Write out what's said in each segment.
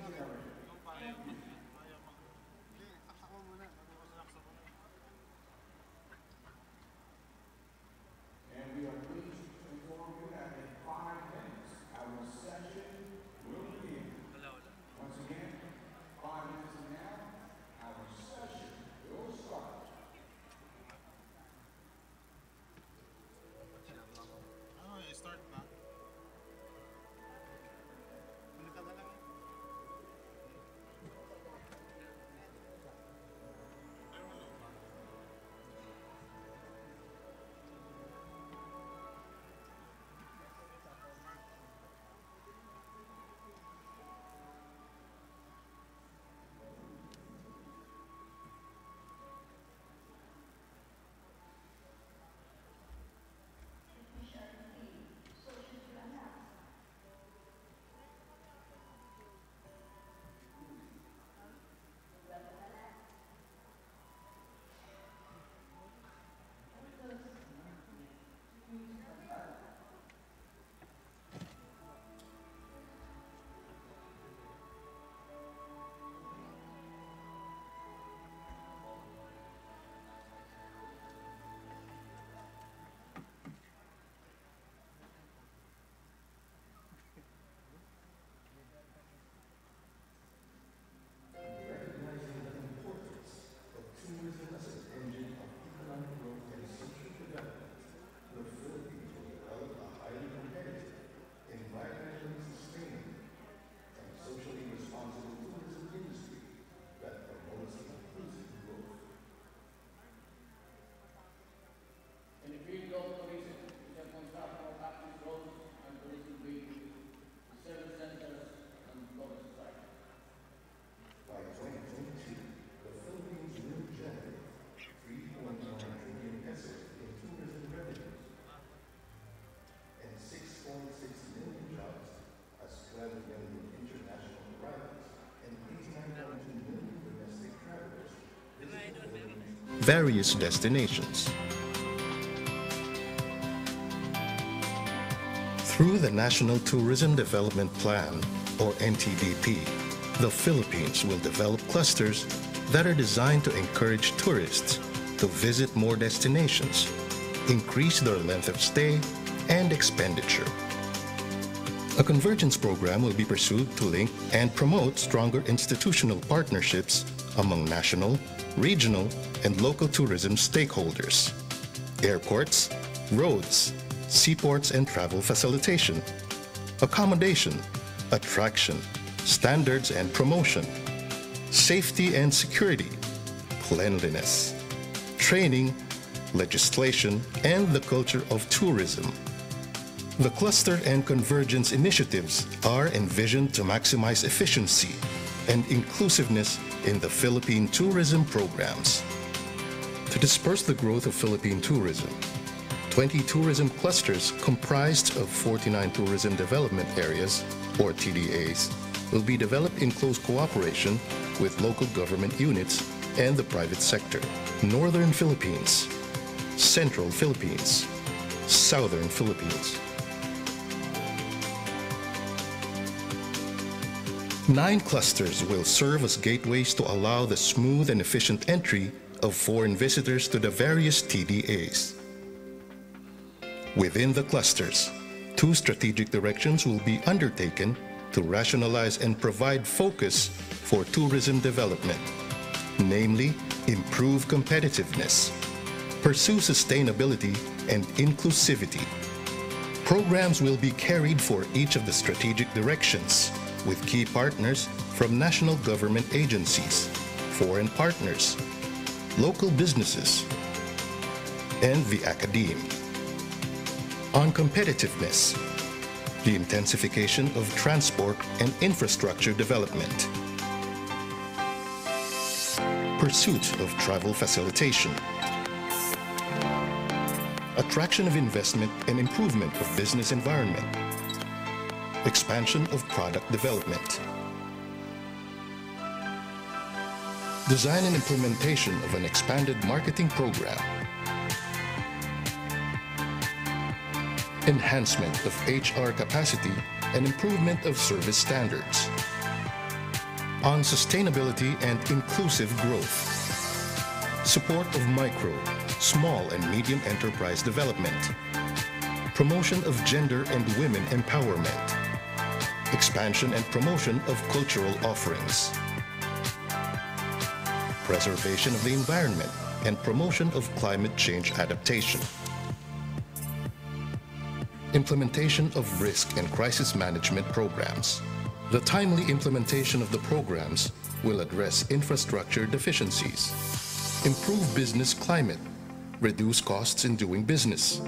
And we are pleased to inform you that in 5 minutes, our session will begin. Once again, 5 minutes from now, our session will start. Start na. Recognizing the importance of tourism as an engine of economic growth and social development, the Philippines will develop a highly competitive, environmentally sustainable, and socially responsible tourism industry that promotes inclusive growth. In the field of tourism, we shall construct more active roads and tourism bridges, service centers, and global society. By 2022, the Philippines will generate 3.9 trillion pesos in tourism revenues and 6.6 million jobs as 12 million international arrivals and 89.2 million domestic travelers visit the Philippines. Various destinations. Through the National Tourism Development Plan, or NTDP, the Philippines will develop clusters that are designed to encourage tourists to visit more destinations, increase their length of stay, and expenditure. A convergence program will be pursued to link and promote stronger institutional partnerships among national, regional, and local tourism stakeholders. Airports, roads, seaports and travel facilitation, accommodation, attraction, standards and promotion, safety and security, cleanliness, training, legislation, and the culture of tourism. The cluster and convergence initiatives are envisioned to maximize efficiency and inclusiveness in the Philippine tourism programs. To disperse the growth of Philippine tourism, 20 tourism clusters comprised of 49 tourism development areas, or TDAs, will be developed in close cooperation with local government units and the private sector. Northern Philippines, Central Philippines, Southern Philippines. 9 clusters will serve as gateways to allow the smooth and efficient entry of foreign visitors to the various TDAs. Within the clusters, 2 strategic directions will be undertaken to rationalize and provide focus for tourism development, namely, improve competitiveness, pursue sustainability and inclusivity. Programs will be carried for each of the strategic directions with key partners from national government agencies, foreign partners, local businesses, and the academe. On competitiveness, the intensification of transport and infrastructure development, pursuit of travel facilitation, attraction of investment and improvement of business environment, expansion of product development, design and implementation of an expanded marketing program, enhancement of HR capacity and improvement of service standards, on sustainability and inclusive growth, support of micro, small and medium enterprise development, promotion of gender and women empowerment, expansion and promotion of cultural offerings, preservation of the environment and promotion of climate change adaptation, implementation of risk and crisis management programs. The timely implementation of the programs will address infrastructure deficiencies, improve business climate, reduce costs in doing business,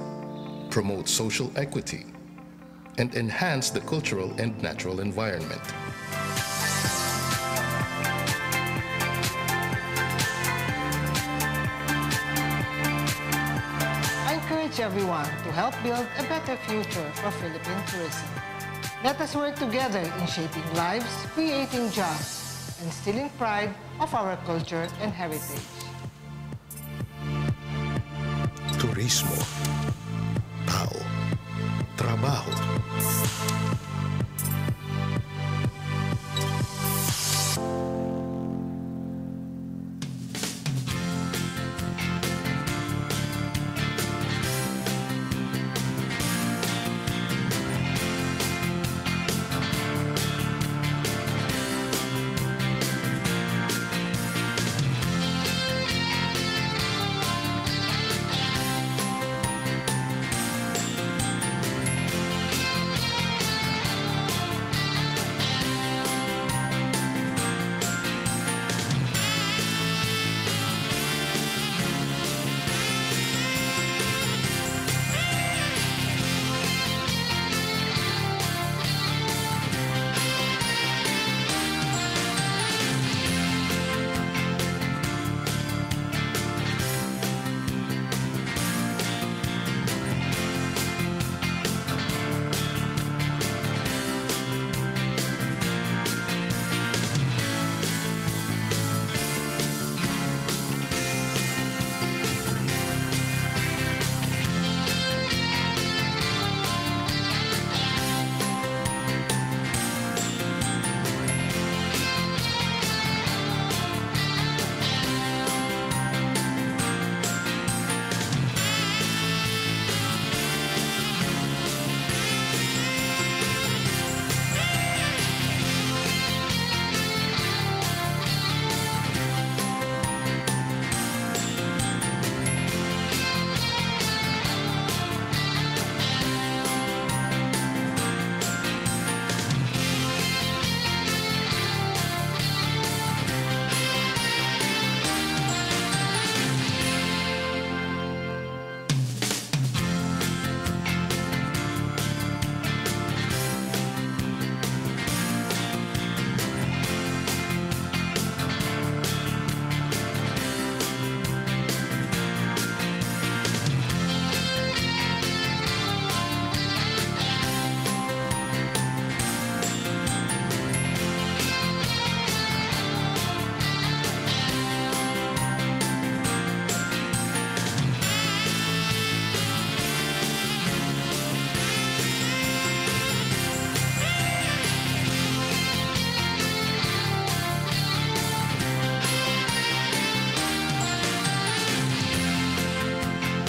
promote social equity, and enhance the cultural and natural environment. I encourage everyone to help build a better future for Philippine tourism. Let us work together in shaping lives, creating jobs, and instilling pride of our culture and heritage. Turismo, tao, trabajo.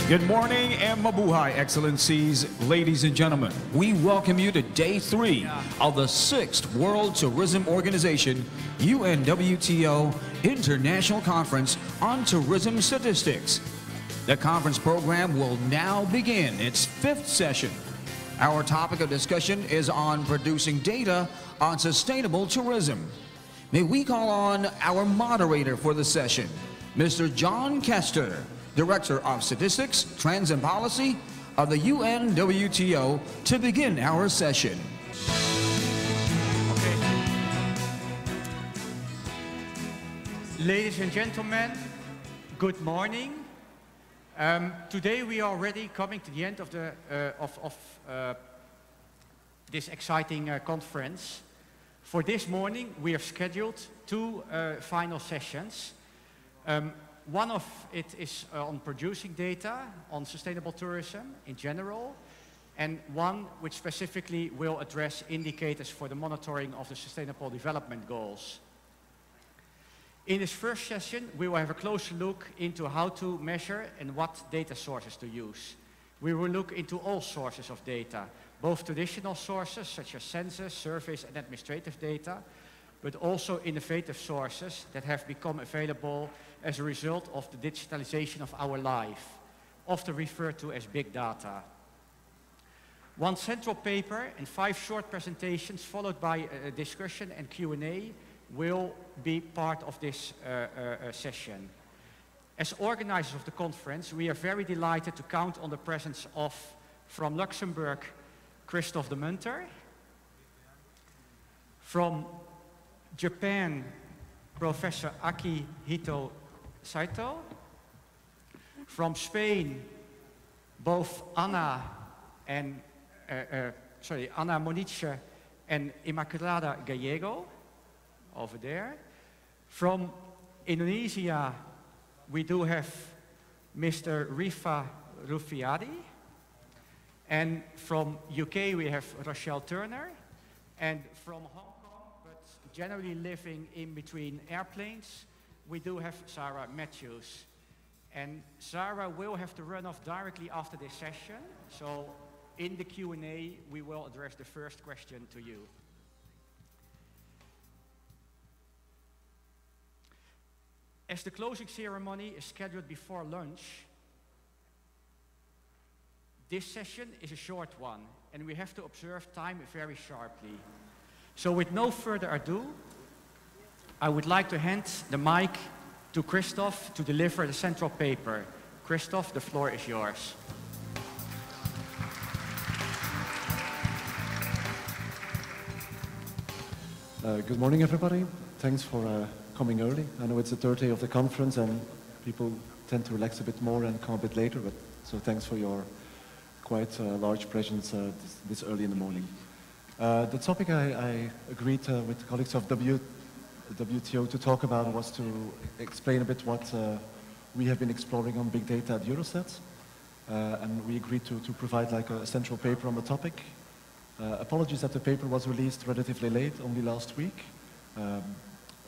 Good morning and mabuhay, Excellencies, ladies and gentlemen. We welcome you to Day 3 of the 6th World Tourism Organization UNWTO International Conference on Tourism Statistics. The conference program will now begin its 5th session. Our topic of discussion is on producing data on sustainable tourism. May we call on our moderator for the session, Mr. John Kester, Director of Statistics, Trends and Policy of the UNWTO, to begin our session. Okay. Ladies and gentlemen, good morning. Today we are already coming to the end of this exciting conference. For this morning, we have scheduled 2 final sessions. One of it is on producing data on sustainable tourism in general, and one which specifically will address indicators for the monitoring of the Sustainable Development Goals. In this first session, we will have a closer look into how to measure and what data sources to use. We will look into all sources of data, both traditional sources such as census, surveys, and administrative data, but also innovative sources that have become available as a result of the digitalization of our life, often referred to as big data. One central paper and 5 short presentations followed by a discussion and Q&A will be part of this session. As organizers of the conference, we are very delighted to count on the presence of, from Luxembourg, Christophe de Munter, from Japan, Professor Akihito Saito, from Spain, both Ana Moniche and Immaculada Gallego, over there. From Indonesia, we do have Mr. Rifa Rufiadi. And from UK, we have Rochelle Turner. And from Hong Kong, but generally living in between airplanes, we do have Sarah Matthews. And Sarah will have to run off directly after this session. So in the Q&A, we will address the first question to you. As the closing ceremony is scheduled before lunch, this session is a short one, and we have to observe time very sharply. So with no further ado, I would like to hand the mic to Christophe to deliver the central paper. Christophe, the floor is yours. Good morning, everybody. Thanks for coming early. I know it's the third day of the conference and people tend to relax a bit more and come a bit later, but so thanks for your quite large presence this early in the morning. The topic I agreed with colleagues of WTO to talk about was to explain a bit what we have been exploring on big data at Eurostat, and we agreed to provide like a central paper on the topic. Apologies that the paper was released relatively late, only last week.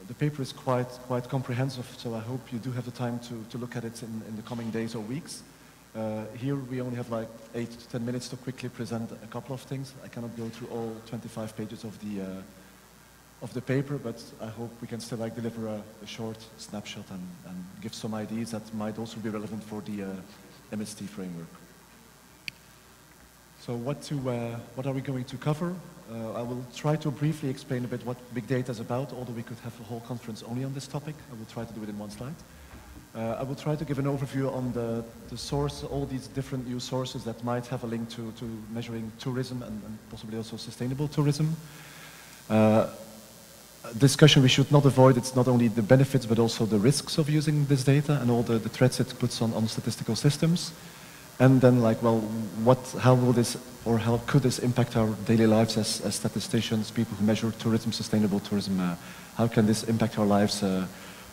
The paper is quite comprehensive, so I hope you do have the time to look at it in the coming days or weeks. Here we only have like 8 to 10 minutes to quickly present a couple of things. I cannot go through all 25 pages of the paper, but I hope we can still like deliver a short snapshot and give some ideas that might also be relevant for the MST framework. So what are we going to cover? I will try to briefly explain a bit what big data is about, although we could have a whole conference only on this topic. I will try to do it in one slide. I will try to give an overview on the source, all these different new sources that might have a link to measuring tourism and possibly also sustainable tourism. Discussion we should not avoid, it's not only the benefits but also the risks of using this data and all the threats it puts on statistical systems. And then like, well, how will this, or how could this impact our daily lives as statisticians, people who measure tourism, sustainable tourism, how can this impact our lives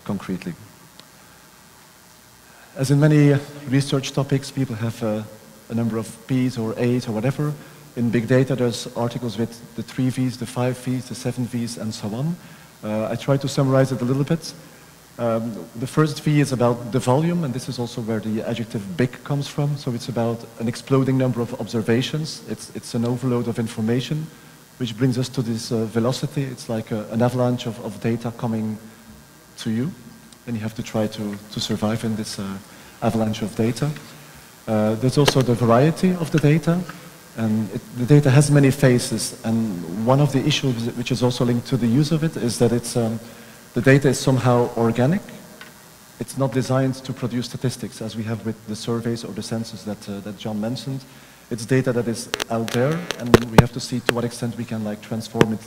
concretely? As in many research topics, people have a number of P's or A's or whatever. In big data, there's articles with the 3 V's, the 5 V's, the 7 V's, and so on. I try to summarize it a little bit. The first V is about the volume, and this is also where the adjective big comes from. So it's about an exploding number of observations. It's an overload of information, which brings us to this velocity. It's like an avalanche of data coming to you, and you have to try to survive in this avalanche of data. There's also the variety of the data, and the data has many faces, and one of the issues which is also linked to the use of it is that it's the data is somehow organic. It's not designed to produce statistics as we have with the surveys or the census that John mentioned. It's data that is out there, and we have to see to what extent we can like transform it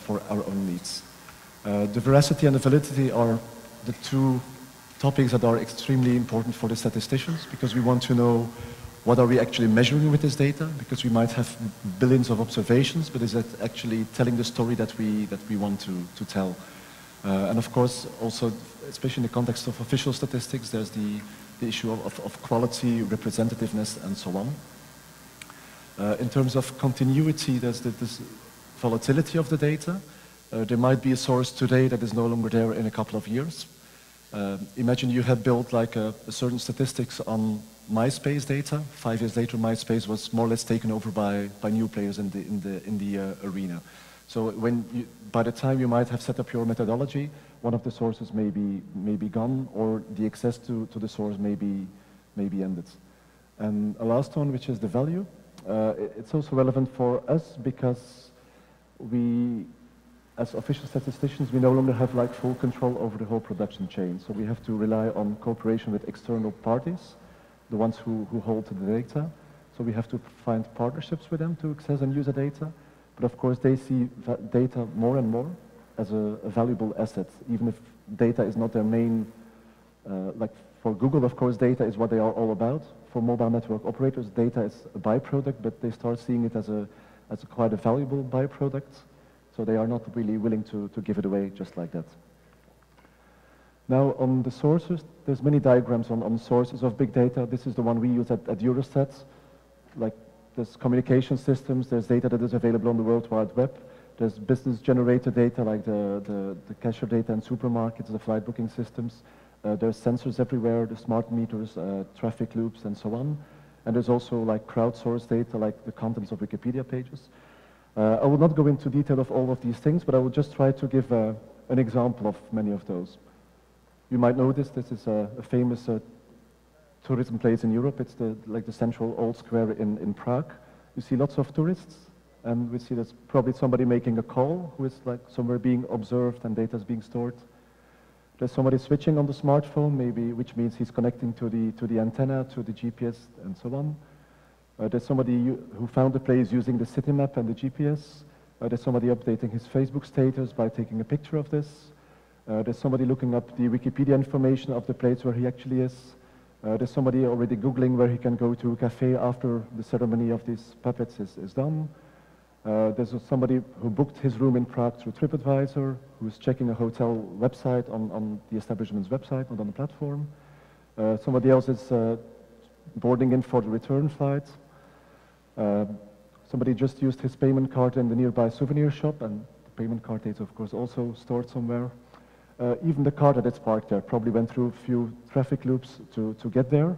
for our own needs. The veracity and the validity are the two topics that are extremely important for the statisticians, because we want to know what are we actually measuring with this data, because we might have billions of observations, but is that actually telling the story that we want to tell? And of course, also, especially in the context of official statistics, there's the issue of quality, representativeness, and so on. In terms of continuity, there's this volatility of the data. There might be a source today that is no longer there in a couple of years. Imagine you had built like a certain statistics on MySpace data. 5 years later, MySpace was more or less taken over by new players in the arena. So by the time you might have set up your methodology, one of the sources may be gone, or the access to the source may be ended. And a last one, which is the value. It's also relevant for us because we, as official statisticians, we no longer have like full control over the whole production chain. So we have to rely on cooperation with external parties, the ones who hold the data. So we have to find partnerships with them to access and use the data. But of course, they see data more and more as a valuable asset, even if data is not their main, like for Google, of course, data is what they are all about. For mobile network operators, data is a byproduct, but they start seeing it as quite a valuable byproduct. So they are not really willing to give it away just like that. Now on the sources, there's many diagrams on sources of big data. This is the one we use at Eurostat. Like there's communication systems, there's data that is available on the World Wide Web. There's business generated data like the cashier data in supermarkets, the flight booking systems. There's sensors everywhere, the smart meters, traffic loops, and so on. And there's also like crowdsourced data, like the contents of Wikipedia pages. I will not go into detail of all of these things, but I will just try to give an example of many of those. You might notice this is a famous tourism place in Europe. It's like the central old square in Prague. You see lots of tourists, and we see there's probably somebody making a call who is like somewhere being observed and data is being stored. There's somebody switching on the smartphone, maybe, which means he's connecting to the antenna, to the GPS, and so on. There's somebody who found the place using the city map and the GPS. There's somebody updating his Facebook status by taking a picture of this. There's somebody looking up the Wikipedia information of the place where he actually is. There's somebody already Googling where he can go to a cafe after the ceremony of these puppets is done. There's somebody who booked his room in Prague through TripAdvisor, who's checking a hotel website on the establishment's website, not on the platform. Somebody else is boarding in for the return flight. Somebody just used his payment card in the nearby souvenir shop, and the payment card data, of course, also stored somewhere. Even the car that is parked there probably went through a few traffic loops to get there.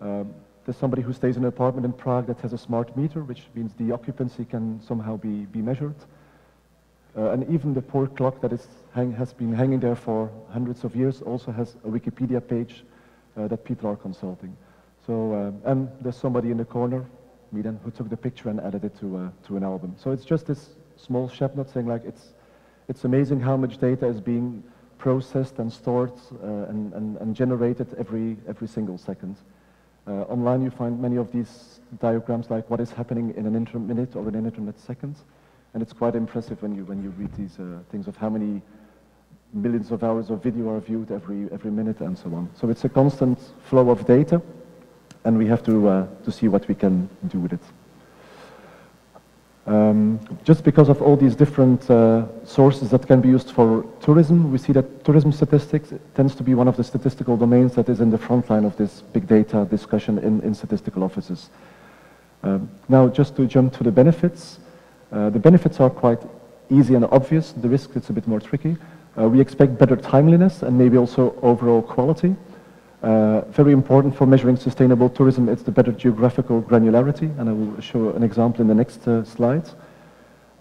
There's somebody who stays in an apartment in Prague that has a smart meter, which means the occupancy can somehow be measured. And even the poor clock that has been hanging there for hundreds of years also has a Wikipedia page that people are consulting. So, and there's somebody in the corner, me then, who took the picture and added it to an album. So it's just this small shabnot saying like it's amazing how much data is being processed and stored and generated every single second. Online you find many of these diagrams like what is happening in an minute or in an internet second, and it's quite impressive when you read these things of how many millions of hours of video are viewed every minute and so on. So it's a constant flow of data, and we have to see what we can do with it. Just because of all these different sources that can be used for tourism, we see that tourism statistics tends to be one of the statistical domains that is in the front line of this big data discussion in statistical offices. Now, just to jump to the benefits are quite easy and obvious. The risk, it's a bit more tricky. We expect better timeliness and maybe also overall quality. Very important for measuring sustainable tourism, it's the better geographical granularity, and I will show an example in the next slide.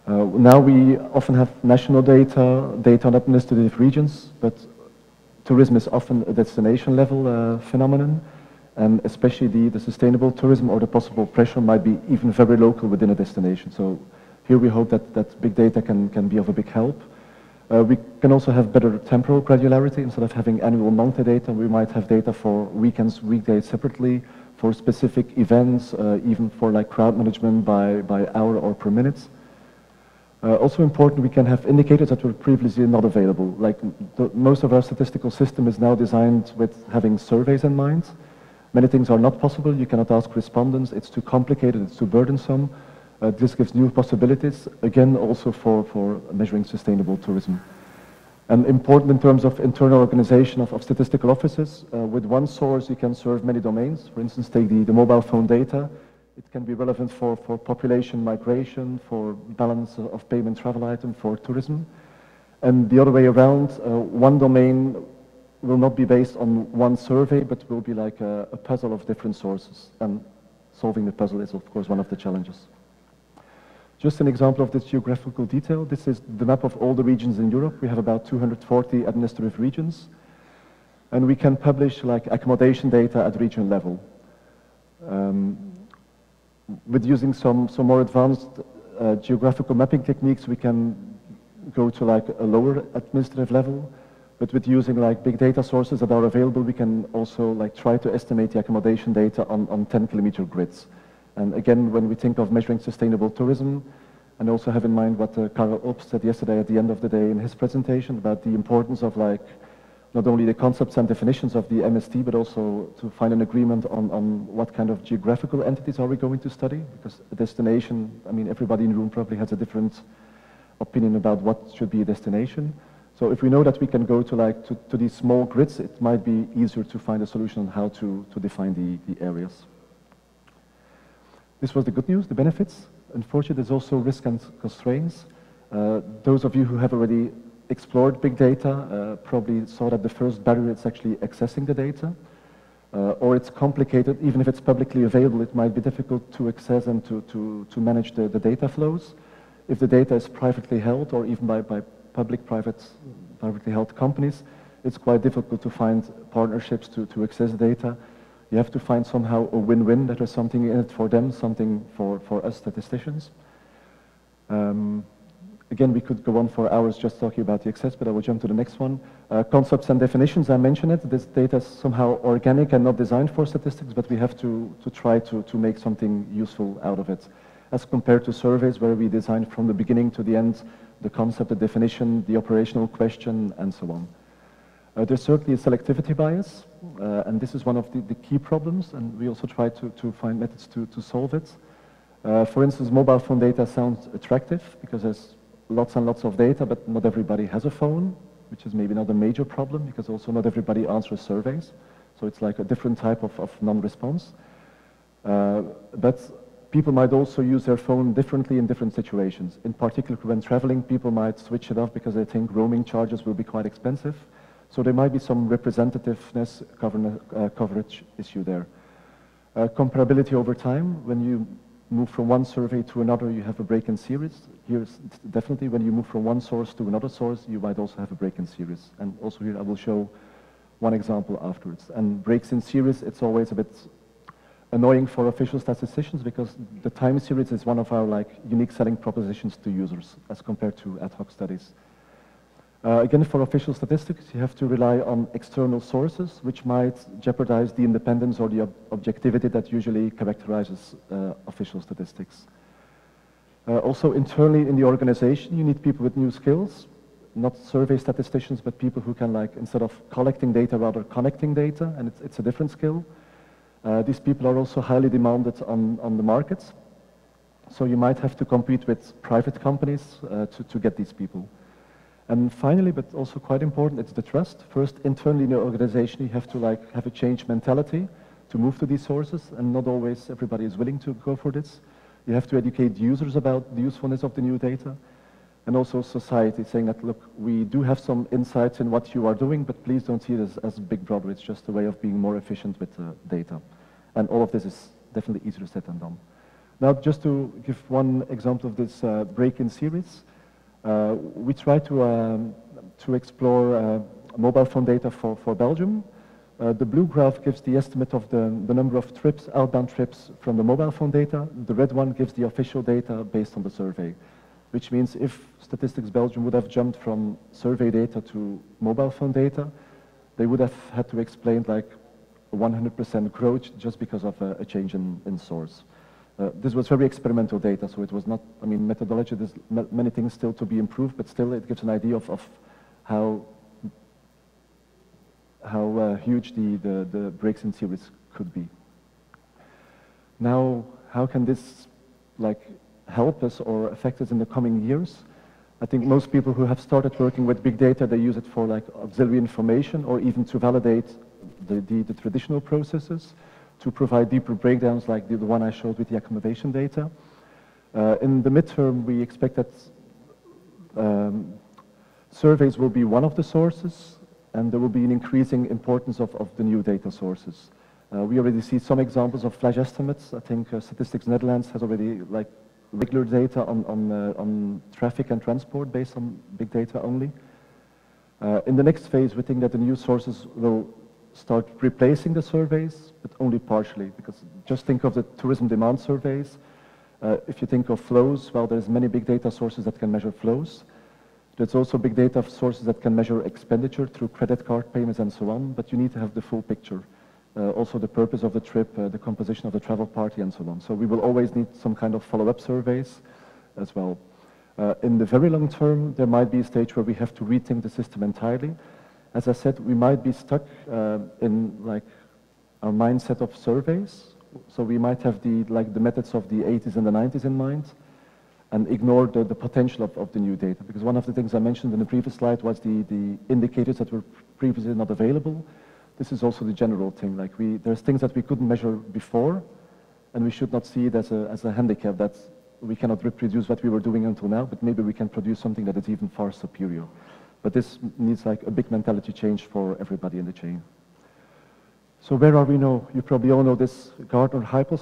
Now we often have national data on administrative regions, but tourism is often a destination level phenomenon, and especially the sustainable tourism or the possible pressure might be even very local within a destination. So here we hope that big data can be of a big help. We can also have better temporal granularity. Instead of having annual monthly data, we might have data for weekends, weekdays separately, for specific events, even for like crowd management by hour or per minute. Also important, we can have indicators that were previously not available. Like most of our statistical system is now designed with having surveys in mind. Many things are not possible. You cannot ask respondents. It's too complicated. It's too burdensome. This gives new possibilities, again, also for measuring sustainable tourism. And important in terms of internal organization of statistical offices, with one source you can serve many domains. For instance, take the mobile phone data. It can be relevant for population migration, for balance of payment travel item, for tourism. And the other way around, one domain will not be based on one survey, but will be like a puzzle of different sources. And solving the puzzle is, of course, one of the challenges. Just an example of this geographical detail. This is the map of all the regions in Europe. We have about 240 administrative regions. And we can publish like accommodation data at regional level. With using some more advanced geographical mapping techniques, we can go to like a lower administrative level. But with using like big data sources that are available, we can also like try to estimate the accommodation data on 10-kilometer grids. And again, when we think of measuring sustainable tourism, and also have in mind what Karel Obst said yesterday at the end of the day in his presentation about the importance of like not only the concepts and definitions of the MST, but also to find an agreement on what kind of geographical entities are we going to study. Because a destination, I mean, everybody in the room probably has a different opinion about what should be a destination. So if we know that we can go to to these small grids, it might be easier to find a solution on how to define the areas. This was the good news, the benefits. Unfortunately, there's also risk and constraints. Those of you who have already explored big data probably saw that the first barrier is actually accessing the data. Or it's complicated. Even if it's publicly available, it might be difficult to access and to manage the data flows. If the data is privately held, or even by privately held companies, it's quite difficult to find partnerships to access data. You have to find somehow a win-win, that there's something in it for them, something for us statisticians. Again, we could go on for hours just talking about the access, but I will jump to the next one. Concepts and definitions, I mentioned it. This data is somehow organic and not designed for statistics, but we have to try to make something useful out of it. As compared to surveys where we design from the beginning to the end, the concept, the definition, the operational question, and so on. There's certainly a selectivity bias, and this is one of the key problems, and we also try to find methods to solve it. For instance, mobile phone data sounds attractive because there's lots and lots of data, but not everybody has a phone, which is maybe not a major problem because also not everybody answers surveys. So it's like a different type of non-response. But people might also use their phone differently in different situations. In particular, when traveling, people might switch it off because they think roaming charges will be quite expensive. So there might be some representativeness coverage issue there. Comparability over time, when you move from one survey to another, you have a break in series. Here's definitely when you move from one source to another source, you might also have a break in series. And also here I will show one example afterwards. And breaks in series, it's always a bit annoying for official statisticians because the time series is one of our unique selling propositions to users as compared to ad hoc studies. Again, for official statistics, you have to rely on external sources, which might jeopardize the independence or the objectivity that usually characterizes official statistics. Also, internally in the organization, you need people with new skills, not survey statisticians, but people who can, instead of collecting data, rather connecting data, and it's a different skill. These people are also highly demanded on the markets, so you might have to compete with private companies to get these people. And finally, but also quite important, it's the trust. First, internally in the organization, you have to have a change mentality to move to these sources, and not always everybody is willing to go for this. You have to educate users about the usefulness of the new data, and also society, saying that, look, we do have some insights in what you are doing, but please don't see it as Big Brother. It's just a way of being more efficient with data. And all of this is definitely easier said than done. Now, just to give one example of this break-in series, we try to explore mobile phone data for Belgium. The blue graph gives the estimate of the number of trips, outbound trips from the mobile phone data. The red one gives the official data based on the survey, which means if Statistics Belgium would have jumped from survey data to mobile phone data, they would have had to explain 100% growth just because of a change in source. This was very experimental data, so it was not, I mean, methodology, there's many things still to be improved, but still it gives an idea of how huge the breaks in series could be. Now, how can this help us or affect us in the coming years? I think most people who have started working with big data, they use it for auxiliary information or even to validate the traditional processes, to provide deeper breakdowns like the one I showed with the accommodation data. In the midterm, we expect that surveys will be one of the sources, and there will be an increasing importance of the new data sources. We already see some examples of flash estimates. I think Statistics Netherlands has already like regular data on traffic and transport based on big data only. In the next phase, we think that the new sources will start replacing the surveys, but only partially, because just think of the tourism demand surveys. If you think of flows, well, there's many big data sources that can measure flows. There's also big data sources that can measure expenditure through credit card payments and so on, but you need to have the full picture. Also the purpose of the trip, the composition of the travel party and so on. So we will always need some kind of follow-up surveys as well. In the very long term, there might be a stage where we have to rethink the system entirely. As I said, we might be stuck in like our mindset of surveys. So we might have the methods of the 80s and the 90s in mind and ignore the potential of the new data. Because one of the things I mentioned in the previous slide was the indicators that were previously not available. This is also the general thing. Like there's things that we couldn't measure before, and we should not see it as a handicap that we cannot reproduce what we were doing until now, but maybe we can produce something that is even far superior. But this needs like a big mentality change for everybody in the chain. So where are we now? You probably all know this Gartner hype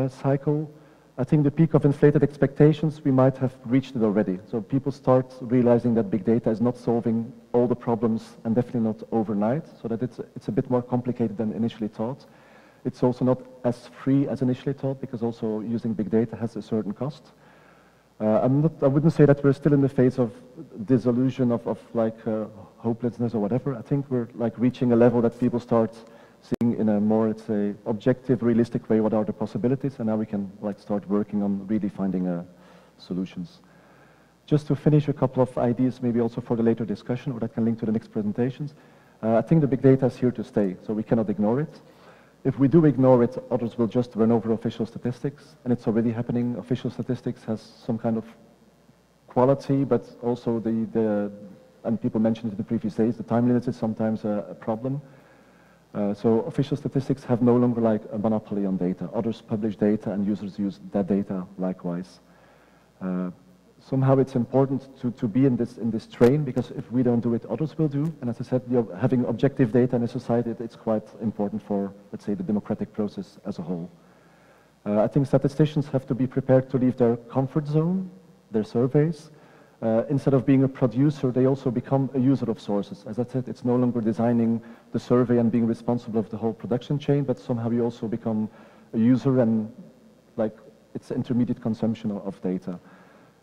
cycle. I think the peak of inflated expectations, we might have reached it already. So people start realizing that big data is not solving all the problems and definitely not overnight, so that it's a bit more complicated than initially thought. It's also not as free as initially thought, because also using big data has a certain cost. I wouldn't say that we're still in the phase of disillusion, of like hopelessness or whatever. I think we're like reaching a level that people start seeing in a more, let's say, objective, realistic way what are the possibilities, and now we can like start working on really finding solutions. Just to finish, a couple of ideas maybe also for the later discussion, or that can link to the next presentations. I think the big data is here to stay, so we cannot ignore it. If we do ignore it, others will just run over official statistics, and it's already happening. Official statistics has some kind of quality, but also and people mentioned it in the previous days, the time limits is sometimes a problem. So official statistics have no longer like a monopoly on data. Others publish data and users use that data likewise. Somehow it's important to be in this train, because if we don't do it, others will do. And as I said, having objective data in a society, it's quite important for, let's say, the democratic process as a whole. I think statisticians have to be prepared to leave their comfort zone, their surveys. Instead of being a producer, they also become a user of sources. As I said, it's no longer designing the survey and being responsible of the whole production chain, but somehow you also become a user, and like it's intermediate consumption of data.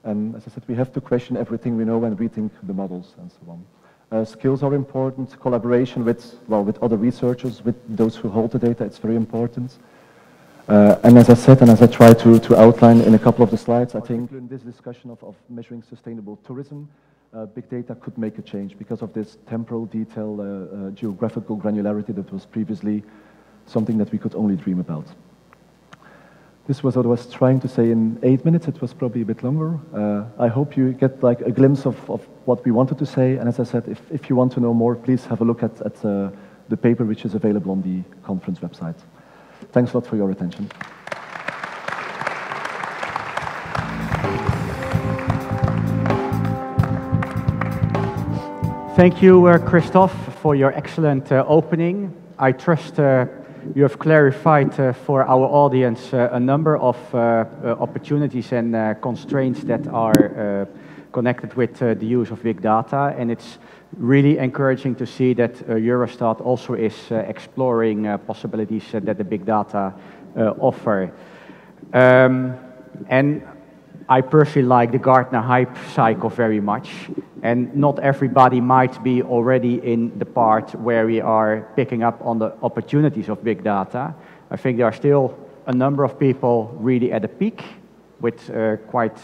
And as I said, we have to question everything we know and rethink the models and so on. Skills are important. Collaboration with other researchers, with those who hold the data, it's very important. And as I said, and as I try to outline in a couple of the slides, I think in this discussion of measuring sustainable tourism, big data could make a change because of this temporal detail, geographical granularity that was previously something that we could only dream about. This was what I was trying to say in 8 minutes. It was probably a bit longer. I hope you get like a glimpse of what we wanted to say. And as I said, if you want to know more, please have a look at the paper which is available on the conference website. Thanks a lot for your attention. Thank you, Christophe, for your excellent opening. I trust you have clarified for our audience a number of opportunities and constraints that are connected with the use of big data, and it's really encouraging to see that Eurostat also is exploring possibilities that the big data offer. And I personally like the Gartner hype cycle very much, and not everybody might be already in the part where we are picking up on the opportunities of big data. I think there are still a number of people really at the peak with quite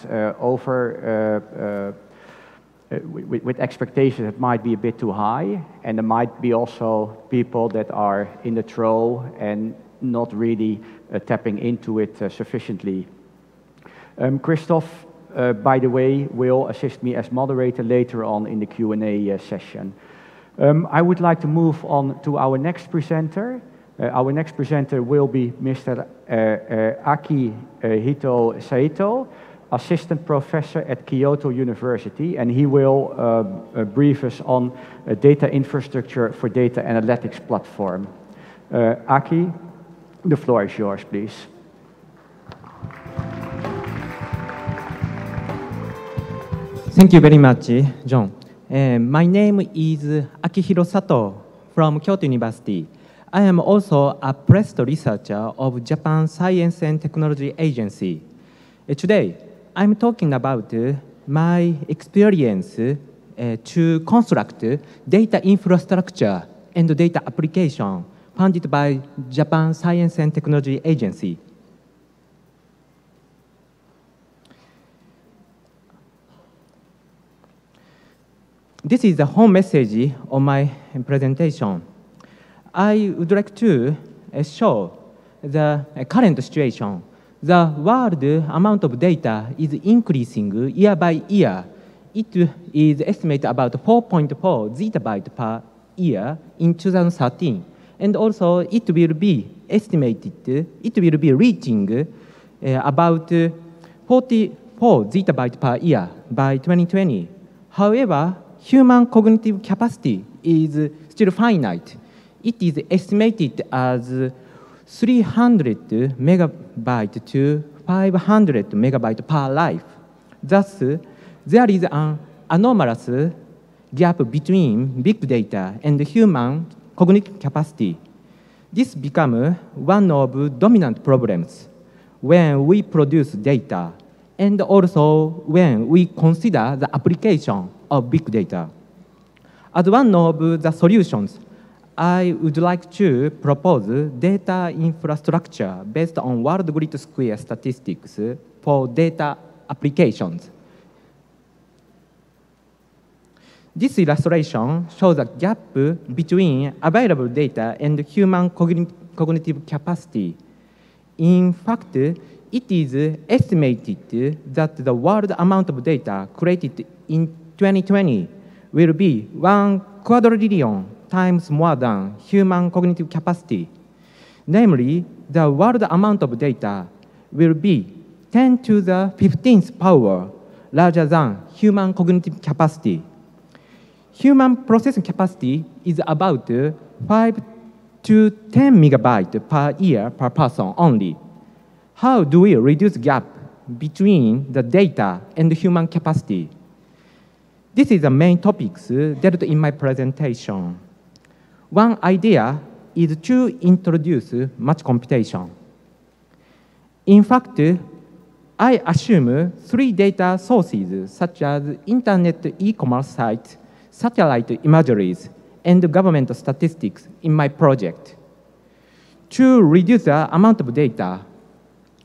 with expectations that might be a bit too high, and there might be also people that are in the throw and not really tapping into it sufficiently. Christophe, by the way, will assist me as moderator later on in the Q&A session. I would like to move on to our next presenter, Our next presenter will be Mr. Akihito Saito, Assistant Professor at Kyoto University, and he will brief us on a data infrastructure for data analytics platform. Aki, the floor is yours, please. Thank you very much, John. My name is Akihiro Sato from Kyoto University. I am also a press researcher of Japan Science and Technology Agency. Today, I'm talking about my experience to construct data infrastructure and data application funded by Japan Science and Technology Agency. This is the home message of my presentation. I would like to show the current situation. The world amount of data is increasing year by year. It is estimated about 4.4 zettabyte per year in 2013. And also it will be estimated, it will be reaching about 44 zettabyte per year by 2020. However, human cognitive capacity is still finite. It is estimated as 300 megabyte to 500 megabyte per life. Thus, there is an anomalous gap between big data and human cognitive capacity. This becomes one of dominant problems when we produce data and also when we consider the application of big data. As one of the solutions, I would like to propose data infrastructure based on world grid square statistics for data applications. This illustration shows a gap between available data and human cognitive capacity. In fact, it is estimated that the world amount of data created in 2020 will be 1 quadrillion times more than human cognitive capacity. Namely, the world amount of data will be 10 to the 15th power larger than human cognitive capacity. Human processing capacity is about 5 to 10 megabytes per year per person only. How do we reduce gap between the data and the human capacity? This is the main topics dealt in my presentation. One idea is to introduce much computation. In fact, I assume 3 data sources such as internet e-commerce sites, satellite imageries, and government statistics in my project. To reduce the amount of data,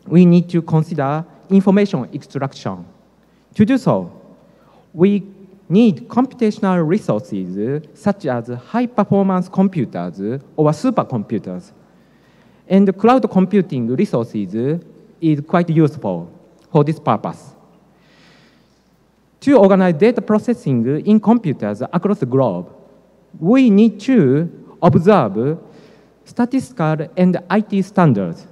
we need to consider information extraction. To do so, we need computational resources such as high-performance computers or supercomputers. And cloud computing resources is quite useful for this purpose. To organize data processing in computers across the globe, we need to observe statistical and IT standards.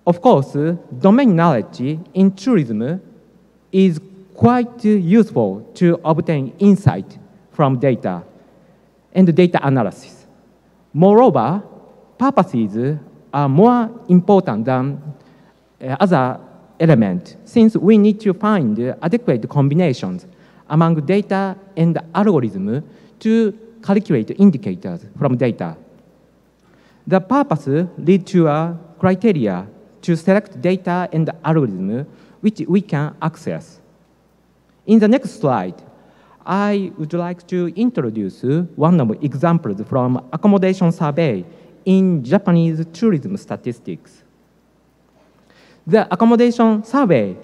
Of course, domain knowledge in tourism is quite useful to obtain insight from data and data analysis. Moreover, purposes are more important than other elements, since we need to find adequate combinations among data and algorithm to calculate indicators from data. The purpose leads to a criteria to select data and algorithm which we can access. In the next slide, I would like to introduce one of the examples from accommodation survey in Japanese tourism statistics. The accommodation survey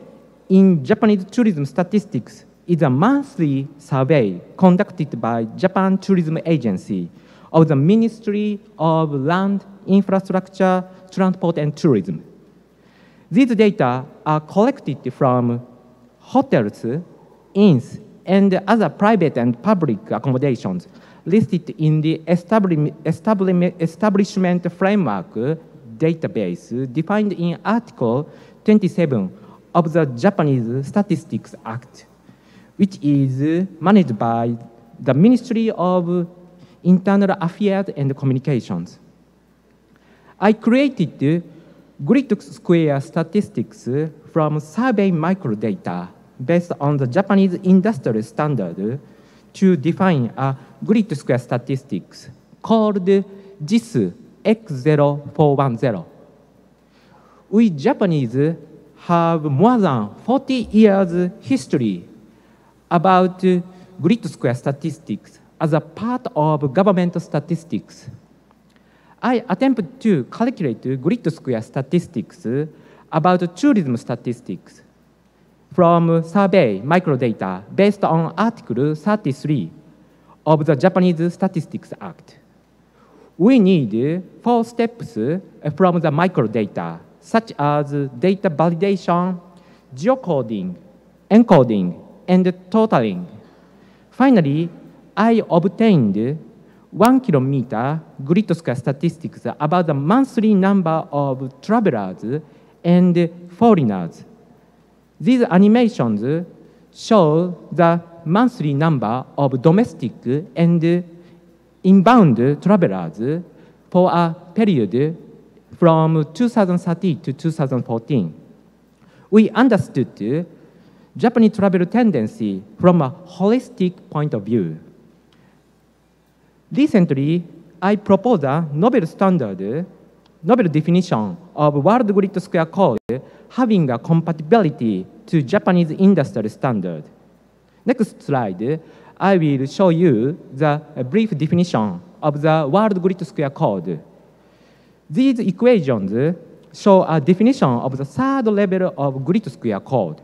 in Japanese tourism statistics is a monthly survey conducted by Japan Tourism Agency of the Ministry of Land, Infrastructure, Transport and Tourism. These data are collected from hotels, inns, and other private and public accommodations listed in the establishment framework database defined in Article 27 of the Japanese Statistics Act, which is managed by the Ministry of Internal Affairs and Communications. I created grid square statistics from survey microdata based on the Japanese industry standard to define a grid square statistics called JIS X0410. We Japanese have more than 40 years history about grid square statistics as a part of government statistics. I attempted to calculate grid square statistics about tourism statistics from survey microdata based on Article 33 of the Japanese Statistics Act. We need 4 steps from the microdata, such as data validation, geocoding, encoding, and totaling. Finally, I obtained 1 kilometer grid square statistics about the monthly number of travelers and foreigners. These animations show the monthly number of domestic and inbound travelers for a period from 2013 to 2014. We understood Japanese travel tendency from a holistic point of view. Recently, I proposed a novel standard, novel definition of World Grid Square Code having a compatibility to Japanese industry standard. Next slide, I will show you the brief definition of the World Grid Square Code. These equations show a definition of the third level of grid square code.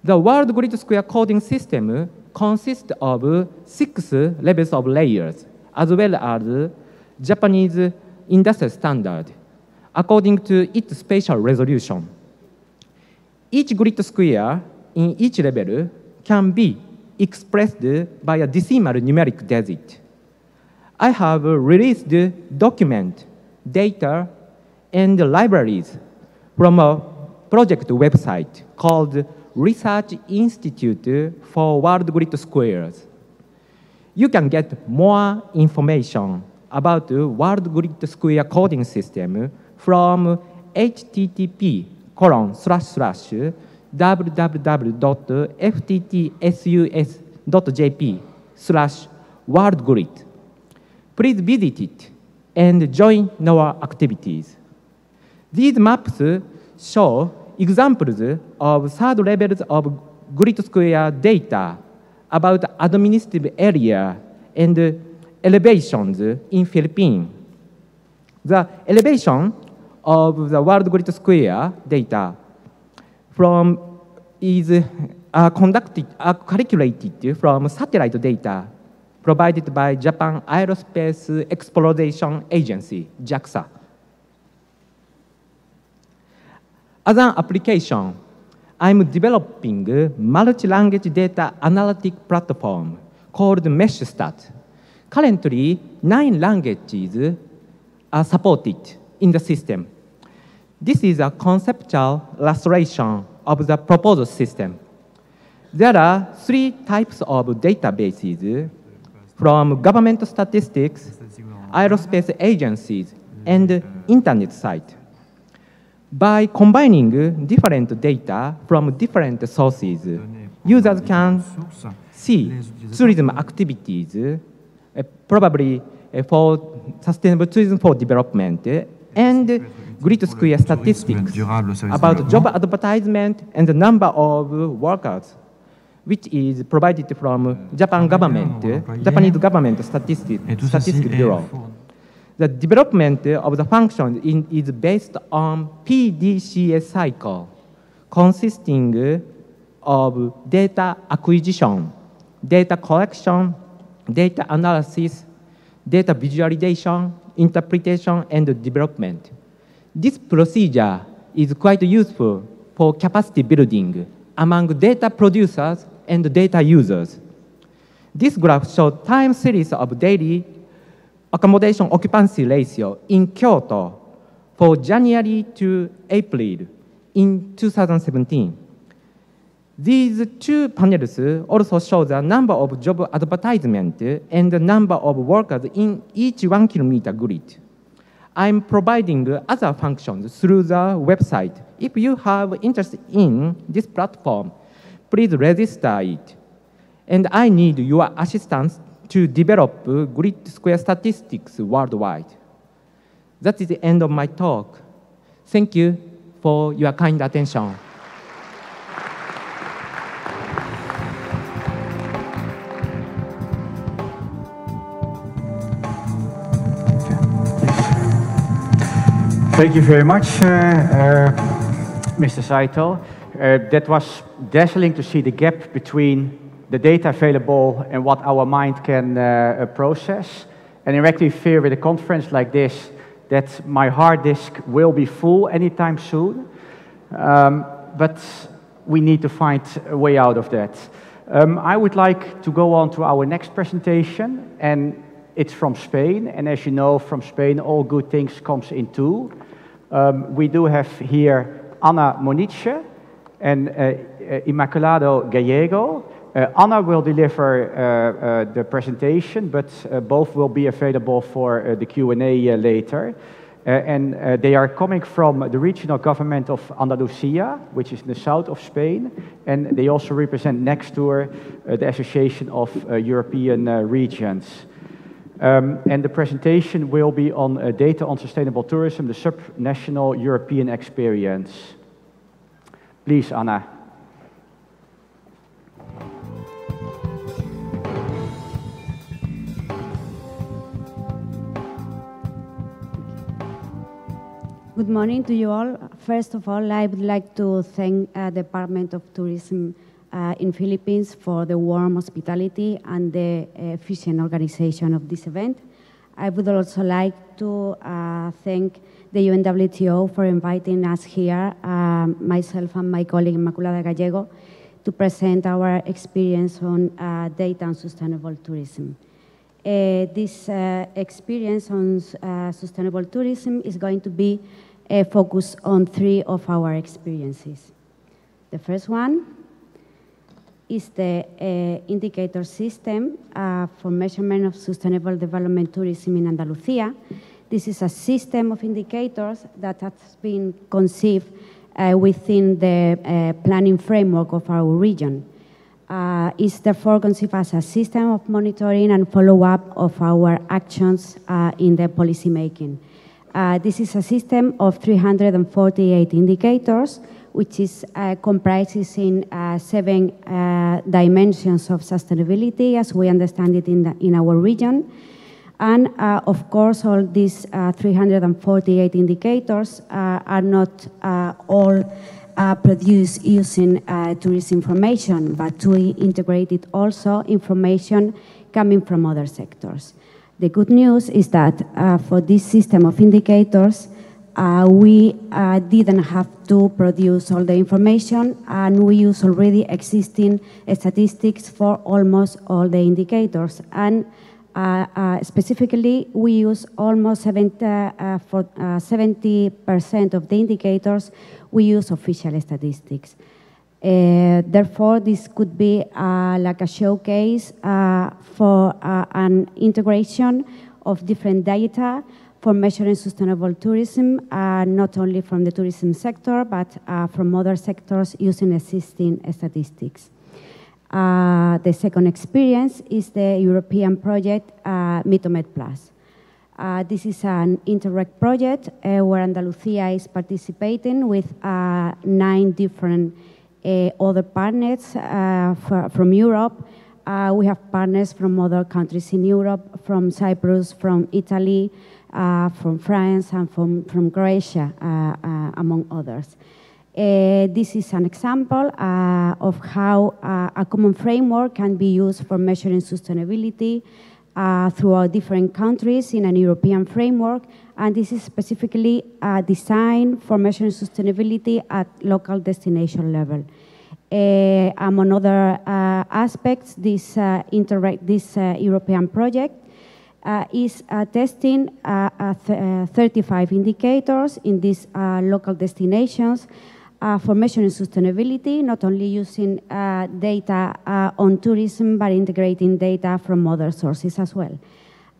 The World Grid Square coding system consists of 6 levels of layers, as well as Japanese industry standard, according to its spatial resolution. Each grid square in each level can be expressed by a decimal numeric digit. I have released document, data, and libraries from a project website called Research Institute for World Grid Squares. You can get more information about the World Grid Square coding system from http://www.fttsus.jp/worldgrid. Please visit it and join our activities. These maps show examples of third levels of grid square data about administrative area and elevations in Philippines. The elevation of the World Grid Square data is calculated from satellite data provided by Japan Aerospace Exploration Agency, JAXA. As an application, I'm developing a multi-language data analytic platform called MeshStat. Currently, 9 languages are supported in the system. This is a conceptual illustration of the proposed system. There are 3 types of databases from government statistics, aerospace agencies, and internet sites. By combining different data from different sources, users can see tourism activities, probably for sustainable tourism for development, and grid square statistics about job advertisement and the number of workers, which is provided from Japanese government statistics bureau. The development of the function is based on PDCA cycle, consisting of data acquisition, data collection, data analysis, data visualization, interpretation, and development. This procedure is quite useful for capacity building among data producers and data users. This graph shows time series of daily accommodation occupancy ratio in Kyoto for January to April in 2017. These two panels also show the number of job advertisements and the number of workers in each 1 kilometer grid. I'm providing other functions through the website. If you have interest in this platform, please register it. And I need your assistance to develop grid square statistics worldwide. That is the end of my talk. Thank you for your kind attention. Thank you very much, Mr. Saito. That was dazzling to see the gap between the data available and what our mind can process. And in fact, we fear with a conference like this that my hard disk will be full anytime soon. But we need to find a way out of that. I would like to go on to our next presentation, and it's from Spain. And as you know, from Spain, all good things comes in two. We do have here Ana Moniche and Immaculado Gallego. Anna will deliver the presentation, but both will be available for the Q&A later. And they are coming from the regional government of Andalusia, which is in the south of Spain, and they also represent next door the Association of European Regions. And the presentation will be on data on sustainable tourism, the subnational European experience. Please, Anna. Good morning to you all. First of all, I would like to thank the Department of Tourism in Philippines for the warm hospitality and the efficient organization of this event. I would also like to thank the UNWTO for inviting us here, myself and my colleague Immaculada Gallego, to present our experience on data and sustainable tourism. This experience on sustainable tourism is going to be focused on three of our experiences. The first one is the indicator system for measurement of sustainable development tourism in Andalusia. This is a system of indicators that has been conceived within the planning framework of our region. It's therefore conceived as a system of monitoring and follow-up of our actions in the policy making. This is a system of 348 indicators, which is comprises in 7 dimensions of sustainability, as we understand it in our region. And of course, all these 348 indicators are not all produced using tourist information, but we integrated also information coming from other sectors. The good news is that for this system of indicators, we didn't have to produce all the information, and we use already existing statistics for almost all the indicators. And specifically, we use almost 70% of the indicators, we use official statistics. Therefore, this could be like a showcase for an integration of different data for measuring sustainable tourism, not only from the tourism sector, but from other sectors using existing statistics. The second experience is the European project Mitomed Plus. This is an Interreg project where Andalusia is participating with 9 different other partners from Europe. We have partners from other countries in Europe, from Cyprus, from Italy, from France, and from Croatia, among others. This is an example of how a common framework can be used for measuring sustainability throughout different countries in an European framework, and this is specifically designed for measuring sustainability at local destination level. Among other aspects, this European project is testing 35 indicators in these local destinations for measuring sustainability, not only using data on tourism, but integrating data from other sources as well.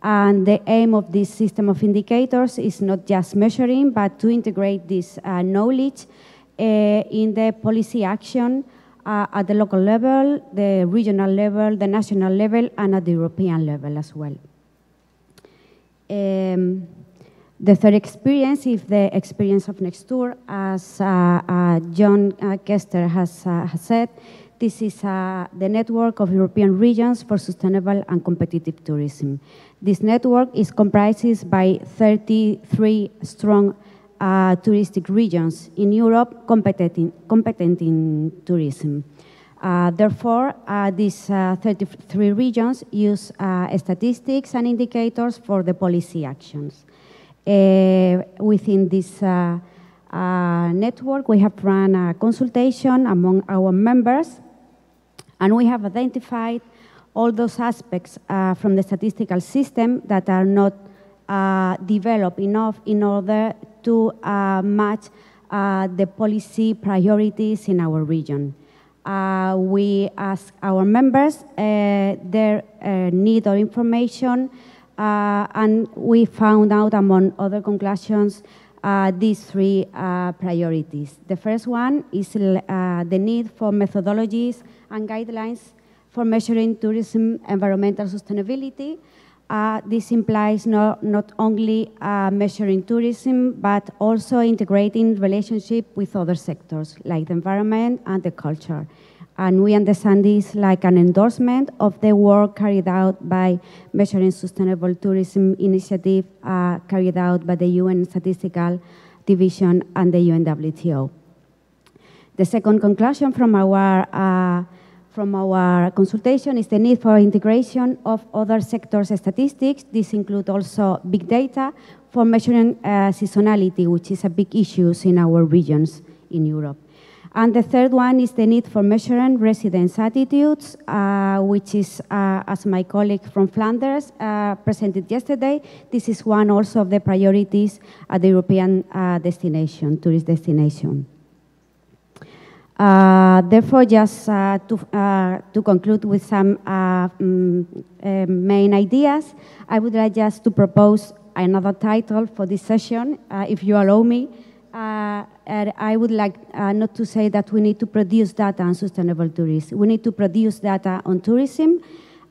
And the aim of this system of indicators is not just measuring, but to integrate this knowledge in the policy action at the local level, the regional level, the national level, and at the European level as well. The third experience is the experience of Nextur. As John Kester has said, this is the network of European regions for sustainable and competitive tourism. This network is comprised by 33 strong touristic regions in Europe competent in tourism. Therefore, these 33 regions use statistics and indicators for the policy actions. Within this network, we have run a consultation among our members, and we have identified all those aspects from the statistical system that are not developed enough in order to match the policy priorities in our region. We ask our members their need or information, and we found out, among other conclusions, these three priorities. The first one is the need for methodologies and guidelines for measuring tourism environmental sustainability. This implies not only measuring tourism, but also integrating relationship with other sectors, like the environment and the culture. And we understand this like an endorsement of the work carried out by Measuring Sustainable Tourism Initiative carried out by the UN Statistical Division and the UNWTO. The second conclusion from our consultation is the need for integration of other sectors' statistics. This includes also big data for measuring seasonality, which is a big issue in our regions in Europe. And the third one is the need for measuring residents' attitudes, which is, as my colleague from Flanders presented yesterday, this is one also of the priorities at the European tourist destination. Therefore, just to conclude with some main ideas, I would like just to propose another title for this session, if you allow me. I would like not to say that we need to produce data on sustainable tourism. We need to produce data on tourism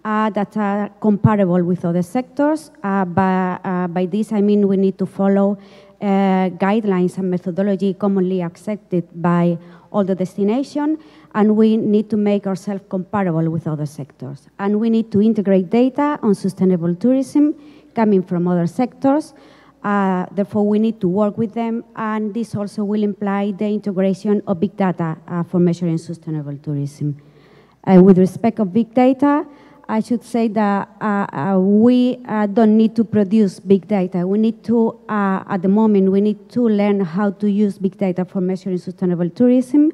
that are comparable with other sectors. By this, I mean we need to follow guidelines and methodology commonly accepted by all the destination, and we need to make ourselves comparable with other sectors. And we need to integrate data on sustainable tourism coming from other sectors. Therefore, we need to work with them, and this also will imply the integration of big data for measuring sustainable tourism. With respect of big data, I should say that we don't need to produce big data. We need to, at the moment, we need to learn how to use big data for measuring sustainable tourism,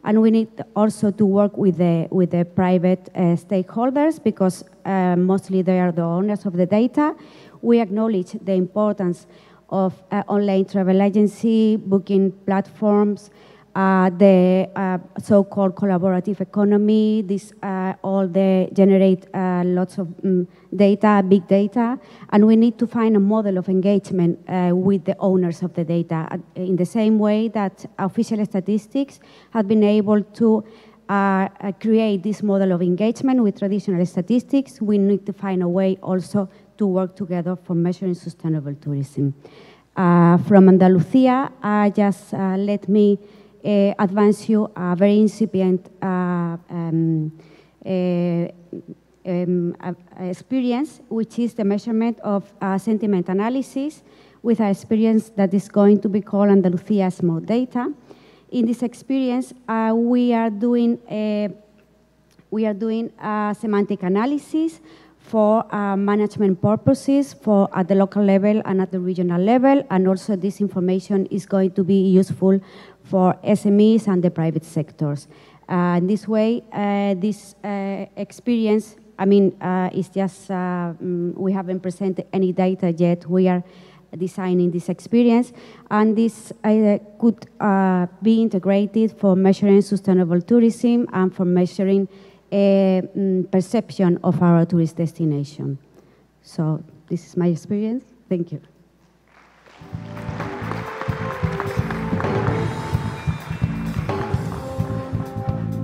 and we need also to work with the private stakeholders, because mostly they are the owners of the data. We acknowledge the importance of online travel agency, booking platforms, the so-called collaborative economy. This all they generate lots of data, big data, and we need to find a model of engagement with the owners of the data. In the same way that official statistics have been able to create this model of engagement with traditional statistics, we need to find a way also to work together for measuring sustainable tourism. From Andalusia, just let me advance you a very incipient experience, which is the measurement of sentiment analysis with an experience that is going to be called Andalusia Smart Data. In this experience, we are doing semantic analysis for management purposes at the local level and at the regional level, and also this information is going to be useful for SMEs and the private sectors. In this way, this experience, I mean, it's just, we haven't presented any data yet. We are designing this experience, and this could be integrated for measuring sustainable tourism and for measuring perception of our tourist destination. So this is my experience. Thank you.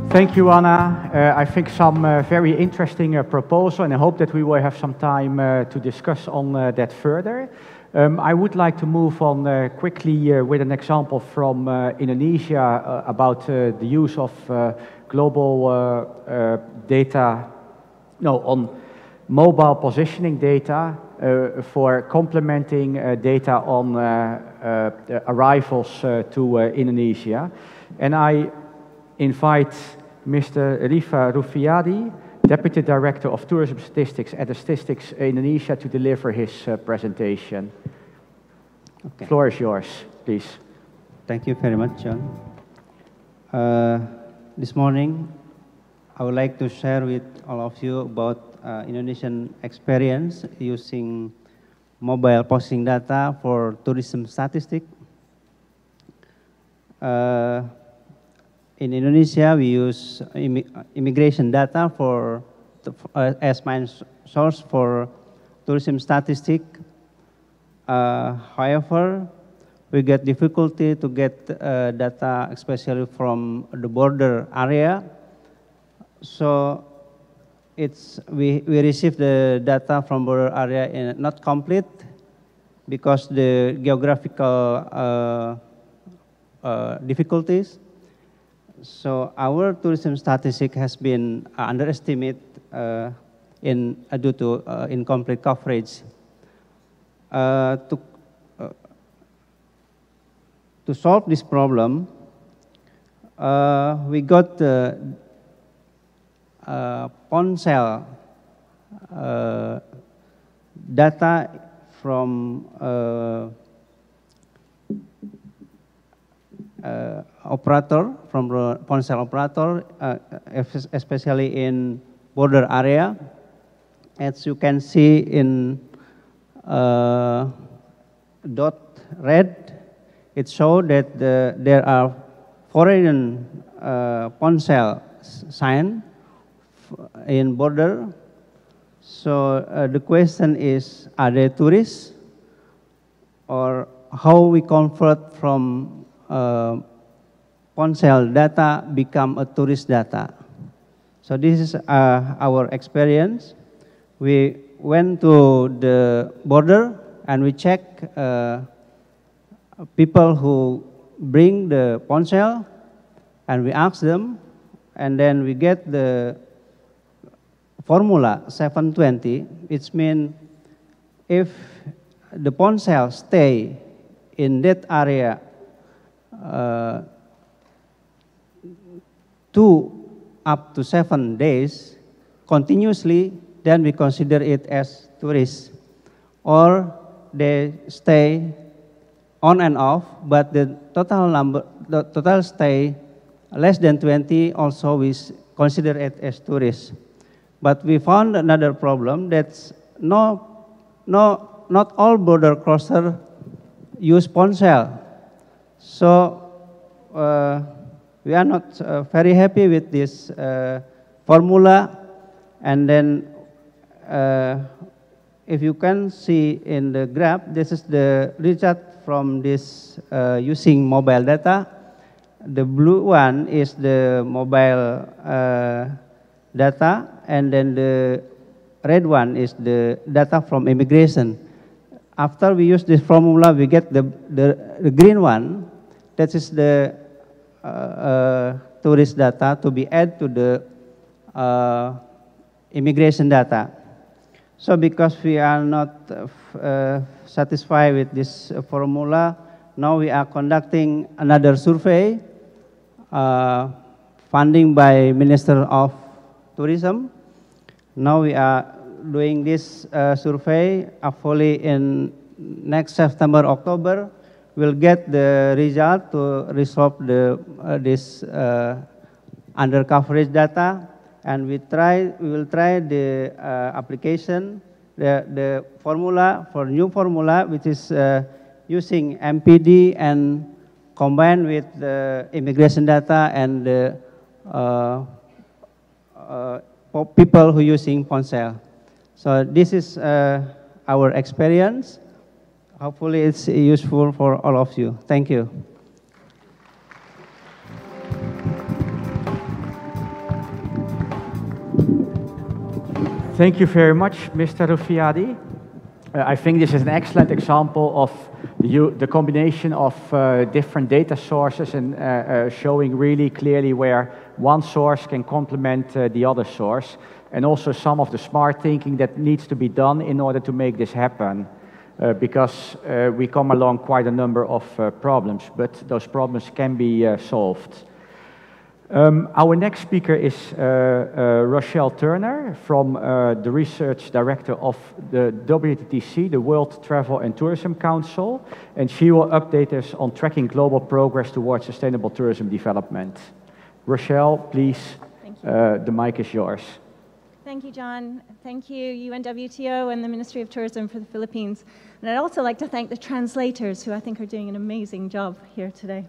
Thank you, Anna. I think some very interesting proposal, and I hope that we will have some time to discuss on that further. I would like to move on quickly with an example from Indonesia about the use of global data, on mobile positioning data for complementing data on arrivals to Indonesia. And I invite Mr. Rifa Rufiadi, Deputy Director of Tourism Statistics at the Statistics Indonesia, to deliver his presentation. Okay. Floor is yours, please. Thank you very much, John. This morning, I would like to share with all of you about Indonesian experience using mobile posting data for tourism statistics. In Indonesia, we use immigration data as main source for tourism statistics. However, we get difficulty to get data, especially from the border area. So we receive the data from border area not complete because the geographical difficulties. So our tourism statistic has been underestimated due to incomplete coverage. To solve this problem, we got the Ponsel data from operator, from the Ponsel operator, especially in border area. As you can see in dot red, it shows that there are foreign Ponsel sign in border. So the question is, are they tourists, or how we convert from Ponsel data become a tourist data? So this is our experience. We went to the border and we check people who bring the Ponsel, and we ask them, and then we get the formula 720, which means if the Ponsel stay in that area 2 up to 7 days continuously, then we consider it as tourists. Or they stay on and off, but the total stay less than 20, also we consider it as tourists. But we found another problem, that's not all border crossers use Ponsel. So we are not very happy with this formula. And then if you can see in the graph, this is the result from this using mobile data. The blue one is the mobile data, and then the red one is the data from immigration. After we use this formula, we get the green one. That is the tourist data to be added to the immigration data. So because we are not satisfied with this formula, now we are conducting another survey, funding by Minister of Tourism. Now we are doing this survey. Hopefully in next September, October, we'll get the result to resolve this under coverage data, and we will try the application, the formula for new formula, which is using MPD and combined with the immigration data and the people who using Poncel. So this is our experience. Hopefully it's useful for all of you. Thank you. Thank you very much, Mr. Rufiadi. I think this is an excellent example of the combination of different data sources and showing really clearly where one source can complement the other source, and also some of the smart thinking that needs to be done in order to make this happen. Because we come along quite a number of problems, but those problems can be solved. Our next speaker is Rochelle Turner, from the Research Director of the WTTC, the World Travel and Tourism Council, and she will update us on tracking global progress towards sustainable tourism development. Rochelle, please, the mic is yours. Thank you, John. Thank you, UNWTO and the Ministry of Tourism for the Philippines. And I'd also like to thank the translators, who I think are doing an amazing job here today.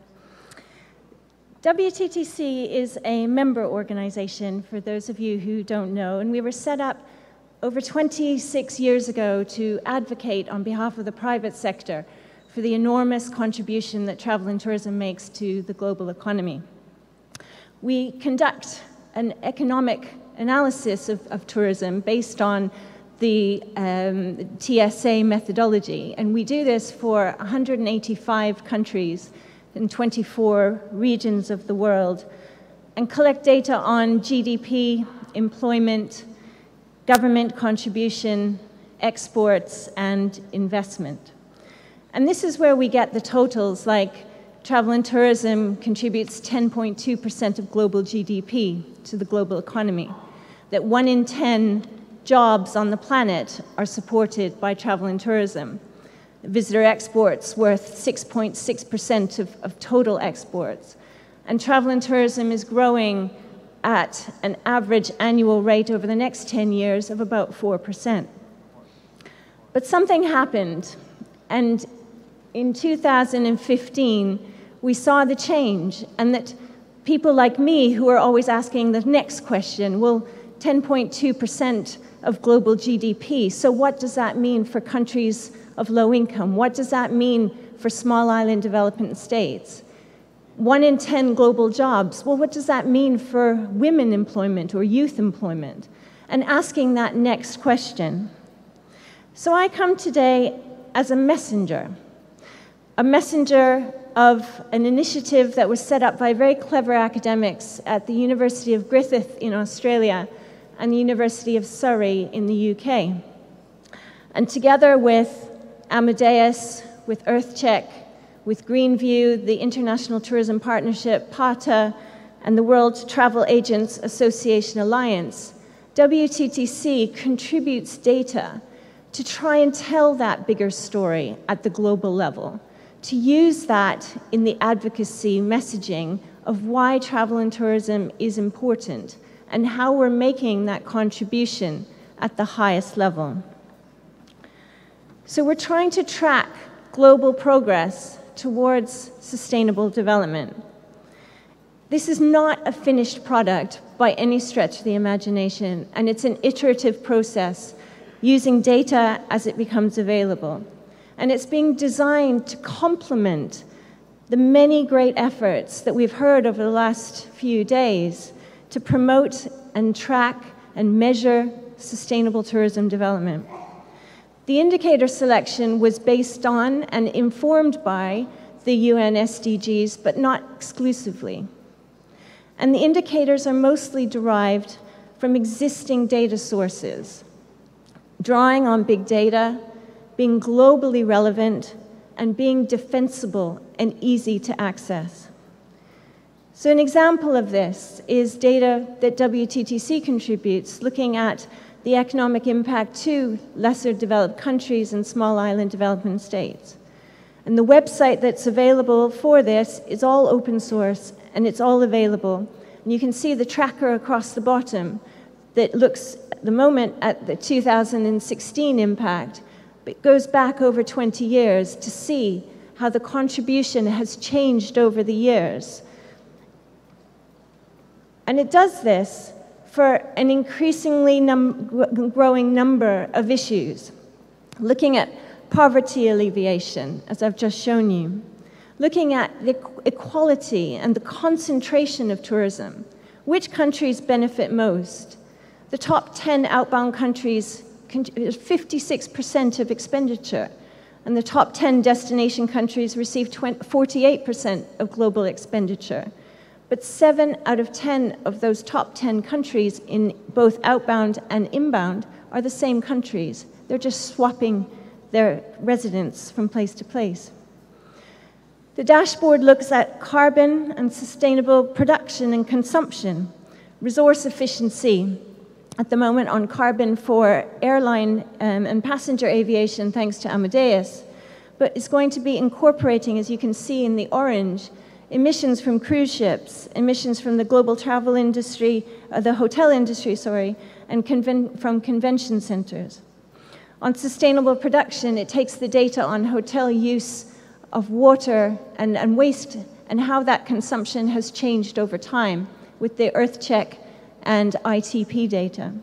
WTTC is a member organization, for those of you who don't know, and we were set up over 26 years ago to advocate on behalf of the private sector for the enormous contribution that travel and tourism makes to the global economy. We conduct an economic analysis of tourism based on the TSA methodology, and we do this for 185 countries in 24 regions of the world, and collect data on GDP, employment, government contribution, exports, and investment. And this is where we get the totals, like travel and tourism contributes 10.2% of global GDP to the global economy, that 1 in 10 jobs on the planet are supported by travel and tourism. Visitor exports worth 6.6% of total exports. And travel and tourism is growing at an average annual rate over the next 10 years of about 4%. But something happened, and in 2015, we saw the change, and that people like me, who are always asking the next question, well, 10.2% of global GDP, so what does that mean for countries of low income? What does that mean for small island development states? 1 in 10 global jobs, well, what does that mean for women employment or youth employment? And asking that next question. So I come today as a messenger of an initiative that was set up by very clever academics at the University of Griffith in Australia and the University of Surrey in the UK. And together with Amadeus, with EarthCheck, with Greenview, the International Tourism Partnership, PATA, and the World Travel Agents Association Alliance, WTTC contributes data to try and tell that bigger story at the global level, to use that in the advocacy messaging of why travel and tourism is important and how we're making that contribution at the highest level. So we're trying to track global progress towards sustainable development. This is not a finished product by any stretch of the imagination, and it's an iterative process using data as it becomes available. And it's being designed to complement the many great efforts that we've heard over the last few days to promote and track and measure sustainable tourism development. The indicator selection was based on and informed by the UN SDGs, but not exclusively. And the indicators are mostly derived from existing data sources, drawing on big data, being globally relevant, and being defensible and easy to access. So an example of this is data that WTTC contributes, looking at the economic impact to lesser developed countries and small island development states. And the website that's available for this is all open source, and it's all available. And you can see the tracker across the bottom that looks at the moment at the 2016 impact, but goes back over 20 years to see how the contribution has changed over the years. And it does this for an increasingly growing number of issues, looking at poverty alleviation, as I've just shown you, looking at the equality and the concentration of tourism. Which countries benefit most? The top 10 outbound countries, 56% of expenditure, and the top 10 destination countries receive 48% of global expenditure. But 7 out of 10 of those top 10 countries in both outbound and inbound are the same countries. They're just swapping their residents from place to place. The dashboard looks at carbon and sustainable production and consumption, resource efficiency, at the moment on carbon for airline and passenger aviation, thanks to Amadeus, but it's going to be incorporating, as you can see in the orange, emissions from cruise ships, emissions from the global travel industry, the hotel industry, sorry, and from convention centers. On sustainable production, it takes the data on hotel use of water and waste and how that consumption has changed over time with the EarthCheck and ITP data.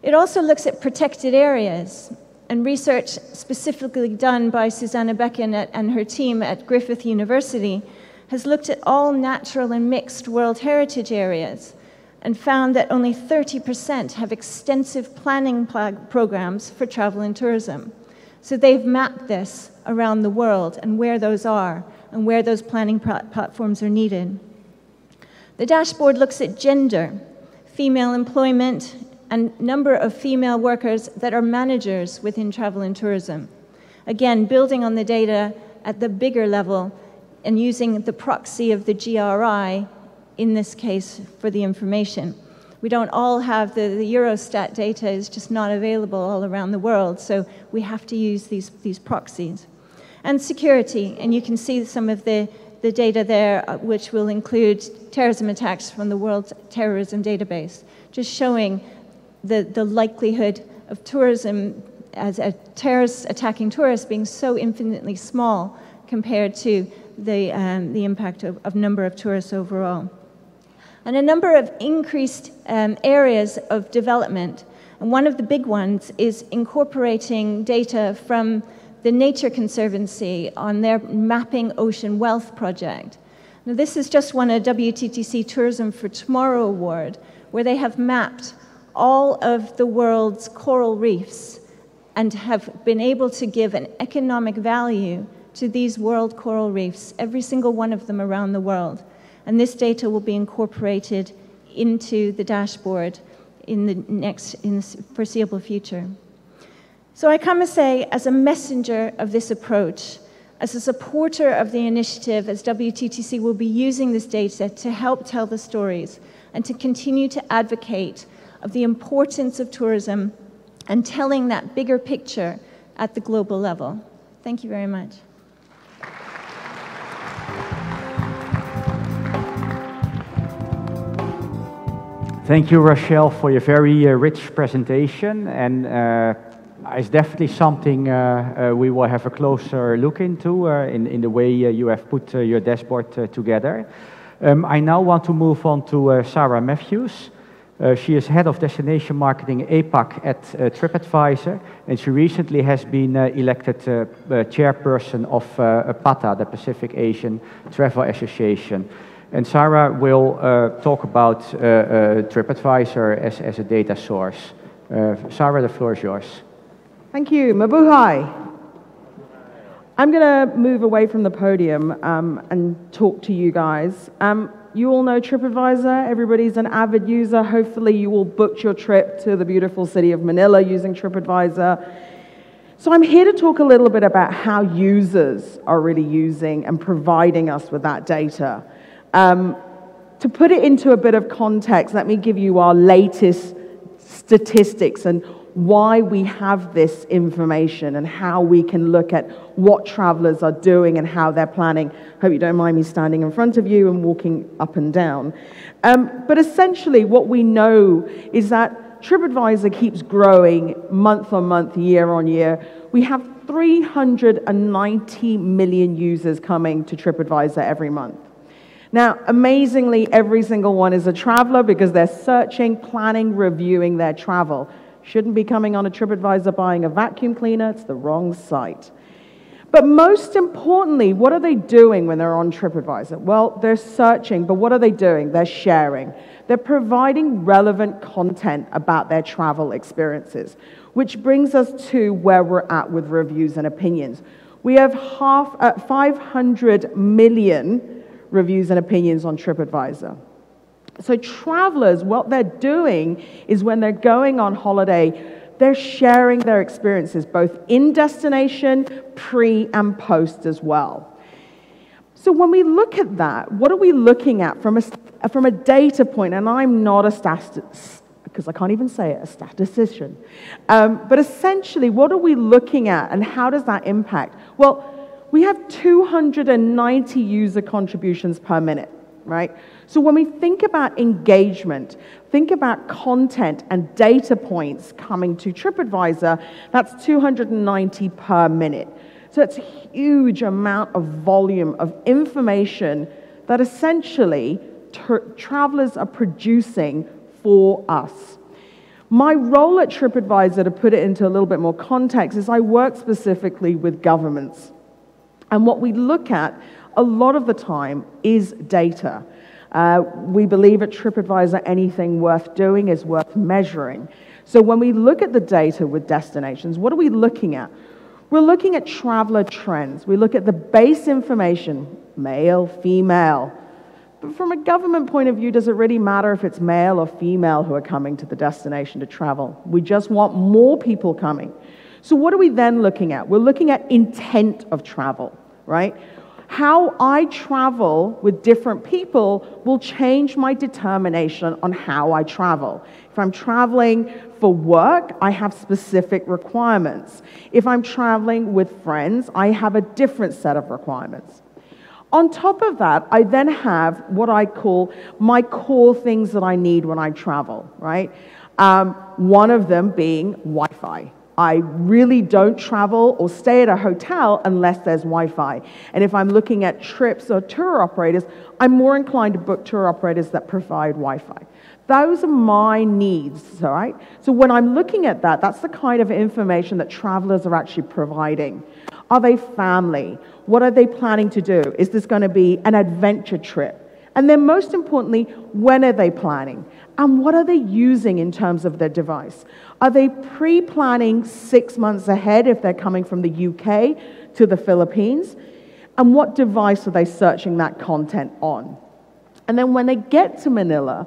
It also looks at protected areas, and research specifically done by Susanna Becken and her team at Griffith University has looked at all natural and mixed World Heritage areas and found that only 30% have extensive planning programs for travel and tourism. So they've mapped this around the world and where those are and where those planning platforms are needed. The dashboard looks at gender, female employment, and number of female workers that are managers within travel and tourism. Again, building on the data at the bigger level and using the proxy of the GRI, in this case, for the information. We don't all have the Eurostat data is just not available all around the world, so we have to use these proxies. And security, and you can see some of the data there, which will include terrorism attacks from the World Terrorism Database, just showing the likelihood of tourism as a terrorist attacking tourists being so infinitely small compared to the impact of number of tourists overall. And a number of increased areas of development. And one of the big ones is incorporating data from the Nature Conservancy on their Mapping Ocean Wealth project. Now, this is just won a WTTC Tourism for Tomorrow award, where they have mapped all of the world's coral reefs and have been able to give an economic value to these world coral reefs, every single one of them around the world. And this data will be incorporated into the dashboard in the foreseeable future. So I come to say, as a messenger of this approach, as a supporter of the initiative, as WTTC will be using this data to help tell the stories and to continue to advocate of the importance of tourism and telling that bigger picture at the global level. Thank you very much. Thank you, Rochelle, for your very rich presentation, and it's definitely something we will have a closer look into in the way you have put your dashboard together. I now want to move on to Sarah Matthews. She is Head of Destination Marketing APAC at TripAdvisor, and she recently has been elected chairperson of PATA, the Pacific Asian Travel Association. And Sarah will talk about TripAdvisor as a data source. Sarah, the floor is yours. Thank you. Mabuhay. I'm going to move away from the podium and talk to you guys. You all know TripAdvisor. Everybody's an avid user. Hopefully you all booked your trip to the beautiful city of Manila using TripAdvisor. So I'm here to talk a little bit about how users are really using and providing us with that data. To put it into a bit of context, let me give you our latest statistics and why we have this information and how we can look at what travelers are doing and how they're planning. Hope you don't mind me standing in front of you and walking up and down. But essentially what we know is that TripAdvisor keeps growing month on month, year on year. We have 390 million users coming to TripAdvisor every month. Now, amazingly, every single one is a traveler because they're searching, planning, reviewing their travel. Shouldn't be coming on a TripAdvisor buying a vacuum cleaner. It's the wrong site. But most importantly, what are they doing when they're on TripAdvisor? Well, they're searching, but what are they doing? They're sharing. They're providing relevant content about their travel experiences, which brings us to where we're at with reviews and opinions. We have 500 million reviews and opinions on TripAdvisor. So travelers, what they're doing is when they're going on holiday, they're sharing their experiences, both in destination, pre and post as well. So when we look at that, what are we looking at from a data point? And I'm not a because I can't even say it, a statistician. But essentially, what are we looking at and how does that impact? Well, we have 290 user contributions per minute, right? So when we think about engagement, think about content and data points coming to TripAdvisor, that's 290 per minute. So it's a huge amount of volume of information that essentially travelers are producing for us. My role at TripAdvisor, to put it into a little bit more context, is I work specifically with governments. And what we look at a lot of the time is data. We believe at TripAdvisor anything worth doing is worth measuring. So when we look at the data with destinations, what are we looking at? We're looking at traveler trends. We look at the base information, male, female. But from a government point of view, does it really matter if it's male or female who are coming to the destination to travel? We just want more people coming. So what are we then looking at? We're looking at intent of travel, right? How I travel with different people will change my determination on how I travel. If I'm traveling for work, I have specific requirements. If I'm traveling with friends, I have a different set of requirements. On top of that, I then have what I call my core things that I need when I travel, right? One of them being Wi-Fi. I really don't travel or stay at a hotel unless there's Wi-Fi. And if I'm looking at trips or tour operators, I'm more inclined to book tour operators that provide Wi-Fi. Those are my needs, all right? So when I'm looking at that, that's the kind of information that travelers are actually providing. Are they family? What are they planning to do? Is this going to be an adventure trip? And then most importantly, when are they planning? And what are they using in terms of their device? Are they pre-planning 6 months ahead if they're coming from the UK to the Philippines? And what device are they searching that content on? And then when they get to Manila,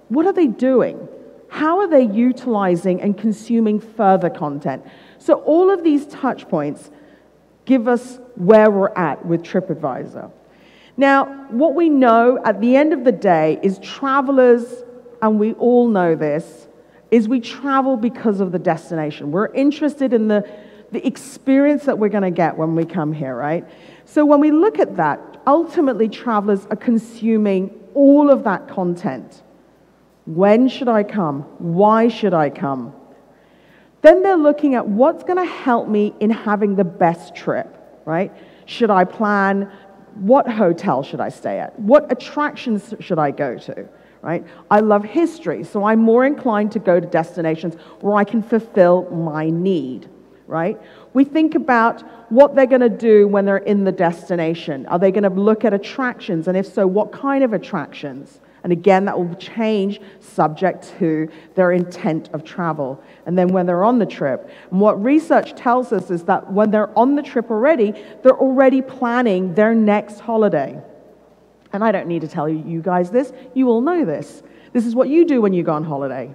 what are they doing? How are they utilizing and consuming further content? So all of these touch points give us where we're at with TripAdvisor. Now, what we know at the end of the day is travelers, and we all know this, is we travel because of the destination. We're interested in the experience that we're going to get when we come here, right? So when we look at that, ultimately travelers are consuming all of that content. When should I come? Why should I come? Then they're looking at what's going to help me in having the best trip, right? Should I plan? What hotel should I stay at? What attractions should I go to, right? I love history, so I'm more inclined to go to destinations where I can fulfill my need, right? We think about what they're going to do when they're in the destination. Are they going to look at attractions? And if so, what kind of attractions? And again, that will change subject to their intent of travel. And then when they're on the trip, and what research tells us is that when they're on the trip already, they're already planning their next holiday. And I don't need to tell you guys this. You all know this. This is what you do when you go on holiday.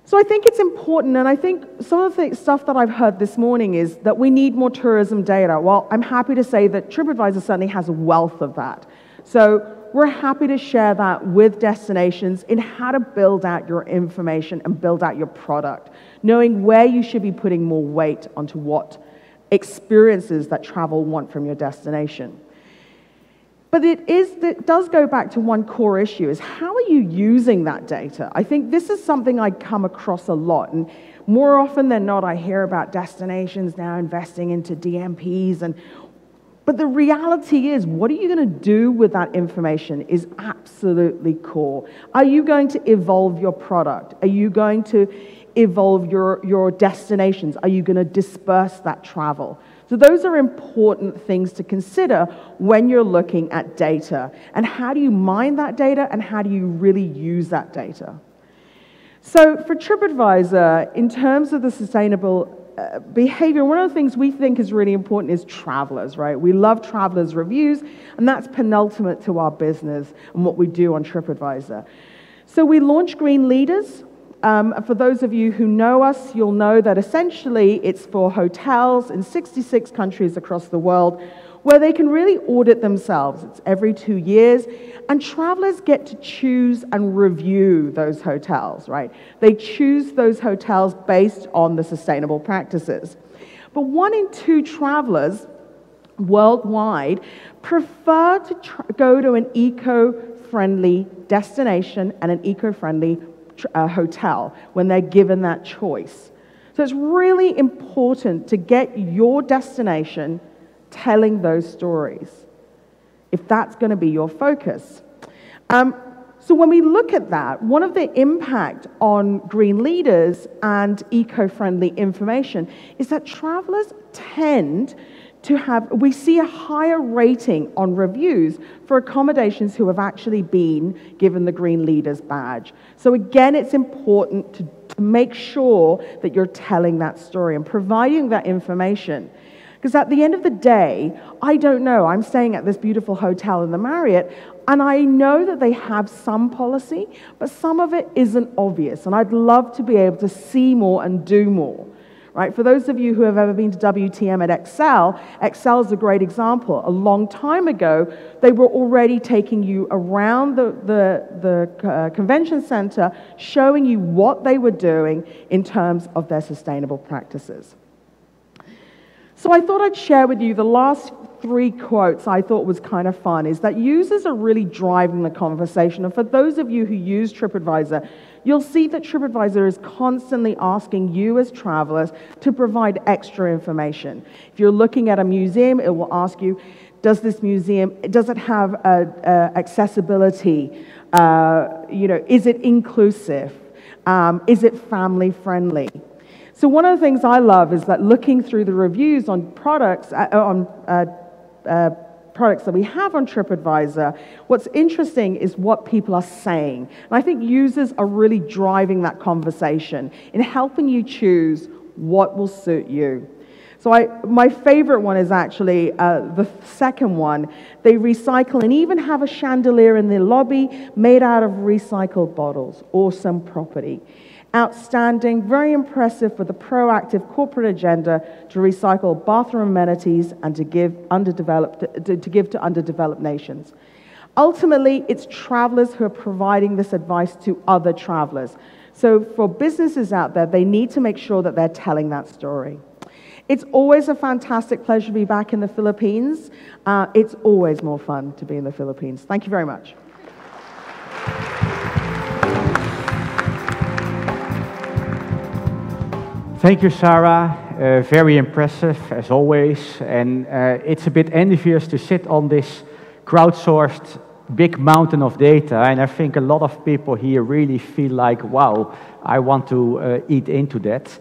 So I think it's important, and I think some of the stuff that I've heard this morning is that we need more tourism data. Well, I'm happy to say that TripAdvisor certainly has a wealth of that. So we're happy to share that with destinations in how to build out your information and build out your product, knowing where you should be putting more weight onto what experiences that travel want from your destination. But it does go back to one core issue, is how are you using that data? I think this is something I come across a lot, and more often than not, I hear about destinations now investing into DMPs, but the reality is, what are you going to do with that information is absolutely core. Are you going to evolve your product? Are you going to evolve your destinations? Are you going to disperse that travel? So those are important things to consider when you're looking at data. And how do you mine that data, and how do you really use that data? So for TripAdvisor, in terms of the sustainable behavior, one of the things we think is really important is travelers, right? We love travelers' reviews, and that's penultimate to our business and what we do on TripAdvisor. So we launched Green Leaders. For those of you who know us, you'll know that essentially it's for hotels in 66 countries across the world where they can really audit themselves. It's every 2 years, and travelers get to choose and review those hotels, right? They choose those hotels based on the sustainable practices. But 1 in 2 travelers worldwide prefer to go to an eco-friendly destination and an eco-friendly hotel when they're given that choice. So it's really important to get your destination telling those stories, if that's going to be your focus. So when we look at that, one of the impact on green leaders and eco-friendly information is that travelers tend to have, we see a higher rating on reviews for accommodations who have actually been given the Green Leaders badge. So again, it's important to make sure that you're telling that story and providing that information. Because at the end of the day, I don't know, I'm staying at this beautiful hotel in the Marriott, and I know that they have some policy, but some of it isn't obvious, and I'd love to be able to see more and do more. Right? For those of you who have ever been to WTM at Excel, Excel is a great example. A long time ago, they were already taking you around the convention center, showing you what they were doing in terms of their sustainable practices. So I thought I'd share with you the last 3 quotes I thought was kind of fun, is that users are really driving the conversation. And for those of you who use TripAdvisor, you'll see that TripAdvisor is constantly asking you as travelers to provide extra information. If you're looking at a museum, it will ask you, does this museum, does it have accessibility? Is it inclusive? Is it family friendly? So one of the things I love is that looking through the reviews on products, products that we have on TripAdvisor, what's interesting is what people are saying. And I think users are really driving that conversation in helping you choose what will suit you. So my favorite one is actually the second one. They recycle and even have a chandelier in the lobby made out of recycled bottles. Awesome property. Outstanding, very impressive with a proactive corporate agenda to recycle bathroom amenities and to give to underdeveloped nations. Ultimately, it's travelers who are providing this advice to other travelers. So for businesses out there, they need to make sure that they're telling that story. It's always a fantastic pleasure to be back in the Philippines. It's always more fun to be in the Philippines. Thank you very much. Thank you, Sarah. Very impressive, as always. And it's a bit envious to sit on this crowdsourced big mountain of data. And I think a lot of people here really feel like, wow, I want to eat into that.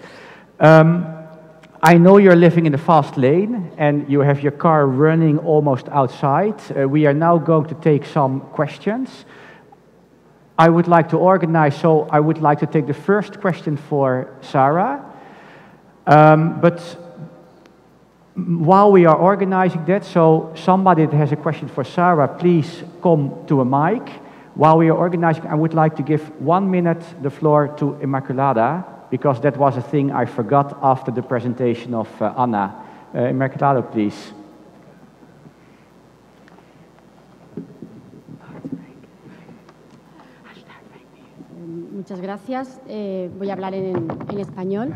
I know you're living in the fast lane and you have your car running almost outside. We are now going to take some questions. I would like to organize, so I would like to take the first question for Sarah. But while we are organizing that, so somebody that has a question for Sarah, please come to a mic. While we are organizing, I would like to give 1 minute the floor to Immaculada, because that was a thing I forgot after the presentation of Anna. Immaculada, please. Muchas gracias. Voy a hablar en español.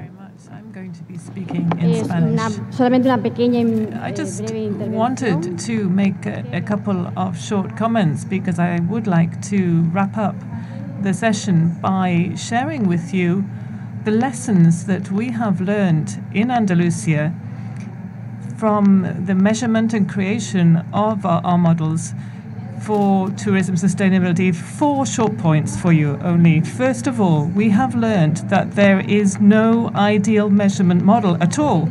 I'm going to be speaking in Spanish. Solamente una pequeña I just breve intervención. wanted to make a couple of short comments because I would like to wrap up the session by sharing with you the lessons that we have learned in Andalusia from the measurement and creation of our models for tourism sustainability. 4 short points for you only. First of all, we have learned that there is no ideal measurement model at all.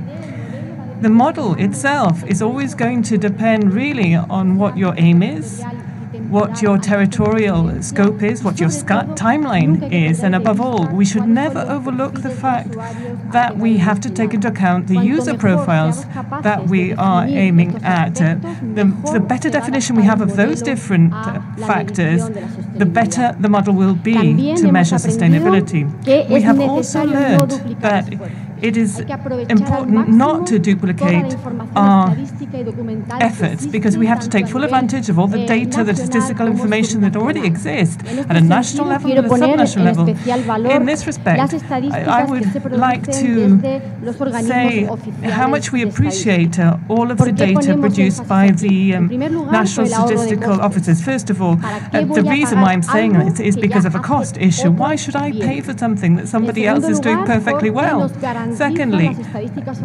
The model itself is always going to depend really on what your aim is, what your territorial scope is, what your timeline is, and above all, we should never overlook the fact that we have to take into account the user profiles that we are aiming at. The better definition we have of those different factors, the better the model will be to measure sustainability. We have also learned that it is important not to duplicate our efforts because we have to take full advantage of all the data, the statistical information that already exists at a national level and a subnational level. In this respect, I would like to say how much we appreciate all of the data produced by the national statistical offices. First of all, the reason why I'm saying this is because of a cost issue. Why should I pay for something that somebody else is doing perfectly well? Secondly,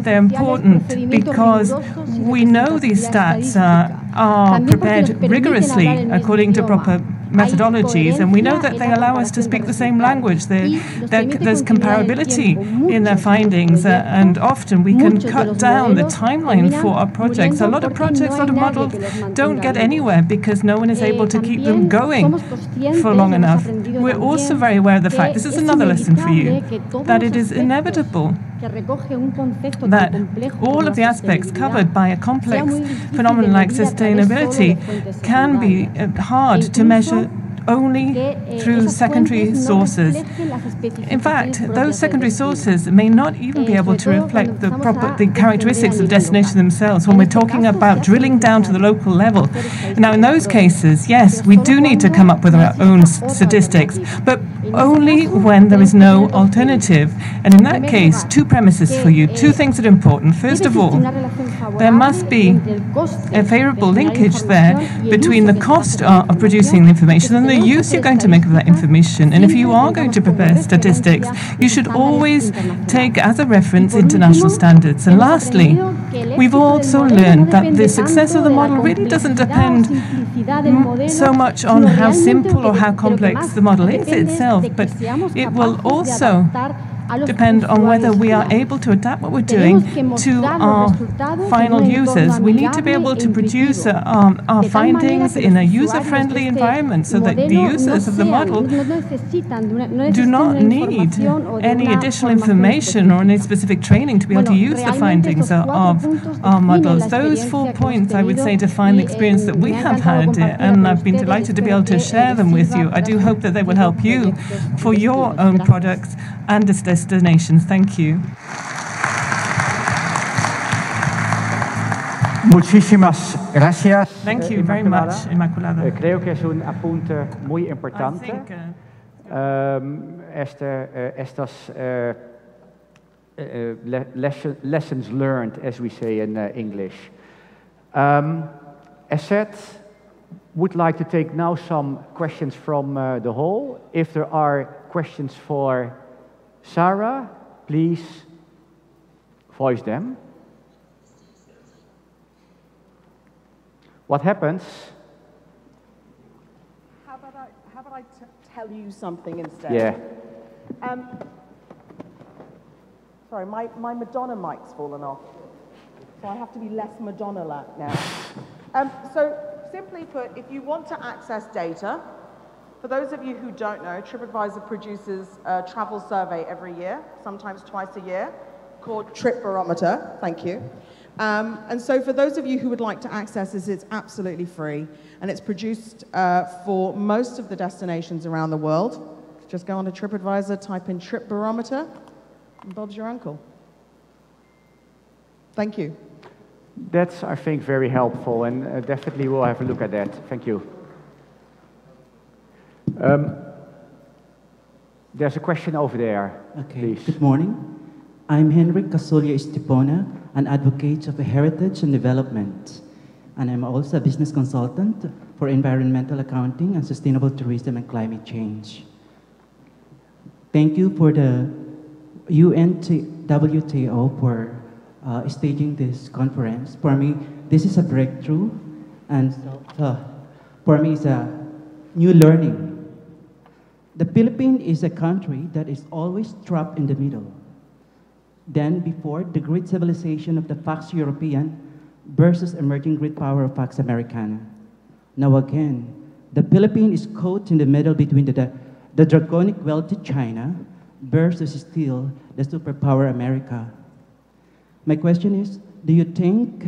they're important because we know these stats are prepared rigorously according to proper methodologies, and we know that they allow us to speak the same language. There's comparability in their findings, and often we can cut down the timeline for our projects. A lot of projects, a lot of models don't get anywhere because no one is able to keep them going for long enough. We're also very aware of the fact, this is another lesson for you, that it is inevitable that all of the aspects covered by a complex phenomenon like sustainability can be hard to measure only through secondary sources. In fact, those secondary sources may not even be able to reflect the characteristics of the destination themselves when we're talking about drilling down to the local level. Now, in those cases, yes, we do need to come up with our own statistics, but only when there is no alternative. And in that case, 2 premises for you, 2 things that are important. First of all, there must be a favorable linkage there between the cost of producing the information and the use you're going to make of that information. And if you are going to prepare statistics, you should always take as a reference international standards. And lastly, we've also learned that the success of the model really doesn't depend so much on how simple or how complex the model is itself, but it will also depend on whether we are able to adapt what we're doing to our final users. We need to be able to produce our findings in a user-friendly environment so that the users of the model do not need any additional information or any specific training to be able to use the findings of our models. Those 4 points, I would say, define the experience that we have had, and I've been delighted to be able to share them with you. I do hope that they will help you for your own products and destinations. Thank you. Muchísimas gracias. Thank you very much, Inmaculada. Creo que es un apunte muy importante. Estas lessons learned, as we say in English. As said, would like to take now some questions from the hall. If there are questions for Sarah, please voice them. What happens? How about I tell you something instead? Yeah. Sorry, my Madonna mic's fallen off, so I have to be less Madonna now. So simply put, if you want to access data, for those of you who don't know, TripAdvisor produces a travel survey every year, sometimes twice a year, called Trip Barometer. Thank you. And so for those of you who would like to access this, it's absolutely free. And it's produced for most of the destinations around the world. Just go onto TripAdvisor, type in Trip Barometer, and Bob's your uncle. Thank you. That's, I think, very helpful, and definitely we'll have a look at that. There's a question over there, Okay, please. good morning. I'm Henrik Kasolia Estepona, an advocate of heritage and development. And I'm also a business consultant for environmental accounting and sustainable tourism and climate change. Thank you for the UNWTO for staging this conference. For me, this is a breakthrough, and for me, it's a new learning. The Philippines is a country that is always trapped in the middle. Then, before the great civilization of the Pax European versus emerging great power of Pax Americana. Now again, the Philippines is caught in the middle between the draconic wealthy China versus still the superpower America. My question is, do you think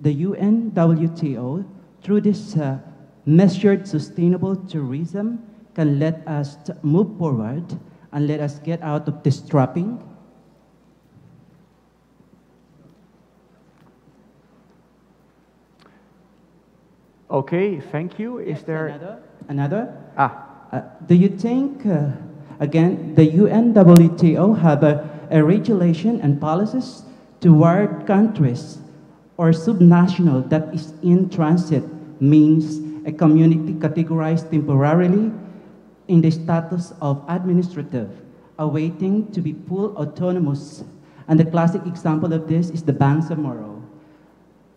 the UNWTO, through this measured sustainable tourism, can let us move forward and let us get out of this trapping? Okay, thank you. Is there another? Ah. Do you think, again, the UNWTO have a regulation and policies toward countries or subnational that is in transit, means a community categorized temporarily in the status of administrative, awaiting to be full autonomous? And the classic example of this is the Bangsamoro,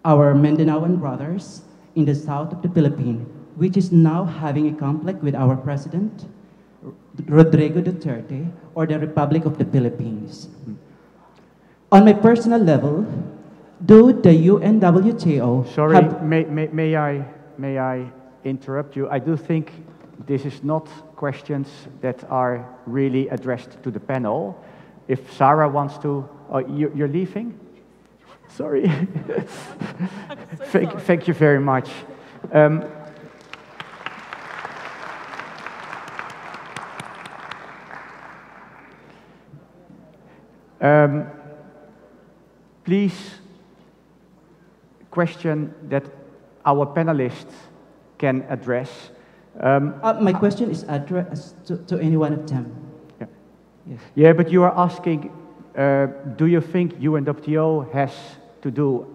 our Mindanaoan brothers in the south of the Philippines, which is now having a conflict with our president, Rodrigo Duterte, or the Republic of the Philippines. On my personal level, do the UNWTO... Sorry, may I interrupt you? I do think this is not questions that are really addressed to the panel. If Sarah wants to... Oh, you're leaving? Sorry. Thank you very much. Please, question that our panelists can address. My question is addressed to any one of them. Yeah, yes. Yeah, but you are asking, do you think UNWTO has to do,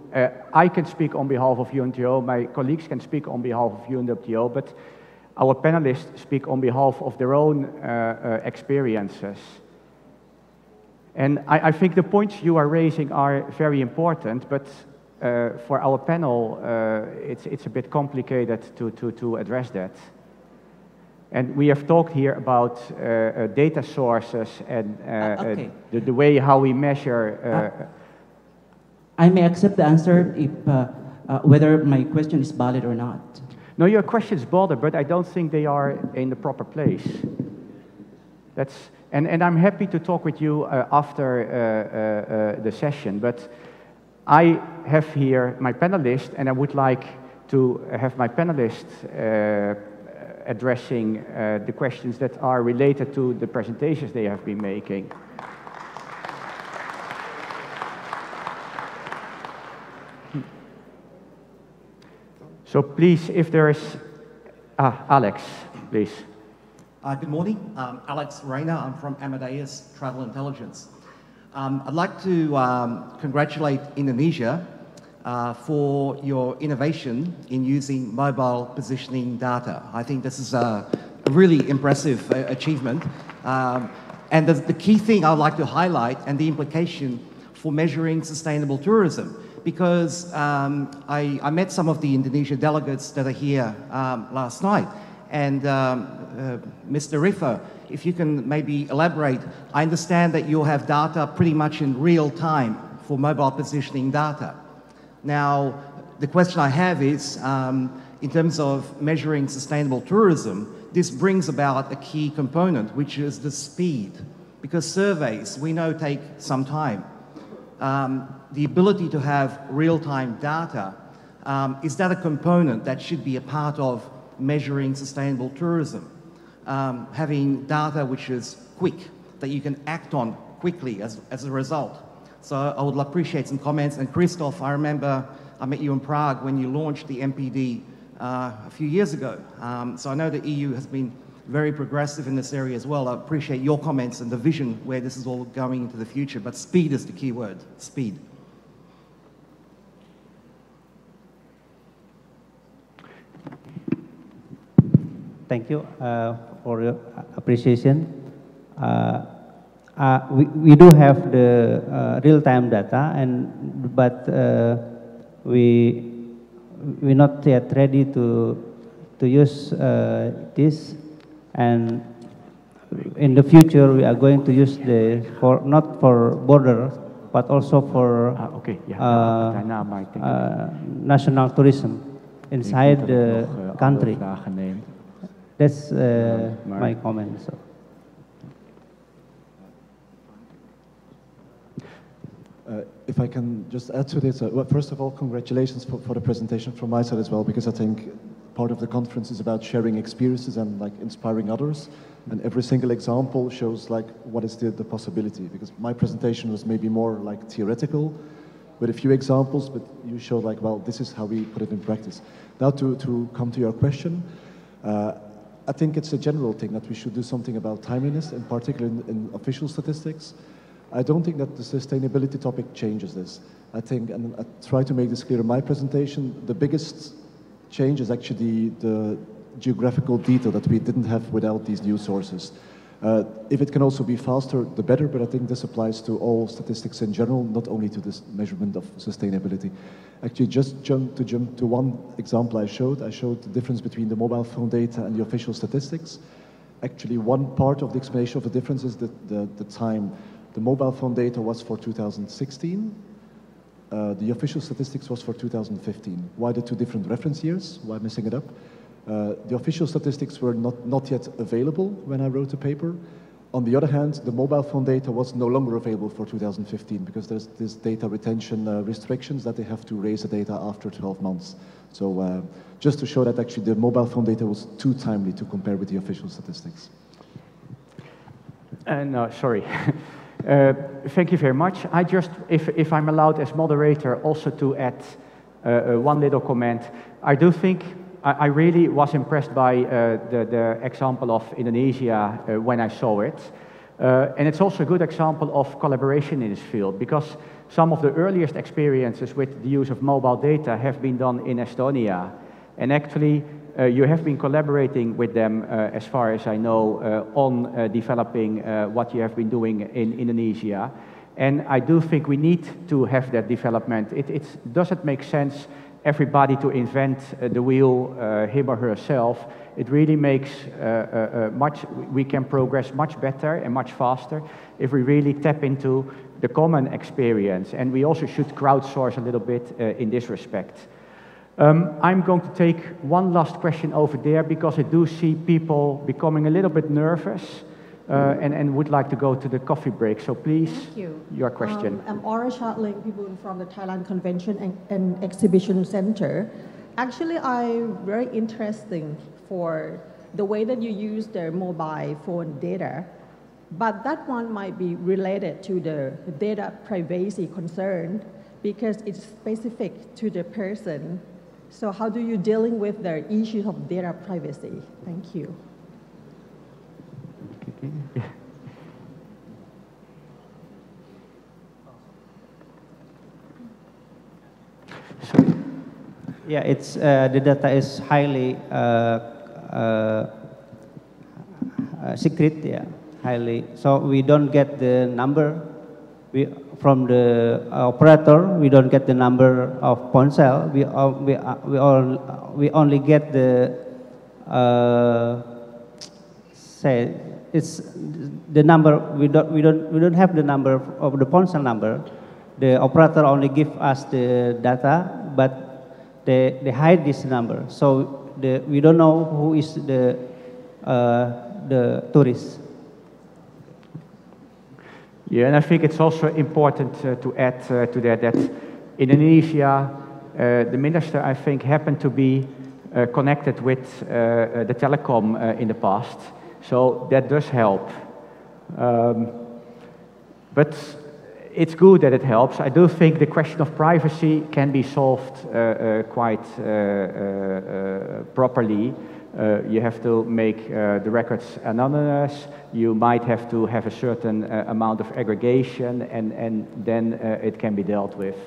I can speak on behalf of UNWTO, my colleagues can speak on behalf of UNWTO, but our panelists speak on behalf of their own experiences. And I think the points you are raising are very important, but for our panel, it's a bit complicated to address that. And we have talked here about data sources and okay. the way how we measure. I may accept the answer if whether my question is valid or not. No, your questions bother, but I don't think they are in the proper place. And I'm happy to talk with you after the session, but I have here my panelists, and I would like to have my panelists addressing the questions that are related to the presentations they have been making. So please, if there is... Alex, please. Good morning. Alex Rayner. I'm from Amadeus Travel Intelligence. I'd like to congratulate Indonesia for your innovation in using mobile positioning data. I think this is a really impressive achievement. And the key thing I'd like to highlight and the implication for measuring sustainable tourism, because I met some of the Indonesia delegates that are here last night. And Mr. Riffa, if you can maybe elaborate, I understand that you'll have data pretty much in real time for mobile positioning data. Now, the question I have is, in terms of measuring sustainable tourism, this brings about a key component, which is the speed. Because surveys, we know, take some time. The ability to have real-time data, is that a component that should be a part of measuring sustainable tourism? Having data which is quick, that you can act on quickly as a result. So I would appreciate some comments. And Christoph, I remember I met you in Prague when you launched the MPD a few years ago. So I know the EU has been very progressive in this area as well. I appreciate your comments and the vision where this is all going into the future, but speed is the key word, speed. Thank you for your appreciation. We do have the real-time data, but we're not yet ready to use this, and in the future we are going to use not for border, but also for national tourism inside the country. That's my comment. So. If I can just add to this, well, first of all, congratulations for the presentation from my side as well, because I think part of the conference is about sharing experiences and like inspiring others, and every single example shows like what is the possibility, because my presentation was maybe more like theoretical with a few examples, but you showed like, well, this is how we put it in practice. Now to come to your question, I think it's a general thing that we should do something about timeliness, in particular in official statistics. I don't think that the sustainability topic changes this. I think, and I try to make this clear in my presentation, the biggest change is actually the geographical detail that we didn't have without these new sources. If it can also be faster, the better, but I think this applies to all statistics in general, not only to this measurement of sustainability. Actually, just jump to one example I showed the difference between the mobile phone data and the official statistics. Actually, one part of the explanation of the difference is the time. The mobile phone data was for 2016. The official statistics was for 2015. Why the two different reference years? Why mixing it up? The official statistics were not yet available when I wrote the paper. On the other hand, the mobile phone data was no longer available for 2015 because there's this data retention restrictions that they have to raise the data after 12 months. So just to show that actually the mobile phone data was too timely to compare with the official statistics. No, sorry. Thank you very much. I just, if I'm allowed as moderator also to add one little comment, I do think I really was impressed by the example of Indonesia when I saw it. And it's also a good example of collaboration in this field, because some of the earliest experiences with the use of mobile data have been done in Estonia. And actually, you have been collaborating with them, as far as I know, on developing what you have been doing in Indonesia. And I do think we need to have that development. It doesn't make sense everybody to invent the wheel, him or herself. It really makes we can progress much better and much faster if we really tap into the common experience. And we also should crowdsource a little bit in this respect. I'm going to take one last question over there, because I do see people becoming a little bit nervous and would like to go to the coffee break. So please, thank you. Your question. I'm Aura Chatling from the Thailand Convention and Exhibition Center. Actually, I'm very interested for the way that you use the mobile phone data, but that one might be related to the data privacy concern because it's specific to the person. So how do you dealing with the issues of data privacy? Thank you. Yeah, it's the data is highly secret. Yeah, highly. So we don't get the number. From the operator, we don't get the number of phone cell. We only get the say it's the number. We don't have the number of the phone cell number. The operator only give us the data, but they hide this number. So we don't know who is the tourist. Yeah, and I think it's also important to add to that Indonesia, the minister, I think, happened to be connected with the telecom in the past. So that does help. But it's good that it helps. I do think the question of privacy can be solved quite properly. You have to make the records anonymous. You might have to have a certain amount of aggregation, and then it can be dealt with.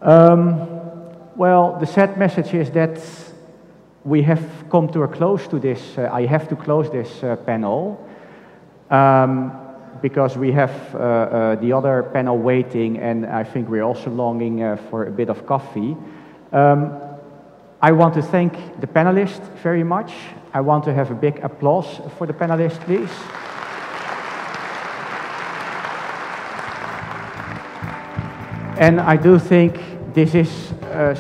Well, the sad message is that we have come to a close to this. I have to close this panel because we have the other panel waiting, and I think we're also longing for a bit of coffee. I want to thank the panelists very much. I want to have a big applause for the panelists, please. And I do think this is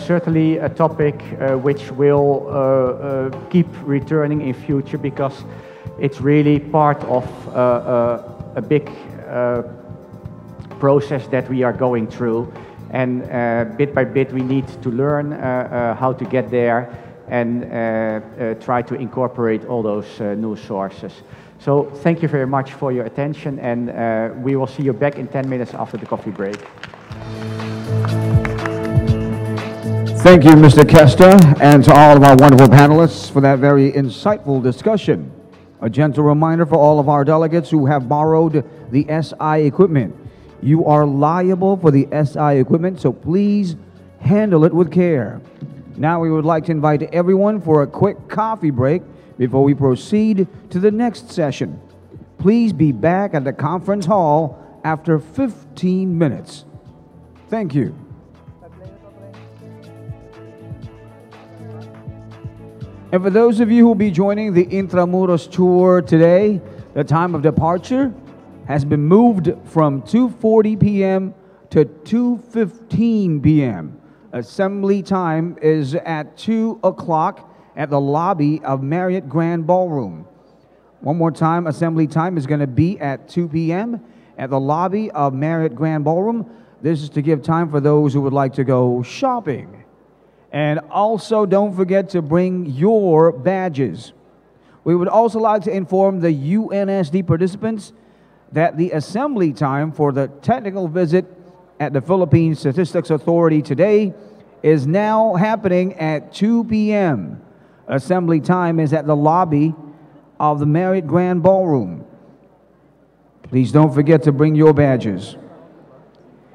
certainly a topic which will keep returning in future, because it's really part of a big process that we are going through. And bit by bit, we need to learn how to get there and try to incorporate all those new sources. So thank you very much for your attention, and we will see you back in 10 minutes after the coffee break. Thank you, Mr. Kesta, and to all of our wonderful panelists for that very insightful discussion. A gentle reminder for all of our delegates who have borrowed the SI equipment. You are liable for the SI equipment, so please handle it with care. Now we would like to invite everyone for a quick coffee break before we proceed to the next session. Please be back at the conference hall after 15 minutes. Thank you. And for those of you who will be joining the Intramuros tour today, the time of departure has been moved from 2:40 p.m. to 2:15 p.m. Assembly time is at 2 o'clock at the lobby of Marriott Grand Ballroom. One more time, assembly time is going to be at 2 p.m. at the lobby of Marriott Grand Ballroom. This is to give time for those who would like to go shopping. And also, don't forget to bring your badges. We would also like to inform the UNSD participants that the assembly time for the technical visit at the Philippine Statistics Authority today is now happening at 2 p.m. Assembly time is at the lobby of the Marriott Grand Ballroom. Please don't forget to bring your badges.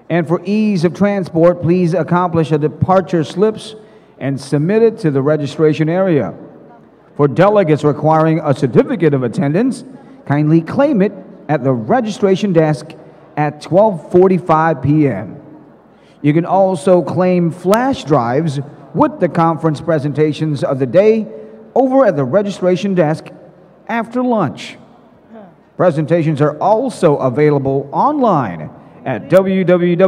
And for ease of transport, please accomplish a departure slips and submit it to the registration area. For delegates requiring a certificate of attendance, kindly claim it at the registration desk at 12:45 p.m. You can also claim flash drives with the conference presentations of the day over at the registration desk after lunch. Presentations are also available online at www.unwto.org.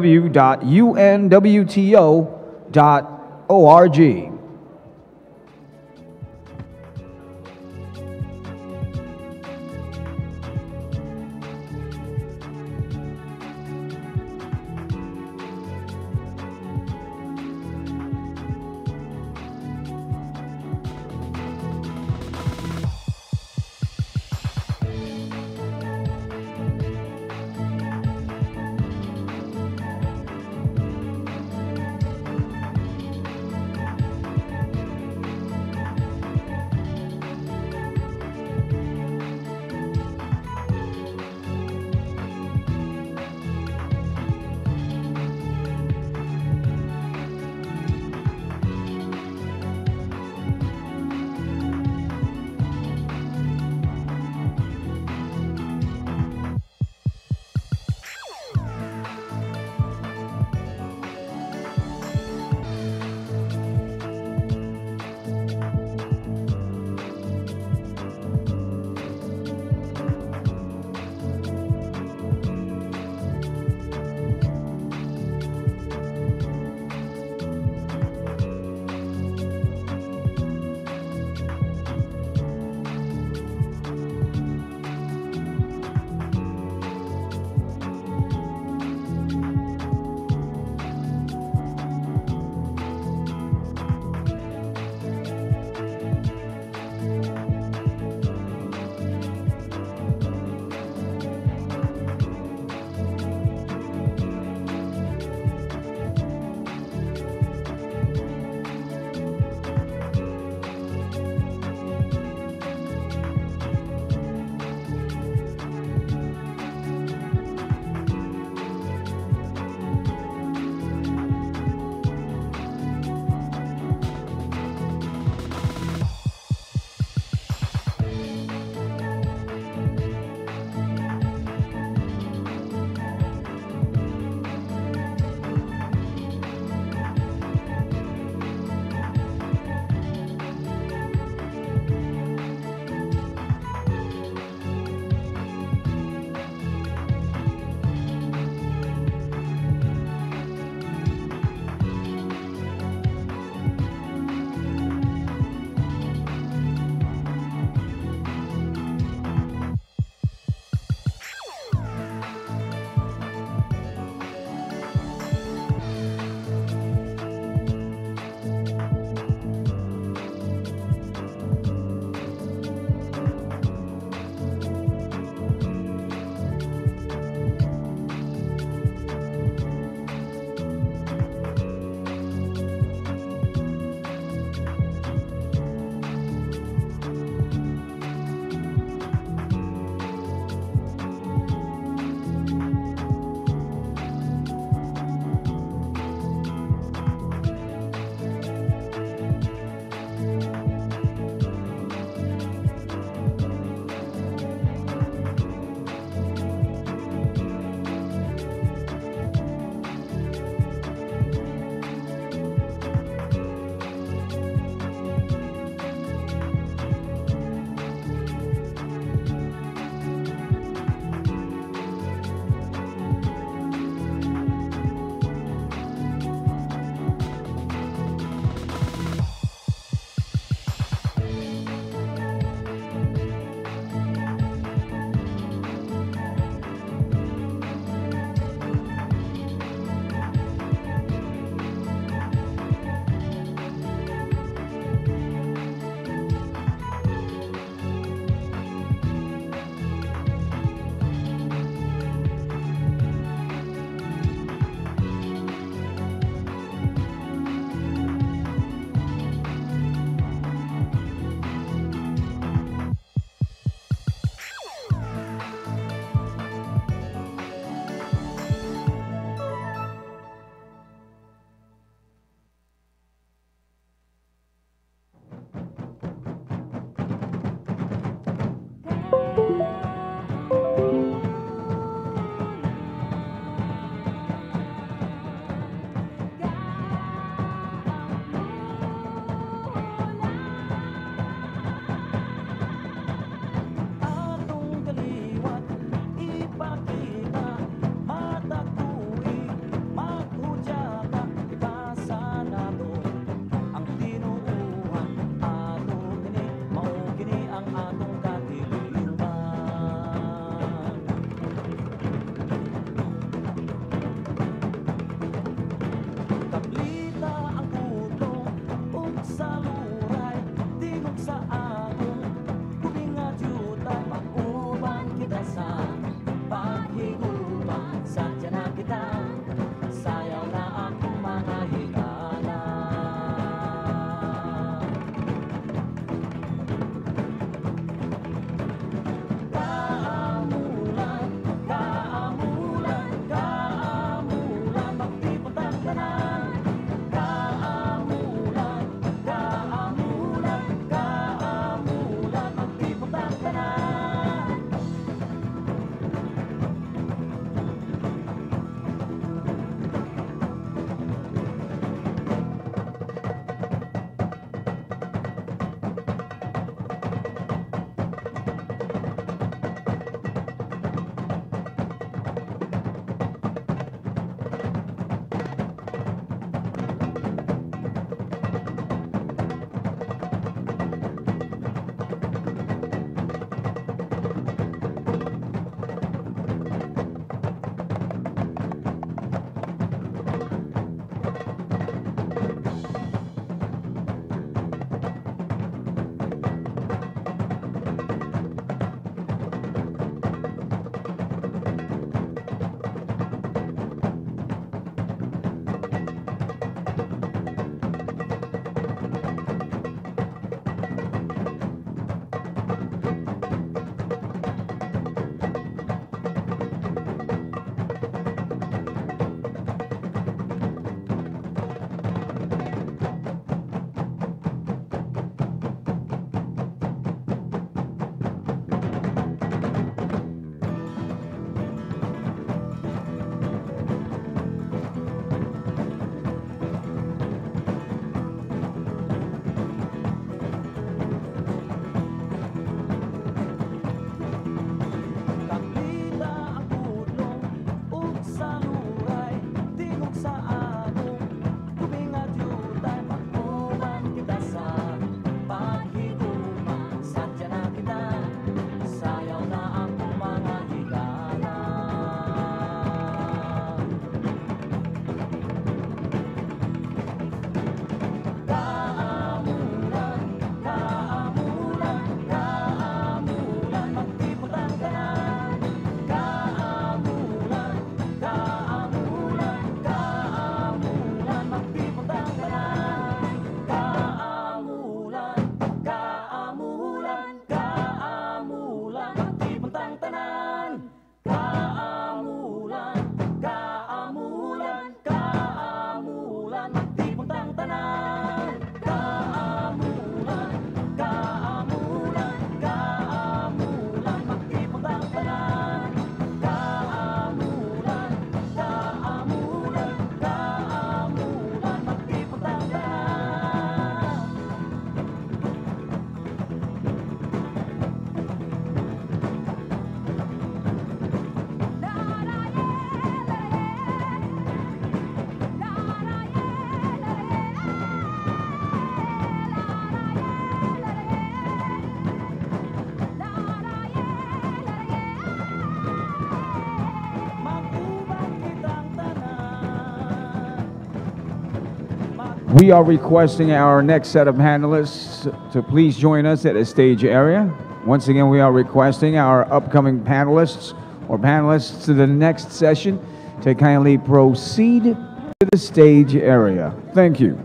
We are requesting our next set of panelists to please join us at the stage area. Once again, we are requesting our upcoming panelists or panelists to the next session to kindly proceed to the stage area. Thank you.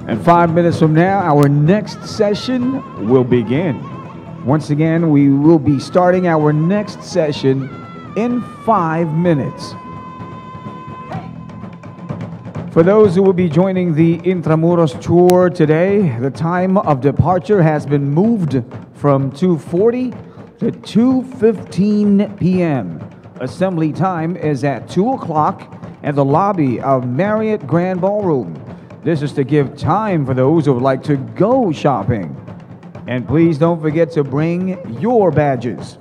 And 5 minutes from now, our next session will begin. Once again, we will be starting our next session in 5 minutes. For those who will be joining the Intramuros tour today, the time of departure has been moved from 2:40 to 2:15 p.m. Assembly time is at 2 o'clock at the lobby of Marriott Grand Ballroom. This is to give time for those who would like to go shopping. And please don't forget to bring your badges.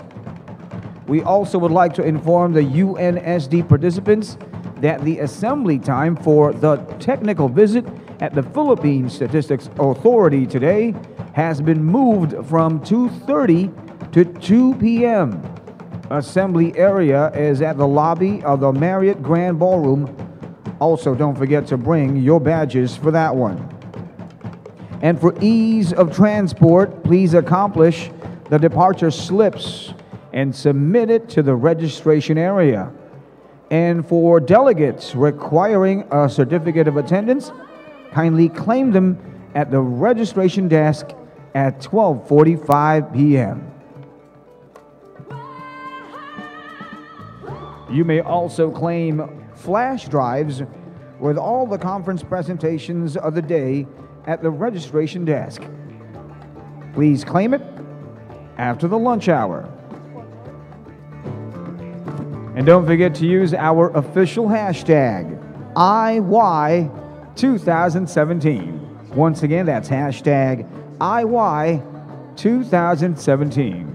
We also would like to inform the UNSD participants that the assembly time for the technical visit at the Philippine Statistics Authority today has been moved from 2:30 to 2 p.m. Assembly area is at the lobby of the Marriott Grand Ballroom. Also, don't forget to bring your badges for that one. And for ease of transport, please accomplish the departure slips and submit it to the registration area. And for delegates requiring a certificate of attendance, kindly claim them at the registration desk at 12:45 p.m. You may also claim flash drives with all the conference presentations of the day at the registration desk. Please claim it after the lunch hour. And don't forget to use our official hashtag, IY2017. Once again, that's hashtag IY2017.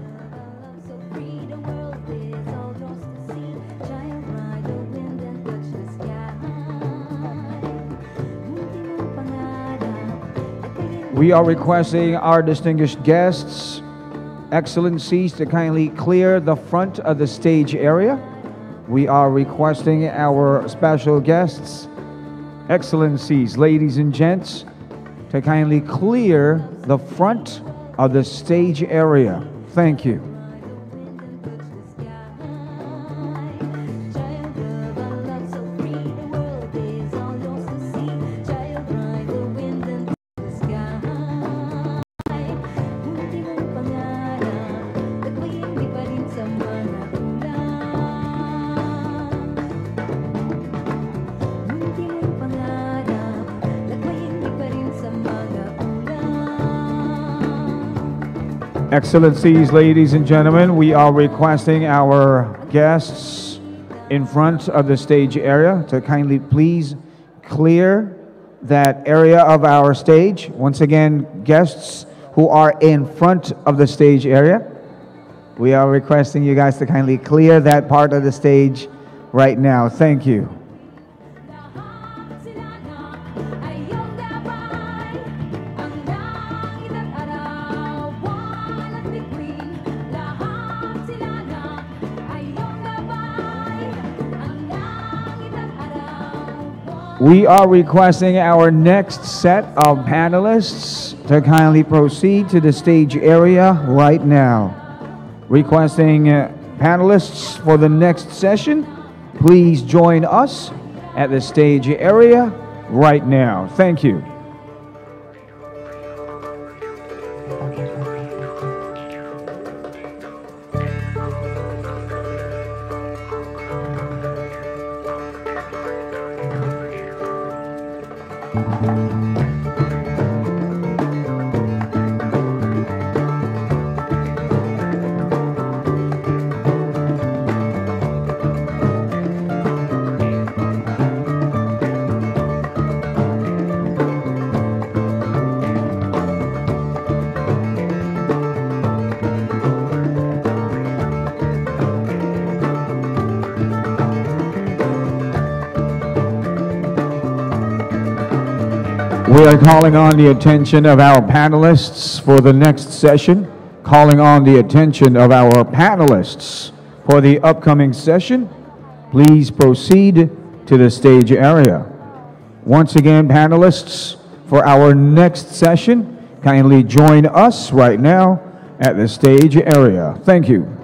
We are requesting our distinguished guests, excellencies, to kindly clear the front of the stage area. We are requesting our special guests, excellencies, ladies and gents, to kindly clear the front of the stage area. Thank you. Excellencies, ladies and gentlemen, we are requesting our guests in front of the stage area to kindly please clear that area of our stage. Once again, guests who are in front of the stage area, we are requesting you guys to kindly clear that part of the stage right now. Thank you. We are requesting our next set of panelists to kindly proceed to the stage area right now. Requesting panelists for the next session, please join us at the stage area right now. Thank you. We are calling on the attention of our panelists for the next session. Calling on the attention of our panelists for the upcoming session. please proceed to the stage area. Once again, panelists, for our next session, kindly join us right now at the stage area. Thank you.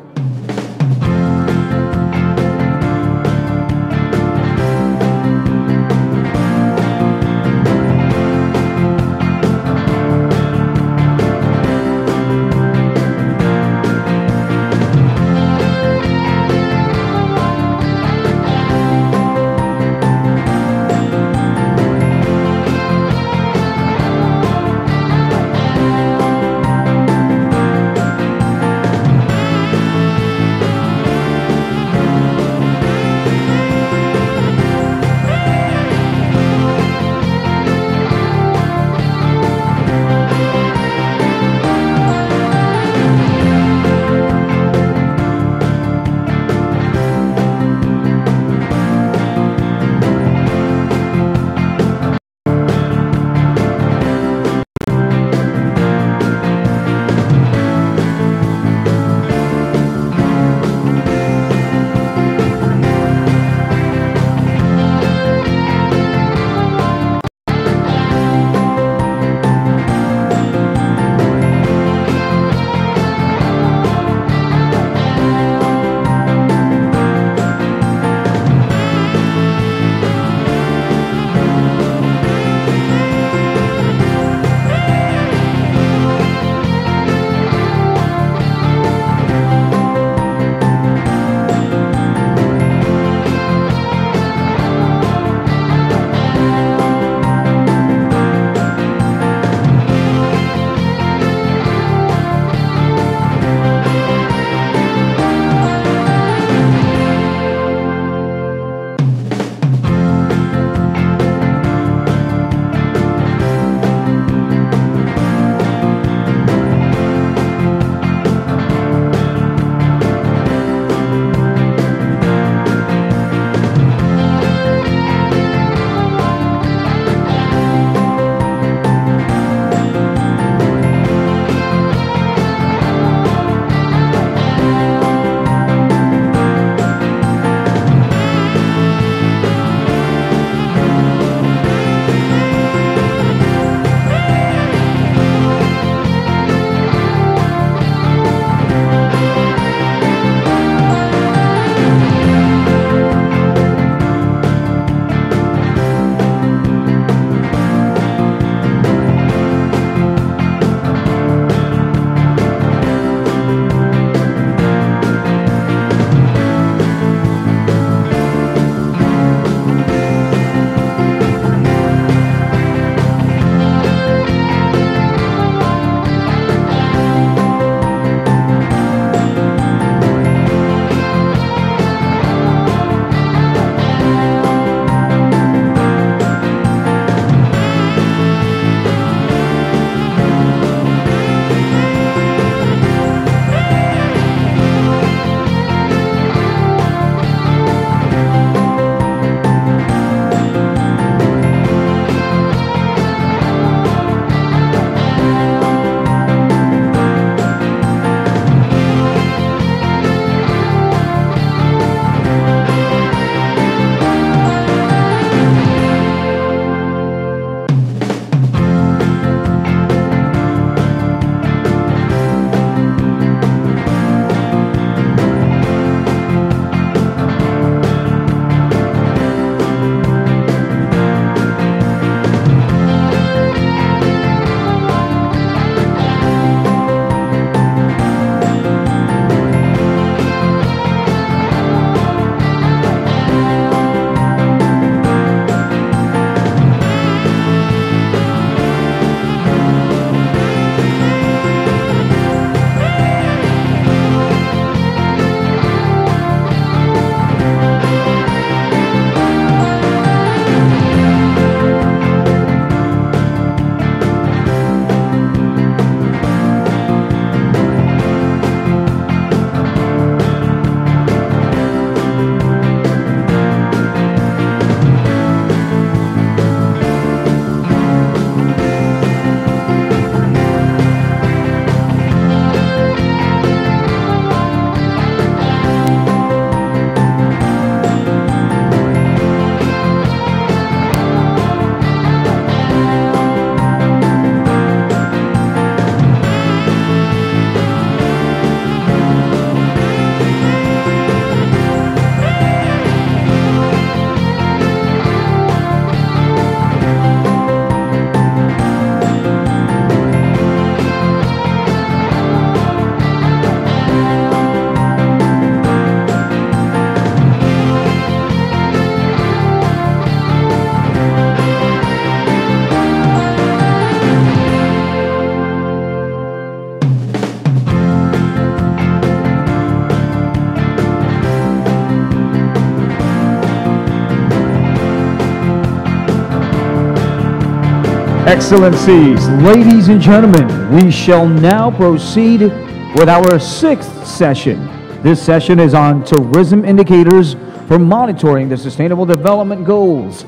Excellencies, ladies and gentlemen, we shall now proceed with our sixth session. This session is on tourism indicators for monitoring the Sustainable Development Goals.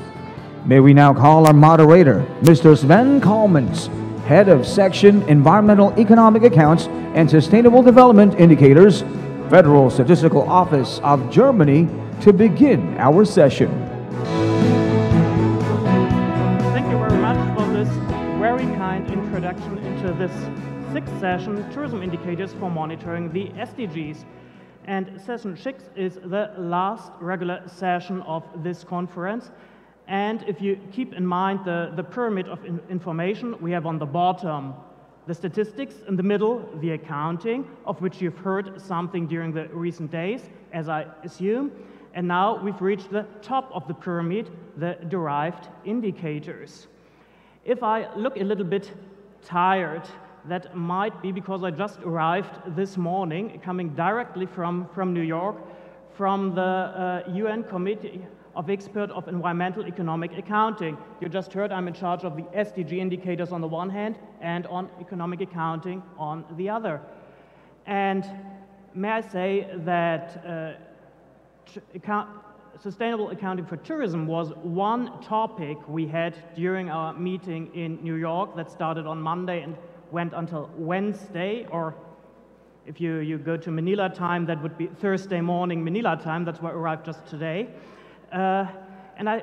May we now call our moderator, Mr. Sven Kalmans, Head of Section Environmental Economic Accounts and Sustainable Development Indicators, Federal Statistical Office of Germany, to begin our session. Thank you very much for this very kind introduction into this sixth session, Tourism Indicators for Monitoring the SDGs. And session 6 is the last regular session of this conference. And if you keep in mind the pyramid of information, we have on the bottom the statistics, in the middle the accounting, of which you've heard something during the recent days, as I assume. And now we've reached the top of the pyramid, the derived indicators. If I look a little bit tired, that might be because I just arrived this morning, coming directly from New York, from the UN Committee of Experts of Environmental Economic Accounting. You just heard I'm in charge of the SDG indicators on the one hand and on economic accounting on the other. And may I say that sustainable accounting for tourism was one topic we had during our meeting in New York that started on Monday and went until Wednesday, or if you go to Manila time, that would be Thursday morning Manila time. That's where I arrived just today. And I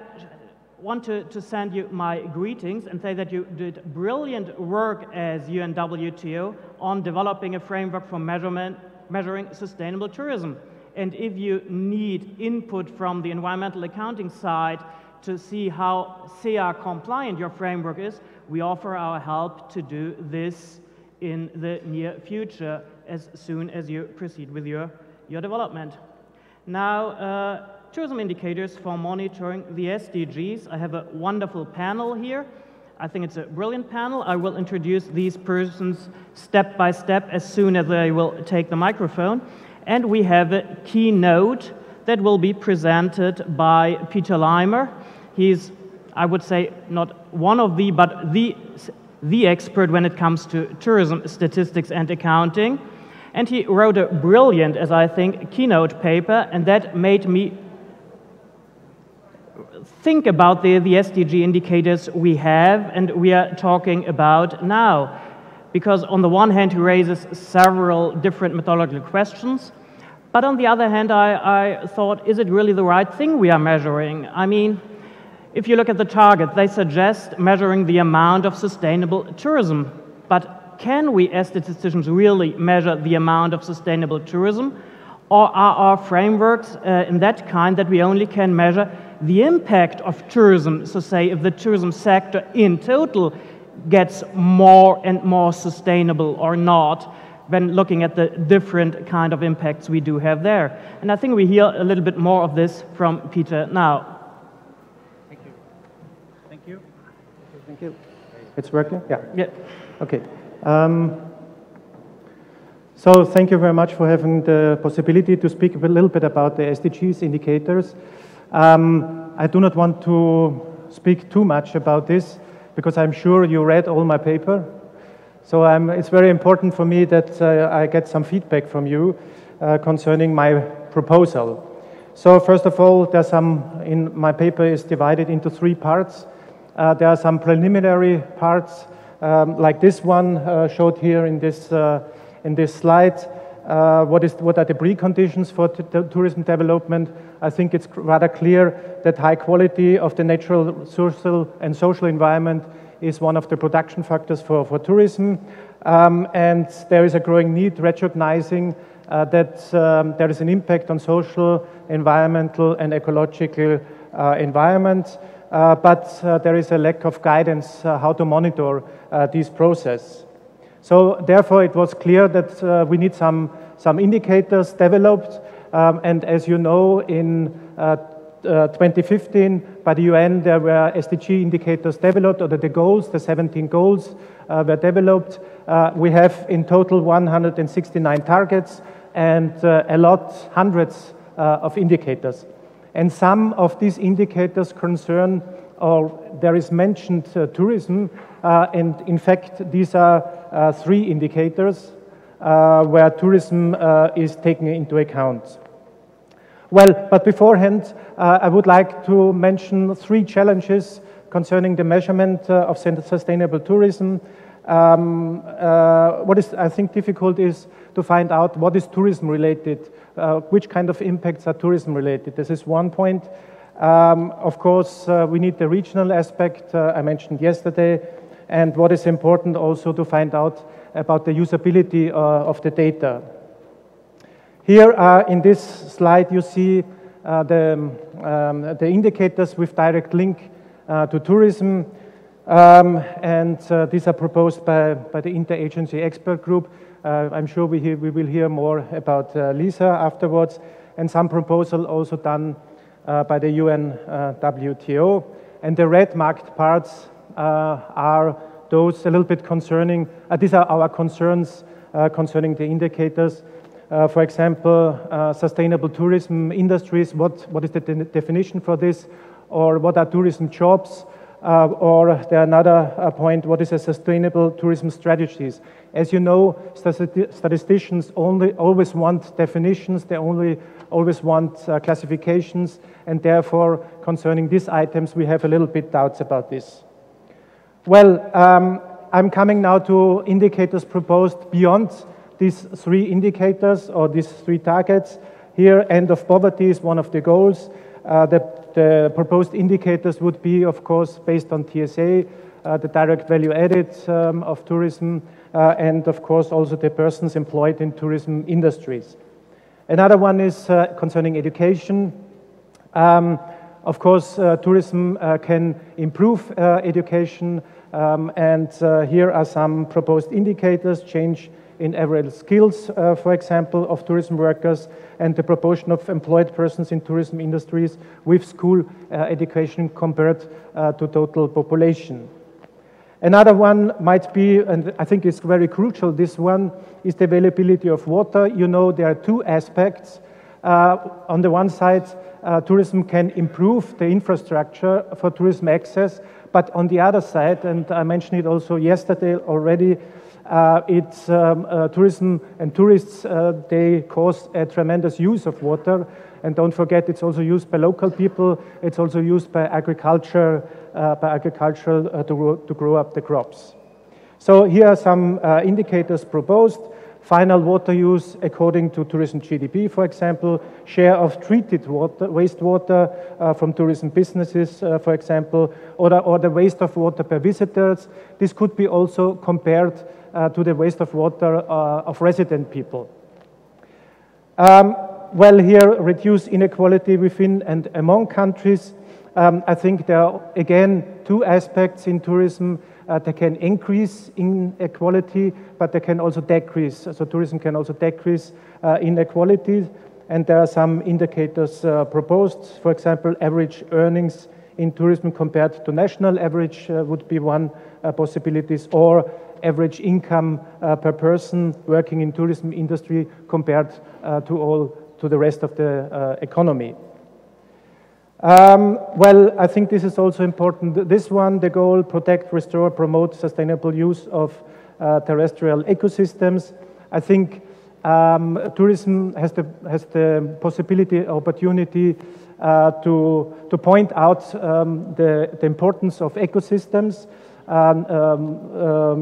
want to send you my greetings and say that you did brilliant work as UNWTO on developing a framework for measuring sustainable tourism. And if you need input from the environmental accounting side to see how SEA compliant your framework is, we offer our help to do this in the near future as soon as you proceed with your development. Now, tourism indicators for monitoring the SDGs. I have a wonderful panel here. I think it's a brilliant panel. I will introduce these persons step by step as soon as they will take the microphone. And we have a keynote that will be presented by Peter Leimer. He's, I would say, not one of the, but the expert when it comes to tourism statistics and accounting. And he wrote a brilliant, as I think, keynote paper, and that made me think about the SDG indicators we have and we are talking about now. Because on the one hand, he raises several different methodological questions, but on the other hand, I thought, is it really the right thing we are measuring? I mean, if you look at the target, they suggest measuring the amount of sustainable tourism, but can we as statisticians really measure the amount of sustainable tourism? Or are our frameworks in that kind that we only can measure the impact of tourism? So say if the tourism sector in total gets more and more sustainable or not, when looking at the different kind of impacts we do have there. And I think we hear a little bit more of this from Peter now. Thank you. Thank you. Thank you. It's working? Yeah. Yeah. Okay. So thank you very much for having the possibility to speak a little bit about the SDGs indicators. I do not want to speak too much about this because I'm sure you read all my paper. So it's very important for me that I get some feedback from you concerning my proposal. So first of all, there's in my paper is divided into 3 parts. There are some preliminary parts, like this one showed here in this slide. What are the preconditions for tourism development? I think it's rather clear that high quality of the natural, social environment is one of the production factors for tourism. And there is a growing need recognizing that there is an impact on social, environmental, and ecological environment. But there is a lack of guidance how to monitor these processes. So therefore, it was clear that we need some indicators developed. And as you know, in 2015, by the UN, there were SDG indicators developed, or the goals, the 17 goals were developed. We have in total 169 targets and hundreds of indicators. And some of these indicators concern or there is mentioned tourism, and in fact these are 3 indicators where tourism is taken into account. Well, but beforehand, I would like to mention 3 challenges concerning the measurement of sustainable tourism. What is, I think, difficult is to find out what is tourism related, which kind of impacts are tourism related. This is one point. Of course, we need the regional aspect I mentioned yesterday, and what is important also to find out about the usability of the data. Here in this slide you see the indicators with direct link to tourism, and these are proposed by the interagency expert group. I'm sure we will hear more about Lisa afterwards, and some proposal also done by the UN WTO. And the red marked parts are those a little bit concerning, these are our concerns concerning the indicators. For example, sustainable tourism industries, what is the definition for this? Or what are tourism jobs? Or there another point, what is a sustainable tourism strategies? As you know, statisticians always want definitions, they always want classifications, and therefore concerning these items we have a little bit doubts about this. Well, I'm coming now to indicators proposed beyond these 3 indicators or these 3 targets. Here, end of poverty is one of the goals. The proposed indicators would be, of course, based on TSA, the direct value added of tourism, and of course also the persons employed in tourism industries. Another one is concerning education. Of course, tourism can improve education, and here are some proposed indicators: change in average skills, for example, of tourism workers, and the proportion of employed persons in tourism industries with school education compared to total population. Another one might be, and I think it's very crucial, this one, is the availability of water. You know, there are 2 aspects. On the one side, tourism can improve the infrastructure for tourism access, but on the other side, and I mentioned it also yesterday already, tourism and tourists, they cause a tremendous use of water, and don't forget it's also used by local people, it's also used by agriculture, to grow up the crops. So here are some indicators proposed: final water use according to tourism GDP, for example, share of treated water, wastewater from tourism businesses, for example, or the waste of water per visitors. This could be also compared to the waste of water of resident people. Well, here, reduce inequality within and among countries. I think there are, again, 2 aspects in tourism. They can increase inequality, but they can also decrease. So tourism can also decrease inequalities, and there are some indicators proposed. For example, average earnings in tourism compared to national average would be one possibilities, or average income per person working in tourism industry compared to the rest of the economy. Well, I think this is also important. This one, the goal: protect, restore, promote sustainable use of terrestrial ecosystems. I think tourism has the possibility, opportunity to point out the importance of ecosystems.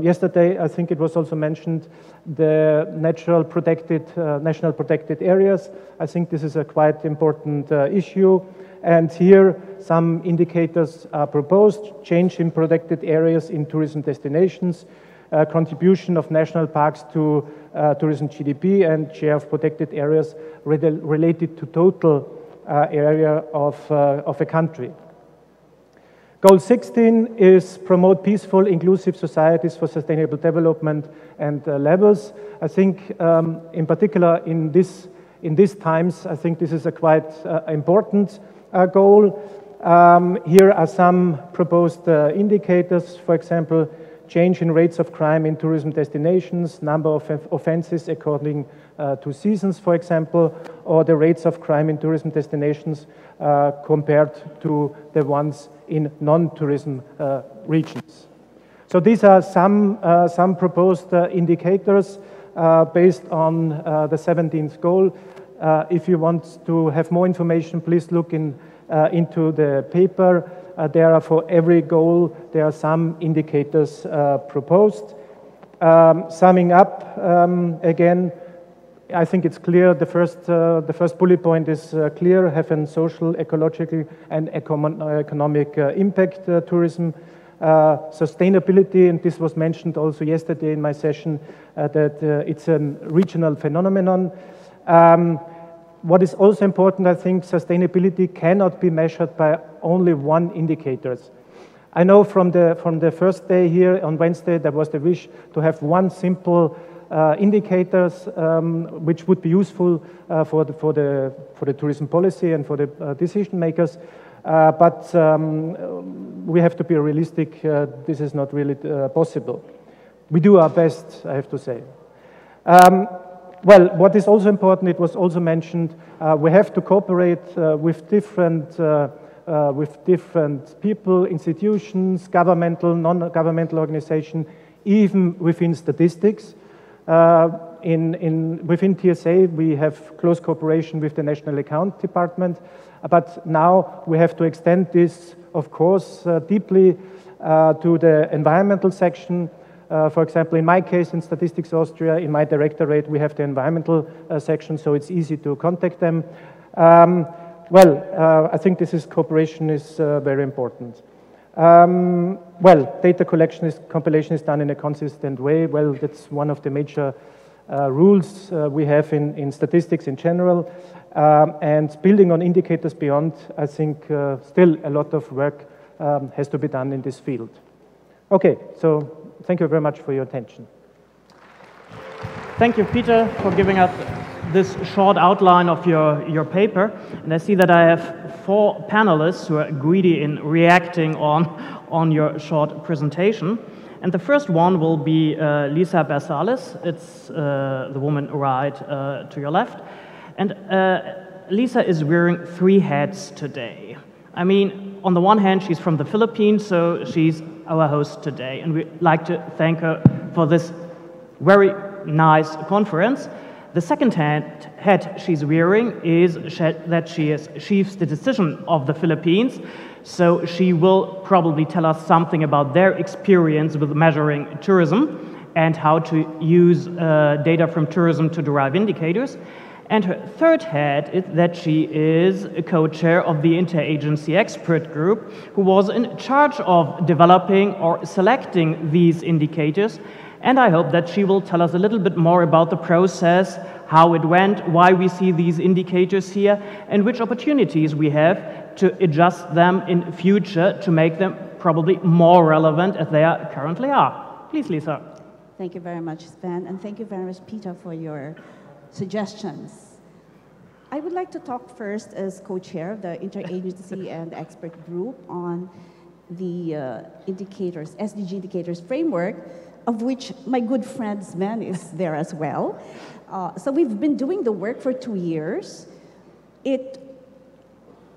Yesterday, I think it was also mentioned, the national protected areas. I think this is a quite important issue. And here, some indicators are proposed: change in protected areas in tourism destinations, contribution of national parks to tourism GDP, and share of protected areas related to total area of a country. Goal 16 is promote peaceful, inclusive societies for sustainable development and levels. I think, in particular, in these times, I think this is a quite important goal. Here are some proposed indicators. For example, change in rates of crime in tourism destinations, number of offenses according to seasons, for example, or the rates of crime in tourism destinations compared to the ones in non-tourism regions. So these are some proposed indicators based on the 17th goal. If you want to have more information, please look into the paper. There are, for every goal, there are some indicators proposed. Summing up, again, I think it's clear. The first bullet point is clear: have a social, ecological, and economic impact tourism. Sustainability, and this was mentioned also yesterday in my session, that it's a regional phenomenon. What is also important, I think, sustainability cannot be measured by only one indicator. I know from the first day here on Wednesday, there was the wish to have one simple indicators which would be useful for the tourism policy and for the decision makers. But we have to be realistic. This is not really possible. We do our best, I have to say. Well, what is also important, it was also mentioned, we have to cooperate with different people, institutions, governmental, non-governmental organizations, even within statistics. Within TSA, we have close cooperation with the National Account Department, but now we have to extend this, of course, deeply to the environmental section. For example, in my case, in Statistics Austria, in my directorate, we have the environmental section, so it's easy to contact them. I think cooperation is very important. Data compilation is done in a consistent way. Well, that's one of the major rules we have in statistics in general. And building on indicators beyond, I think still a lot of work has to be done in this field. Okay, so thank you very much for your attention. Thank you, Peter, for giving us this short outline of your paper. And I see that I have 4 panelists who are greedy in reacting on your short presentation. And the first one will be Lisa Bersales. It's the woman right to your left. And Lisa is wearing 3 hats today. I mean, on the one hand, she's from the Philippines, so she's our host today. And we'd like to thank her for this very nice conference. The second hat she's wearing is that she achieves the decision of the Philippines. So she will probably tell us something about their experience with measuring tourism and how to use data from tourism to derive indicators. And her third hat is that she is a co-chair of the interagency expert group who was in charge of developing or selecting these indicators. And I hope that she will tell us a little bit more about the process, how it went, why we see these indicators here, and which opportunities we have to adjust them in future to make them probably more relevant as they currently are. Please, Lisa. Thank you very much, Sven, and thank you very much, Peter, for your suggestions. I would like to talk first as co-chair of the interagency and expert group on the indicators, SDG indicators framework, of which my good friend Sven is there as well. So we've been doing the work for 2 years. It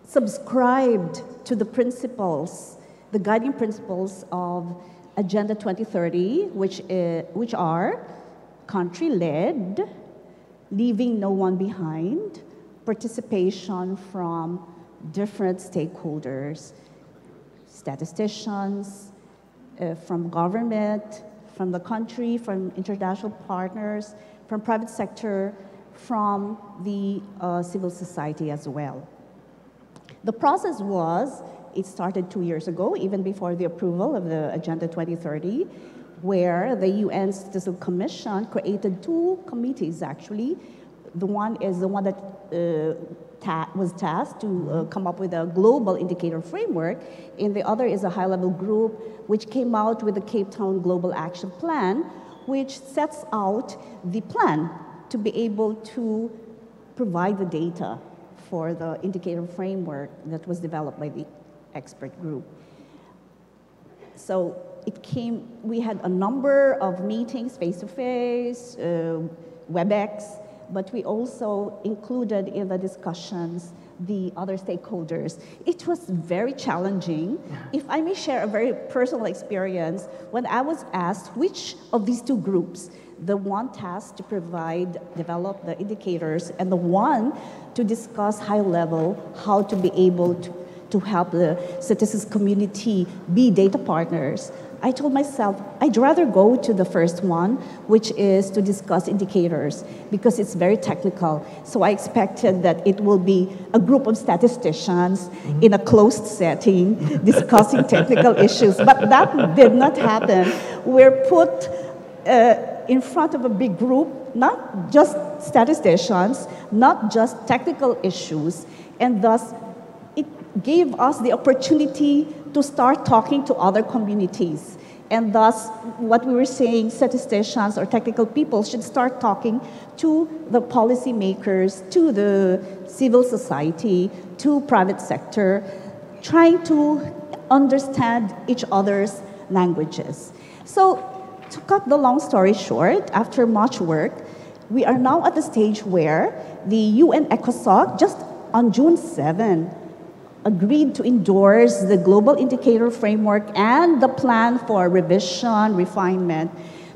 subscribed to the principles, the guiding principles of Agenda 2030, which are country-led, leaving no one behind, participation from different stakeholders, statisticians, from government, from the country, from international partners, from private sector, from the civil society as well. The process it started 2 years ago, even before the approval of the Agenda 2030, where the UN Statistical Commission created 2 committees, actually. The one is the one that was tasked to come up with a global indicator framework, and the other is a high-level group which came out with the Cape Town Global Action Plan, which sets out the plan to be able to provide the data for the indicator framework that was developed by the expert group. So we had a number of meetings, face-to-face, WebEx, but we also included in the discussions the other stakeholders. It was very challenging. If I may share a very personal experience, when I was asked which of these two groups, the one tasked to develop the indicators, and the one to discuss high level how to be able to help the statistics community be data partners, I told myself, I'd rather go to the first one, which is to discuss indicators, because it's very technical. So I expected that it will be a group of statisticians in a closed setting discussing technical issues, but that did not happen. We're put in front of a big group, not just statisticians, not just technical issues, and thus it gave us the opportunity to start talking to other communities. And thus, what we were saying, statisticians or technical people should start talking to the policymakers, to the civil society, to private sector, trying to understand each other's languages. So, to cut the long story short, after much work, we are now at the stage where the UN ECOSOC, just on June 7, agreed to endorse the global indicator framework and the plan for revision, refinement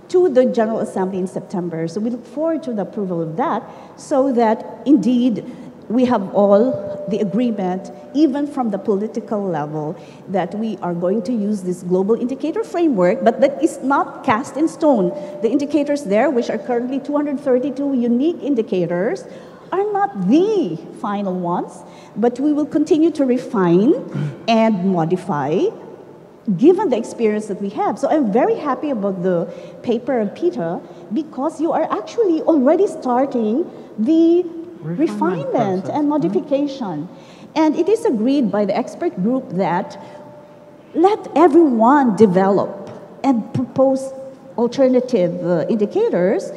to the General Assembly in September. So we look forward to the approval of that, so that indeed we have all the agreement, even from the political level, that we are going to use this global indicator framework, but that is not cast in stone. The indicators there, which are currently 232 unique indicators, are not the final ones, but we will continue to refine and modify given the experience that we have. So I'm very happy about the paper of Peter, because you are actually already starting the refinement and modification. And it is agreed by the expert group that let everyone develop and propose alternative indicators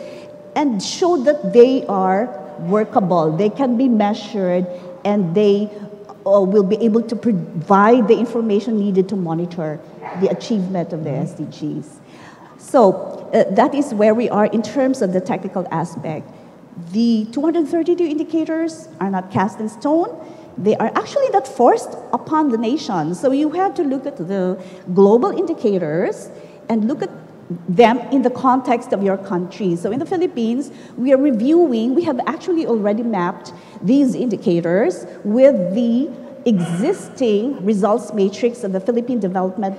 and show that they are workable, they can be measured, and they will be able to provide the information needed to monitor the achievement of the SDGs. So that is where we are in terms of the technical aspect. The 232 indicators are not cast in stone. They are actually not forced upon the nation. So you have to look at the global indicators and look at them in the context of your country. So in the Philippines, we are reviewing, we have actually already mapped these indicators with the existing results matrix of the Philippine Development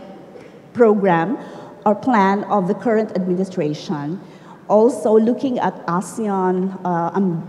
Program or plan of the current administration. Also looking at ASEAN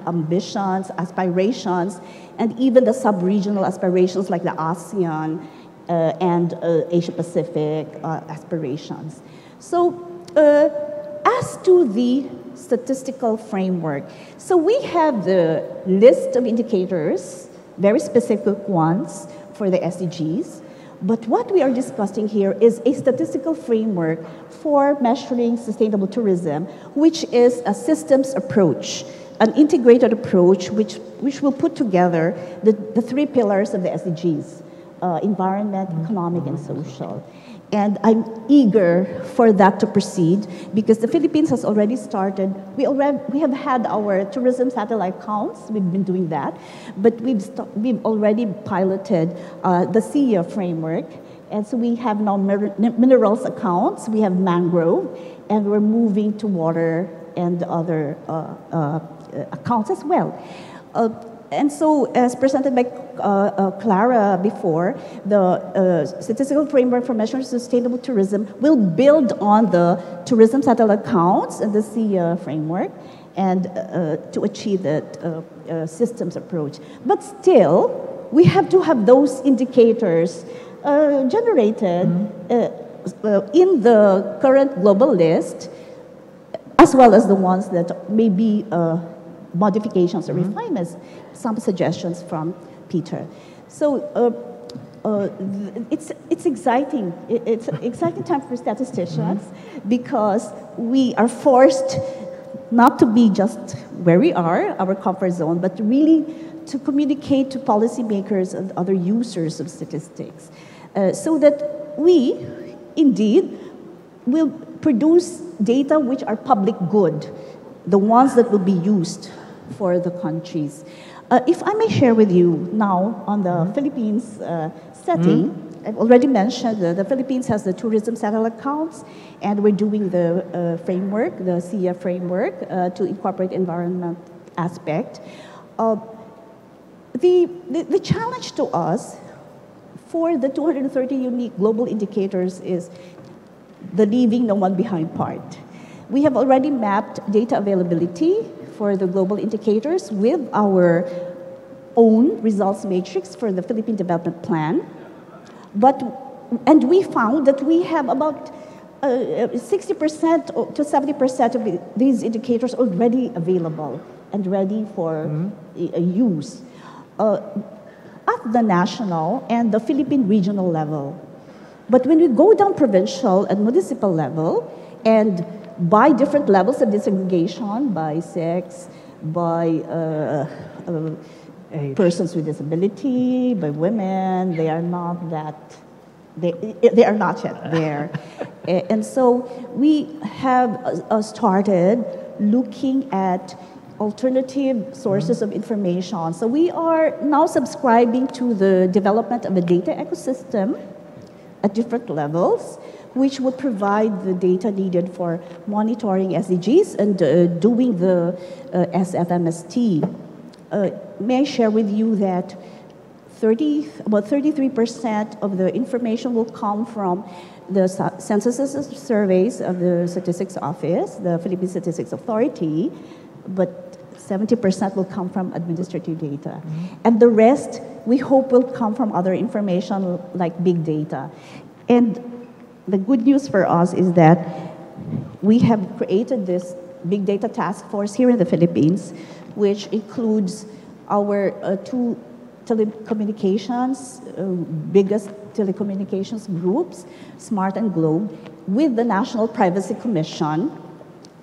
ambitions, aspirations, and even the sub-regional aspirations like the ASEAN and Asia-Pacific aspirations. So as to the statistical framework, so we have the list of indicators, very specific ones for the SDGs, but what we are discussing here is a statistical framework for measuring sustainable tourism, which is a systems approach, an integrated approach which will put together the three pillars of the SDGs, environment, economic, and social. And I'm eager for that to proceed, because the Philippines has already started. We have had our tourism satellite counts. We've been doing that, but we've already piloted the SIA framework, and so we have now minerals accounts. We have mangrove, and we're moving to water and other accounts as well. And so, as presented by Clara before, the statistical framework for measuring sustainable tourism will build on the tourism satellite counts and the SIA framework, and to achieve that systems approach. But still, we have to have those indicators generated in the current global list, as well as the ones that may be modifications or refinements. Some suggestions from Peter. So it's exciting. It's an exciting time for statisticians, because we are forced not to be just where we are, our comfort zone, but really to communicate to policymakers and other users of statistics, so that we, indeed will produce data which are public good, the ones that will be used for the countries. If I may share with you now on the Philippines setting, I've already mentioned the Philippines has the tourism satellite accounts, and we're doing the framework, the CEA framework, to incorporate environment aspect. The challenge to us for the 230 unique global indicators is the leaving no one behind part. We have already mapped data availability for the global indicators with our own results matrix for the Philippine Development Plan. And we found that we have about 60% to 70% of these indicators already available and ready for use at the national and the Philippine regional level. But when we go down provincial and municipal level, and by different levels of disaggregation, by sex, by persons with disability, by women, they are not that, they are not yet there. And so we have started looking at alternative sources of information. So we are now subscribing to the development of a data ecosystem at different levels, which would provide the data needed for monitoring SDGs and doing the SFMST. May I share with you that about 33% of the information will come from the census surveys of the Statistics Office, the Philippine Statistics Authority, but 70% will come from administrative data. And the rest, we hope, will come from other information like big data. And the good news for us is that we have created this big data task force here in the Philippines, which includes our two telecommunications, biggest telecommunications groups, SMART and Globe, with the National Privacy Commission.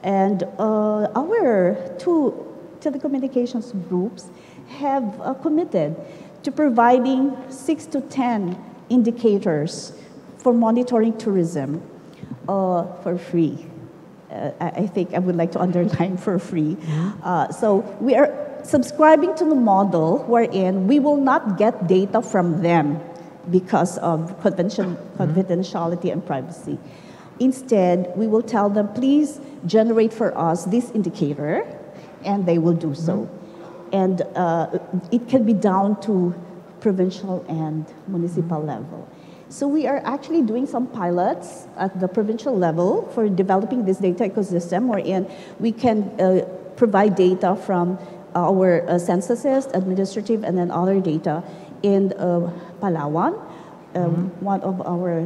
And our two telecommunications groups have committed to providing 6 to 10 indicators for monitoring tourism for free. I think I would like to underline for free. So we are subscribing to the model wherein we will not get data from them because of confidentiality and privacy. Instead, we will tell them, please generate for us this indicator, and they will do so. And it can be down to provincial and municipal level. So we are actually doing some pilots at the provincial level for developing this data ecosystem wherein we can provide data from our censuses, administrative, and then other data in Palawan, one of our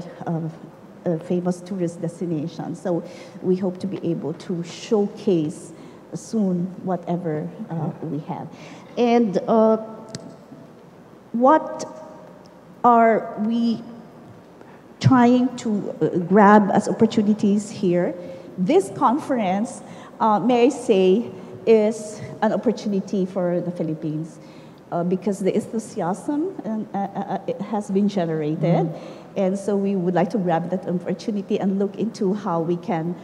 famous tourist destinations. So we hope to be able to showcase soon whatever we have. And what are we trying to grab as opportunities here? This conference, may I say, is an opportunity for the Philippines because the enthusiasm it has been generated. And so we would like to grab that opportunity and look into how we can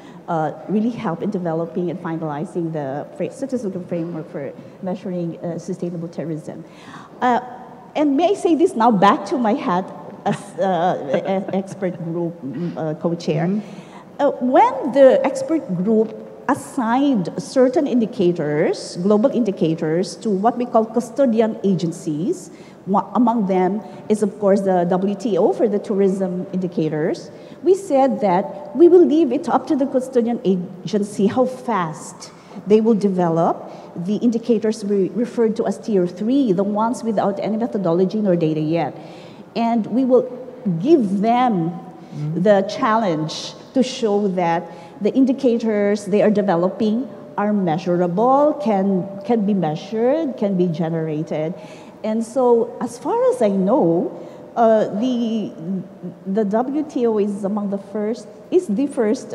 really help in developing and finalizing the statistical framework for measuring sustainable tourism. And may I say this now back to my hat as expert group co-chair. When the expert group assigned certain indicators, global indicators, to what we call custodian agencies, among them is, of course, the WTO for the tourism indicators, we said that we will leave it up to the custodian agency how fast they will develop the indicators we referred to as Tier 3, the ones without any methodology nor data yet. And we will give them the challenge to show that the indicators they are developing are measurable, can be measured, can be generated. And so, as far as I know, the WTO is among the first, is the first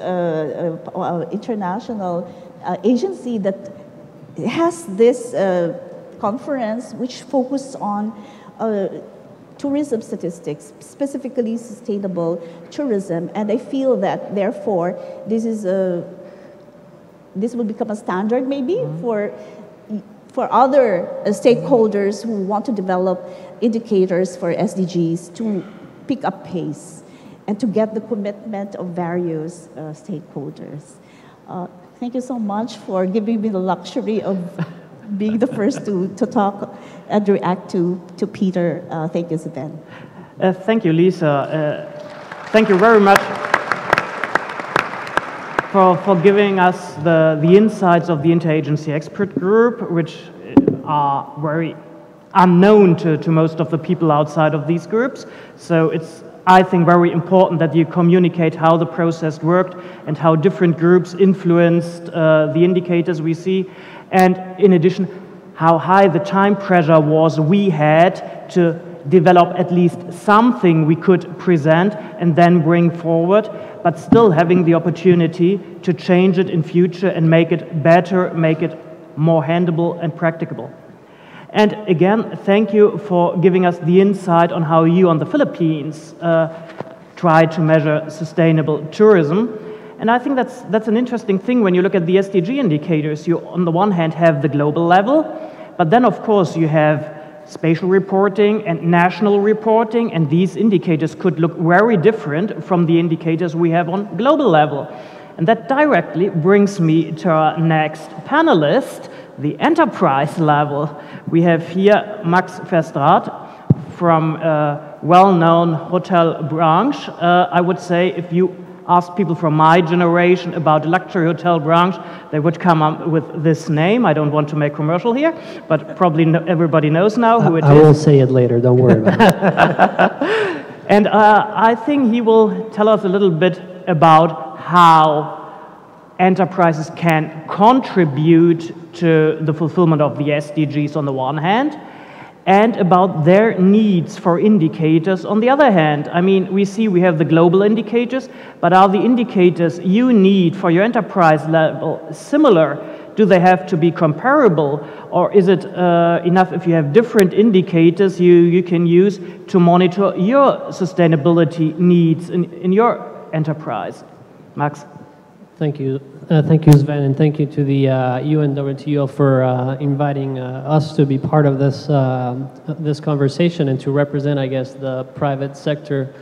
international agency that has this conference which focuses on tourism statistics, specifically sustainable tourism, and I feel that therefore this will become a standard maybe for other stakeholders who want to develop indicators for SDGs to pick up pace and to get the commitment of various stakeholders. Thank you so much for giving me the luxury of being the first to talk and react to Peter. Thank you, Sven. Thank you, Lisa. Thank you very much for giving us the insights of the interagency expert group, which are very unknown to most of the people outside of these groups. So it's, I think, very important that you communicate how the process worked and how different groups influenced the indicators we see, and in addition, how high the time pressure was we had to develop at least something we could present and then bring forward, but still having the opportunity to change it in future and make it better, make it more handleable and practicable. And again, thank you for giving us the insight on how you on the Philippines try to measure sustainable tourism. And I think that's an interesting thing when you look at the SDG indicators. You, on the one hand, have the global level, but then, of course, you have spatial reporting and national reporting, and these indicators could look very different from the indicators we have on global level. And that directly brings me to our next panelist, the enterprise level. We have here Max Verstraat from a well-known hotel branch. I would say if you ask people from my generation about the luxury hotel branch, they would come up with this name. I don't want to make commercial here, but probably everybody knows now who it is. I will say it later, don't worry about it. And I think he will tell us a little bit about how enterprises can contribute to the fulfillment of the SDGs on the one hand, and about their needs for indicators on the other hand. I mean, we see we have the global indicators, but are the indicators you need for your enterprise level similar? Do they have to be comparable? Or is it enough if you have different indicators you can use to monitor your sustainability needs in your enterprise? Max? Thank you. Thank you, Sven, and thank you to the UNWTO for inviting us to be part of this this conversation and to represent, I guess, the private sector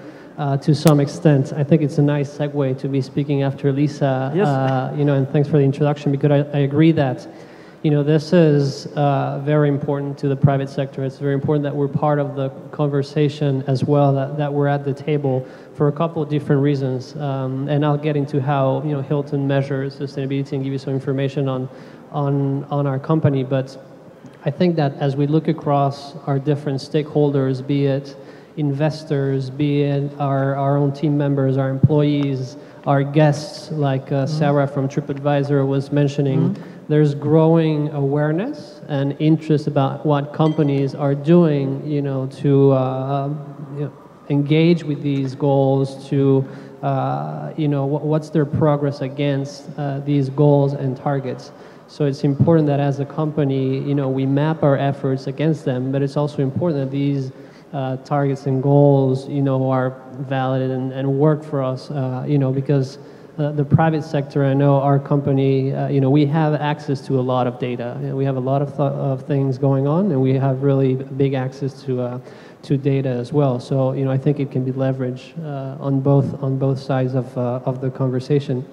to some extent. I think it's a nice segue to be speaking after Lisa. Yes. You know, and thanks for the introduction, because I agree that, you know, this is very important to the private sector. It's very important that we're part of the conversation as well, that we're at the table for a couple of different reasons. And I'll get into how, you know, Hilton measures sustainability and give you some information on our company. But I think that as we look across our different stakeholders, be it investors, be it our own team members, our employees, our guests, like Sarah from TripAdvisor was mentioning, there's growing awareness and interest about what companies are doing, you know, to you know, engage with these goals, to you know, what's their progress against these goals and targets. So it's important that as a company, you know, we map our efforts against them, but it's also important that these targets and goals, you know, are valid and work for us, you know, because the private sector, I know our company, you know, we have access to a lot of data. You know, we have a lot of things going on, and we have really big access to data as well. So, you know, I think it can be leveraged on both sides of the conversation.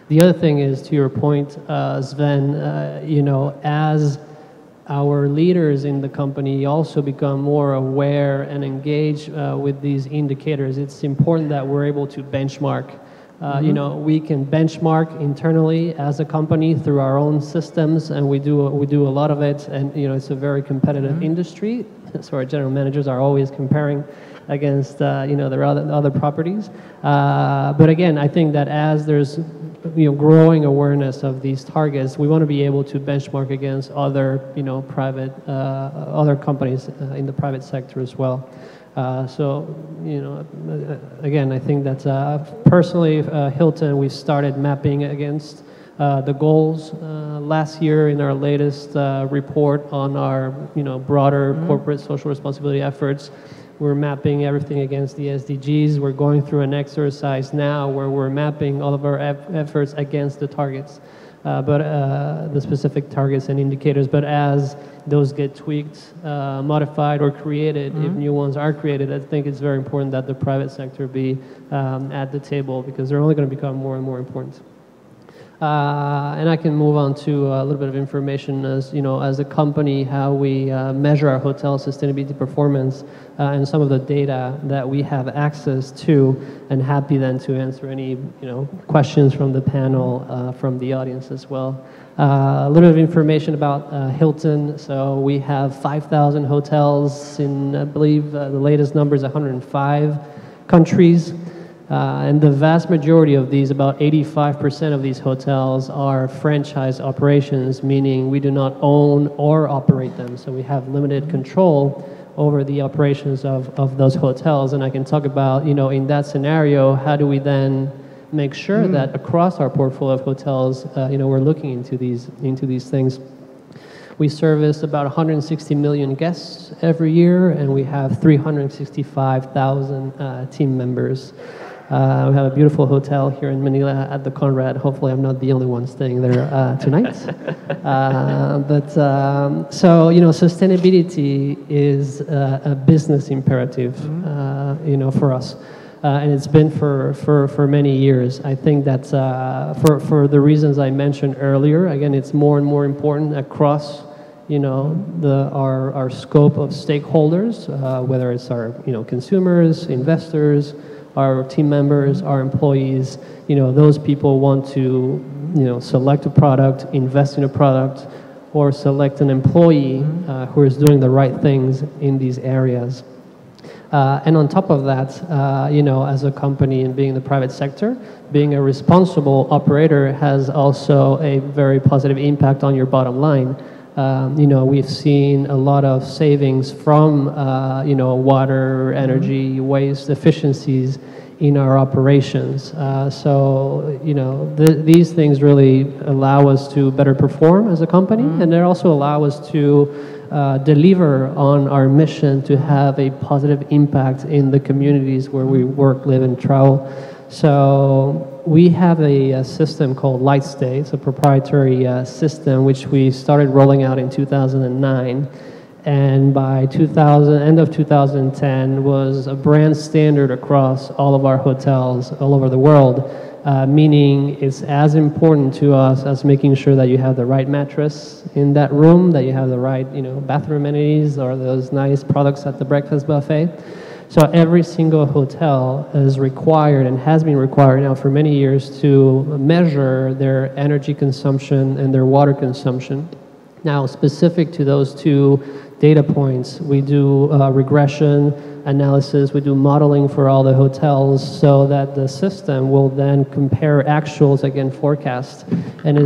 The other thing is, to your point, Sven, you know, as our leaders in the company also become more aware and engage with these indicators, it's important that we're able to benchmark. You know, we can benchmark internally as a company through our own systems, and we do a lot of it. And you know, it's a very competitive industry, so our general managers are always comparing against you know, their other properties. But again, I think that as there's, you know, growing awareness of these targets, we want to be able to benchmark against other, you know, private other companies in the private sector as well. So, you know, again, I think that personally, Hilton, we started mapping against the goals last year in our latest report on our, you know, broader corporate social responsibility efforts. We're mapping everything against the SDGs. We're going through an exercise now where we're mapping all of our efforts against the targets, the specific targets and indicators. But as those get tweaked, modified, or created, if new ones are created, I think it's very important that the private sector be at the table, because they're only going to become more and more important. And I can move on to a little bit of information as, as a company, how we measure our hotel sustainability performance and some of the data that we have access to, and happy then to answer any, questions from the panel, from the audience as well. A little bit of information about Hilton. So we have 5,000 hotels in, I believe, the latest number is 105 countries. And the vast majority of these, about 85% of these hotels, are franchise operations, meaning we do not own or operate them. So we have limited control over the operations of those hotels. And I can talk about, in that scenario, how do we then make sure that across our portfolio of hotels, we're looking into these things. We service about 160 million guests every year, and we have 365,000 team members. We have a beautiful hotel here in Manila at the Conrad. Hopefully I'm not the only one staying there tonight. So, sustainability is a business imperative, for us. And it's been for many years. I think that for the reasons I mentioned earlier, again, it's more and more important across, our scope of stakeholders, whether it's our, consumers, investors, our team members, our employees. Those people want to, select a product, invest in a product, or select an employee who is doing the right things in these areas. And on top of that, as a company and being in the private sector, being a responsible operator has also a very positive impact on your bottom line. We've seen a lot of savings from, water, energy, waste efficiencies in our operations. These things really allow us to better perform as a company, and they also allow us to deliver on our mission to have a positive impact in the communities where we work, live, and travel. So we have a system called LightStay. It's a proprietary system which we started rolling out in 2009, and by end of 2010 was a brand standard across all of our hotels all over the world, meaning it's as important to us as making sure that you have the right mattress in that room, that you have the right bathroom amenities or those nice products at the breakfast buffet. So every single hotel is required and has been required now for many years to measure their energy consumption and their water consumption. Now, specific to those two data points, we do regression analysis, we do modeling for all the hotels so that the system will then compare actuals against forecasts and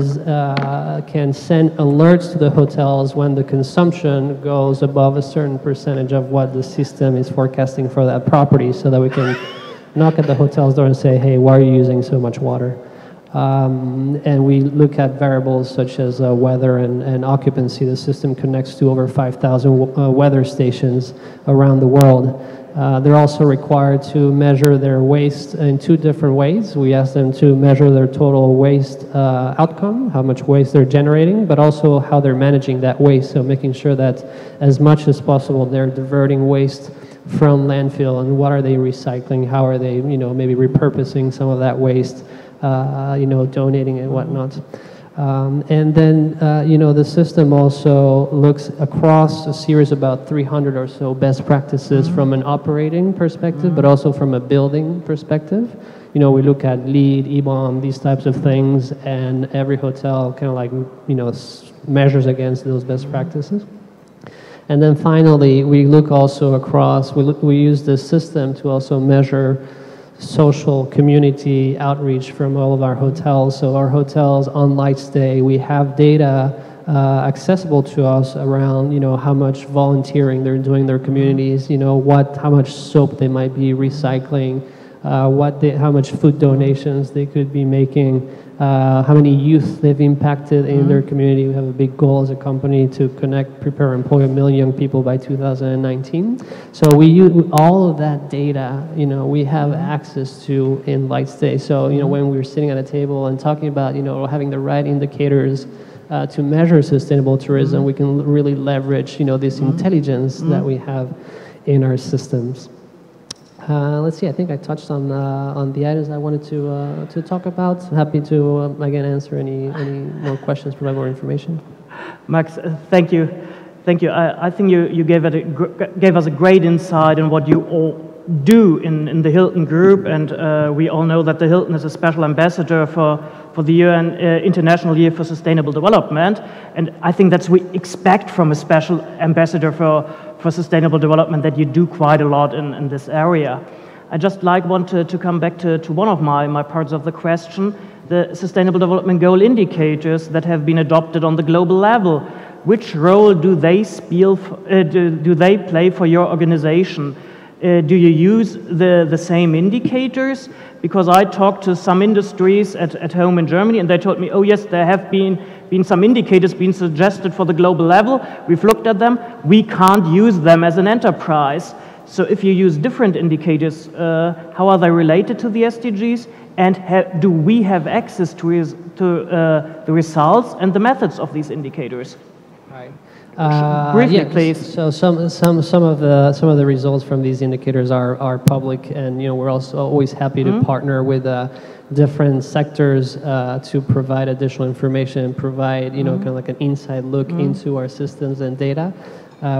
can send alerts to the hotels when the consumption goes above a certain percentage of what the system is forecasting for that property, so that we can knock at the hotel's door and say, hey, why are you using so much water? And we look at variables such as weather and occupancy. The system connects to over 5,000 weather stations around the world. They're also required to measure their waste in two different ways. We ask them to measure their total waste outcome, how much waste they're generating, but also how they're managing that waste. So making sure that as much as possible they're diverting waste from landfill, and what are they recycling, how are they maybe repurposing some of that waste, donating and whatnot. And then, the system also looks across a series about 300 or so best practices from an operating perspective, but also from a building perspective. We look at LEED, EBOM, these types of things, and every hotel kind of like, measures against those best practices. And then finally, we look also across, we use this system to also measure social community outreach from all of our hotels. So our hotels on LightStay, we have data accessible to us around, how much volunteering they're doing in their communities, how much soap they might be recycling, how much food donations they could be making, how many youth they've impacted in their community. We have a big goal as a company to prepare, employ 1 million young people by 2019. So we use all of that data, we have access to in Lightstay. So, when we were sitting at a table and talking about, having the right indicators to measure sustainable tourism, we can really leverage, this intelligence that we have in our systems. Let's see, I think I touched on the items I wanted to talk about. Happy to, again, answer any more questions, provide more information. Max, thank you. Thank you. I think you gave us a great insight in what you all do in the Hilton Group, and we all know that the Hilton is a special ambassador for the UN International Year for Sustainable Development, and I think that's what we expect from a special ambassador for sustainable development, that you do quite a lot in this area. I just want to come back to one of my parts of the question, the Sustainable Development Goal indicators that have been adopted on the global level. Which role do they play for your organization? Do you use the same indicators? Because I talked to some industries at home in Germany, and they told me, oh yes, there have been some indicators being suggested for the global level. We've looked at them. We can't use them as an enterprise. So if you use different indicators, how are they related to the SDGs? And do we have access to the results and the methods of these indicators? Briefly, please. So some of the results from these indicators are public, and we're also always happy to partner with different sectors to provide additional information and provide kind of like an inside look into our systems and data.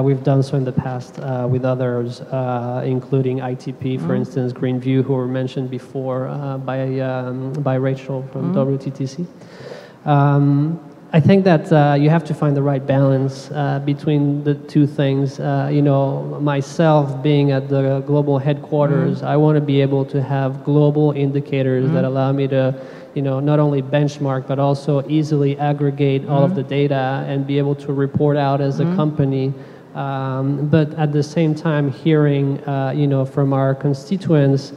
We've done so in the past with others, including ITP, for instance, Greenview, who were mentioned before by Rachel from WTTC. I think that you have to find the right balance between the two things. Myself being at the global headquarters, I want to be able to have global indicators that allow me to, not only benchmark, but also easily aggregate all of the data and be able to report out as a company. But at the same time, hearing, from our constituents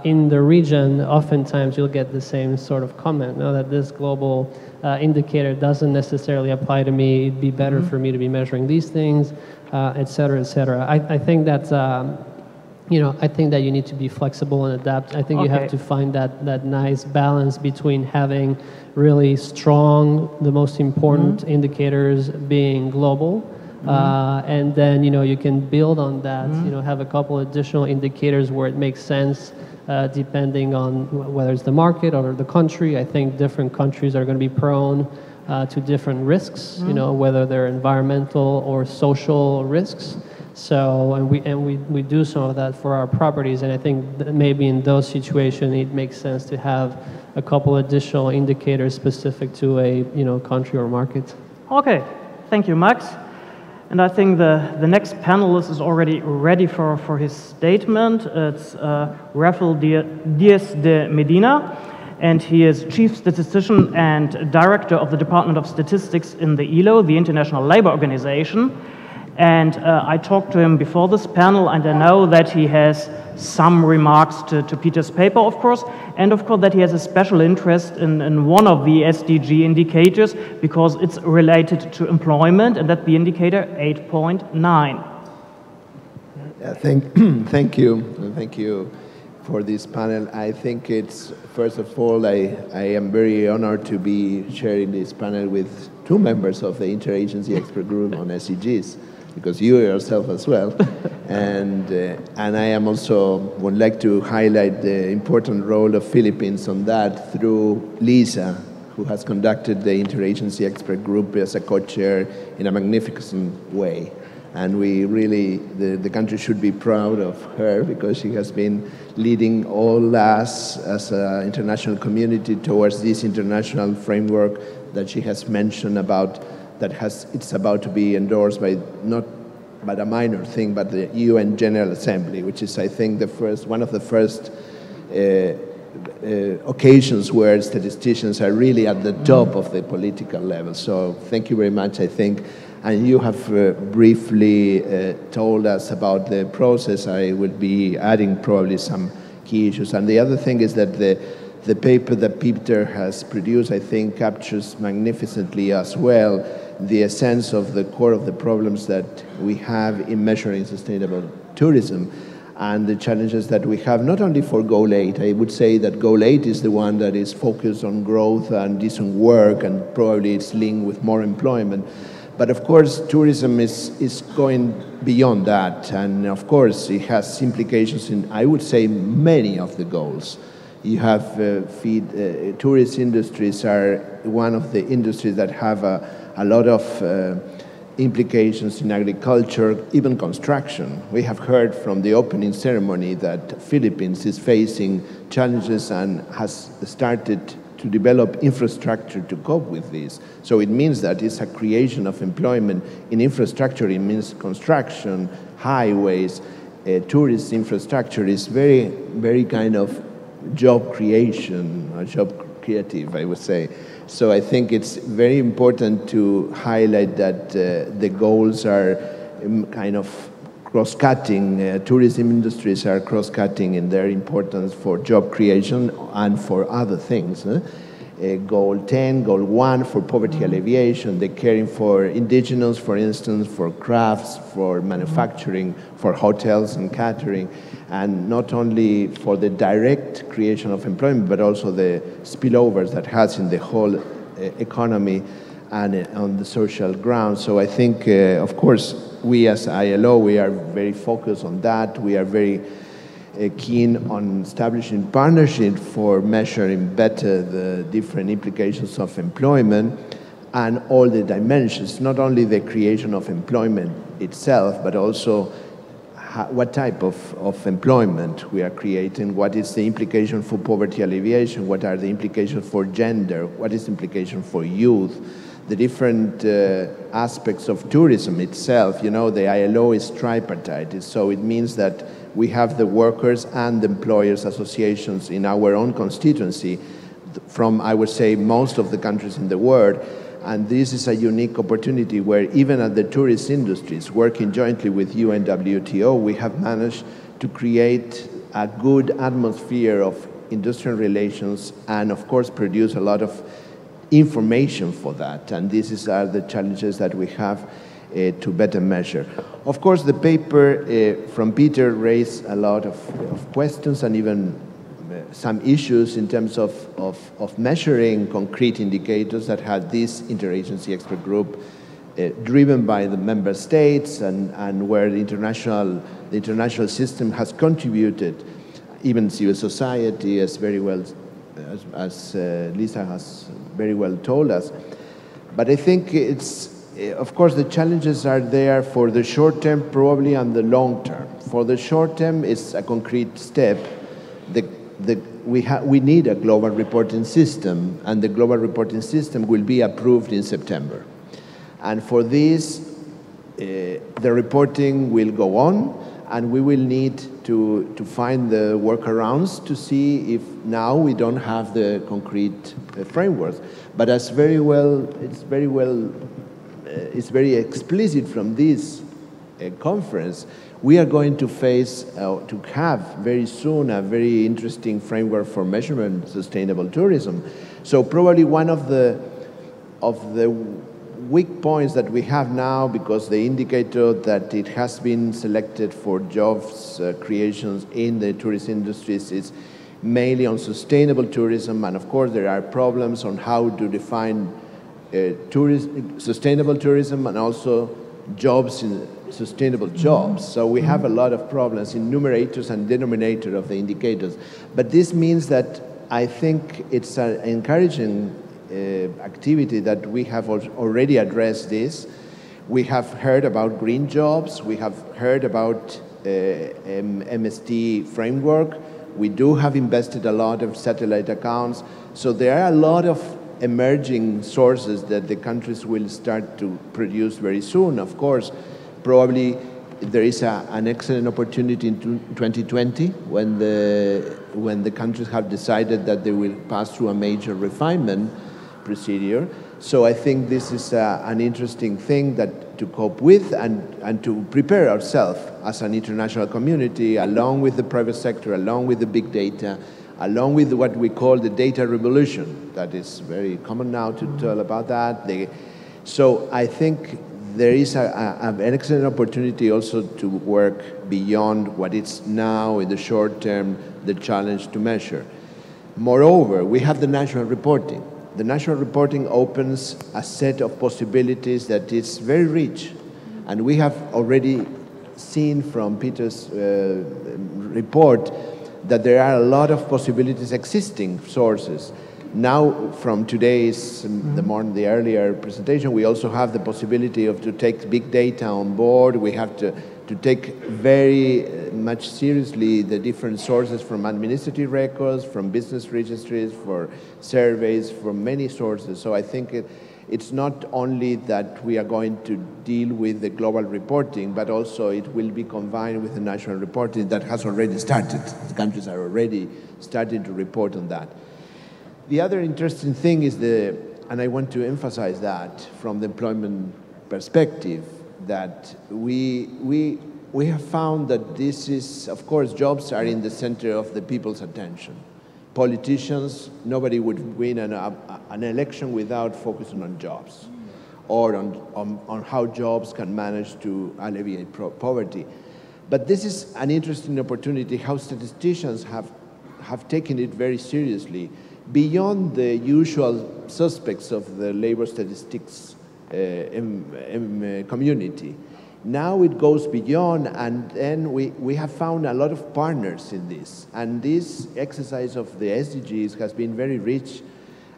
in the region, oftentimes you'll get the same sort of comment, that this global indicator doesn't necessarily apply to me. It'd be better for me to be measuring these things, et cetera, et cetera. I think that, I think that you need to be flexible and adapt. I think you have to find that nice balance between having really strong, the most important indicators being global, and then you can build on that. Have a couple additional indicators where it makes sense, depending on whether it's the market or the country. I think different countries are going to be prone to different risks. Whether they're environmental or social risks. So we do some of that for our properties, and I think that maybe in those situations it makes sense to have a couple additional indicators specific to a country or market. Okay, thank you, Max. And I think the next panelist is already ready for his statement. It's Rafael Diaz de Medina, and he is Chief Statistician and Director of the Department of Statistics in the ILO, the International Labour Organization. And I talked to him before this panel, and I know that he has some remarks to Peter's paper, of course, and of course that he has a special interest in one of the SDG indicators because it's related to employment, and that's the indicator 8.9. Yeah, thank you for this panel. I think it's, first of all, I am very honored to be sharing this panel with two members of the Interagency Expert Group on SDGs, because you yourself as well, and I am also would like to highlight the important role of Philippines on that through Lisa, who has conducted the Interagency Expert Group as a co-chair in a magnificent way. And we really, the country should be proud of her because she has been leading all us as an international community towards this international framework that she has mentioned about, it's about to be endorsed by not but a minor thing, but the UN General Assembly, which is, I think, one of the first occasions where statisticians are really at the top of the political level. So thank you very much, I think. And you have briefly told us about the process. I would be adding probably some key issues. And the other thing is that the paper that Peter has produced, I think, captures magnificently as well the essence of the core of the problems that we have in measuring sustainable tourism and the challenges that we have, not only for Goal 8. I would say that Goal 8 is the one that is focused on growth and decent work, and probably it's linked with more employment. But of course, tourism is going beyond that, and of course, it has implications in, I would say, many of the goals. You have tourist industries are one of the industries that have a lot of implications in agriculture, even construction. We have heard from the opening ceremony that Philippines is facing challenges and has started to develop infrastructure to cope with this. So it means that it's a creation of employment in infrastructure. It means construction, highways, tourist infrastructure is very, very kind of job creation, or job creative, I would say. So I think it's very important to highlight that the goals are kind of cross-cutting. Tourism industries are cross-cutting in their importance for job creation and for other things. Goal 10, Goal 1 for poverty alleviation, the caring for indigenous, for instance, for crafts, for manufacturing, for hotels and catering, and not only for the direct creation of employment, but also the spillovers that has in the whole economy and on the social ground. So I think, of course, we as ILO, we are very focused on that. We are very keen on establishing partnership for measuring better the different implications of employment and all the dimensions, not only the creation of employment itself, but also what type of employment we are creating, what is the implication for poverty alleviation, what are the implications for gender, what is the implication for youth, the different aspects of tourism itself. You know, the ILO is tripartite, so it means that we have the workers and the employers associations in our own constituency from, I would say, most of the countries in the world. And this is a unique opportunity where even at the tourist industries, working jointly with UNWTO, we have managed to create a good atmosphere of industrial relations and, of course, produce a lot of information for that. And these are the challenges that we have to better measure. Of course, the paper from Peter raised a lot of questions and even some issues in terms of measuring concrete indicators that had this interagency expert group driven by the member states and where the international system has contributed, even civil society, as very well as Lisa has very well told us. But I think it's, of course, the challenges are there for the short term, probably, and the long term. For the short term, it's a concrete step. We need a global reporting system, and the global reporting system will be approved in September. And for this, the reporting will go on, and we will need to find the workarounds to see if now we don't have the concrete framework. But it's very explicit from this conference. We are going to have very soon a very interesting framework for measurement sustainable tourism. So probably one of the weak points that we have now, because the indicator that it has been selected for jobs creations in the tourist industries is mainly on sustainable tourism, and of course there are problems on how to define sustainable tourism and also jobs in sustainable jobs. So we have a lot of problems in numerators and denominator of the indicators. But this means that I think it's an encouraging activity that we have already addressed this. We have heard about green jobs. We have heard about MST framework. We do have invested a lot of satellite accounts. So there are a lot of emerging sources that the countries will start to produce very soon. Of course, probably there is an excellent opportunity in 2020 when the countries have decided that they will pass through a major refinement procedure. So I think this is an interesting thing that to cope with and to prepare ourselves as an international community, along with the private sector, along with the big data, along with what we call the data revolution. That is very common now to tell about that. So I think there is an excellent opportunity also to work beyond what is now in the short term the challenge to measure. Moreover, we have the national reporting. The national reporting opens a set of possibilities that is very rich. And we have already seen from Peter's report that there are a lot of possibilities existing sources. Now, from today's, the earlier presentation, we also have the possibility to take big data on board. We have to take very much seriously the different sources from administrative records, from business registries, for surveys, from many sources. So I think it's not only that we are going to deal with the global reporting, but also it will be combined with the national reporting that has already started. The countries are already starting to report on that. The other interesting thing is and I want to emphasize that from the employment perspective, that we have found that this is, of course, jobs are in the center of the people's attention. Politicians, nobody would win an election without focusing on jobs or on how jobs can manage to alleviate poverty. But this is an interesting opportunity, how statisticians have taken it very seriously, beyond the usual suspects of the labor statistics community. Now it goes beyond, and then we have found a lot of partners in this. And this exercise of the SDGs has been very rich,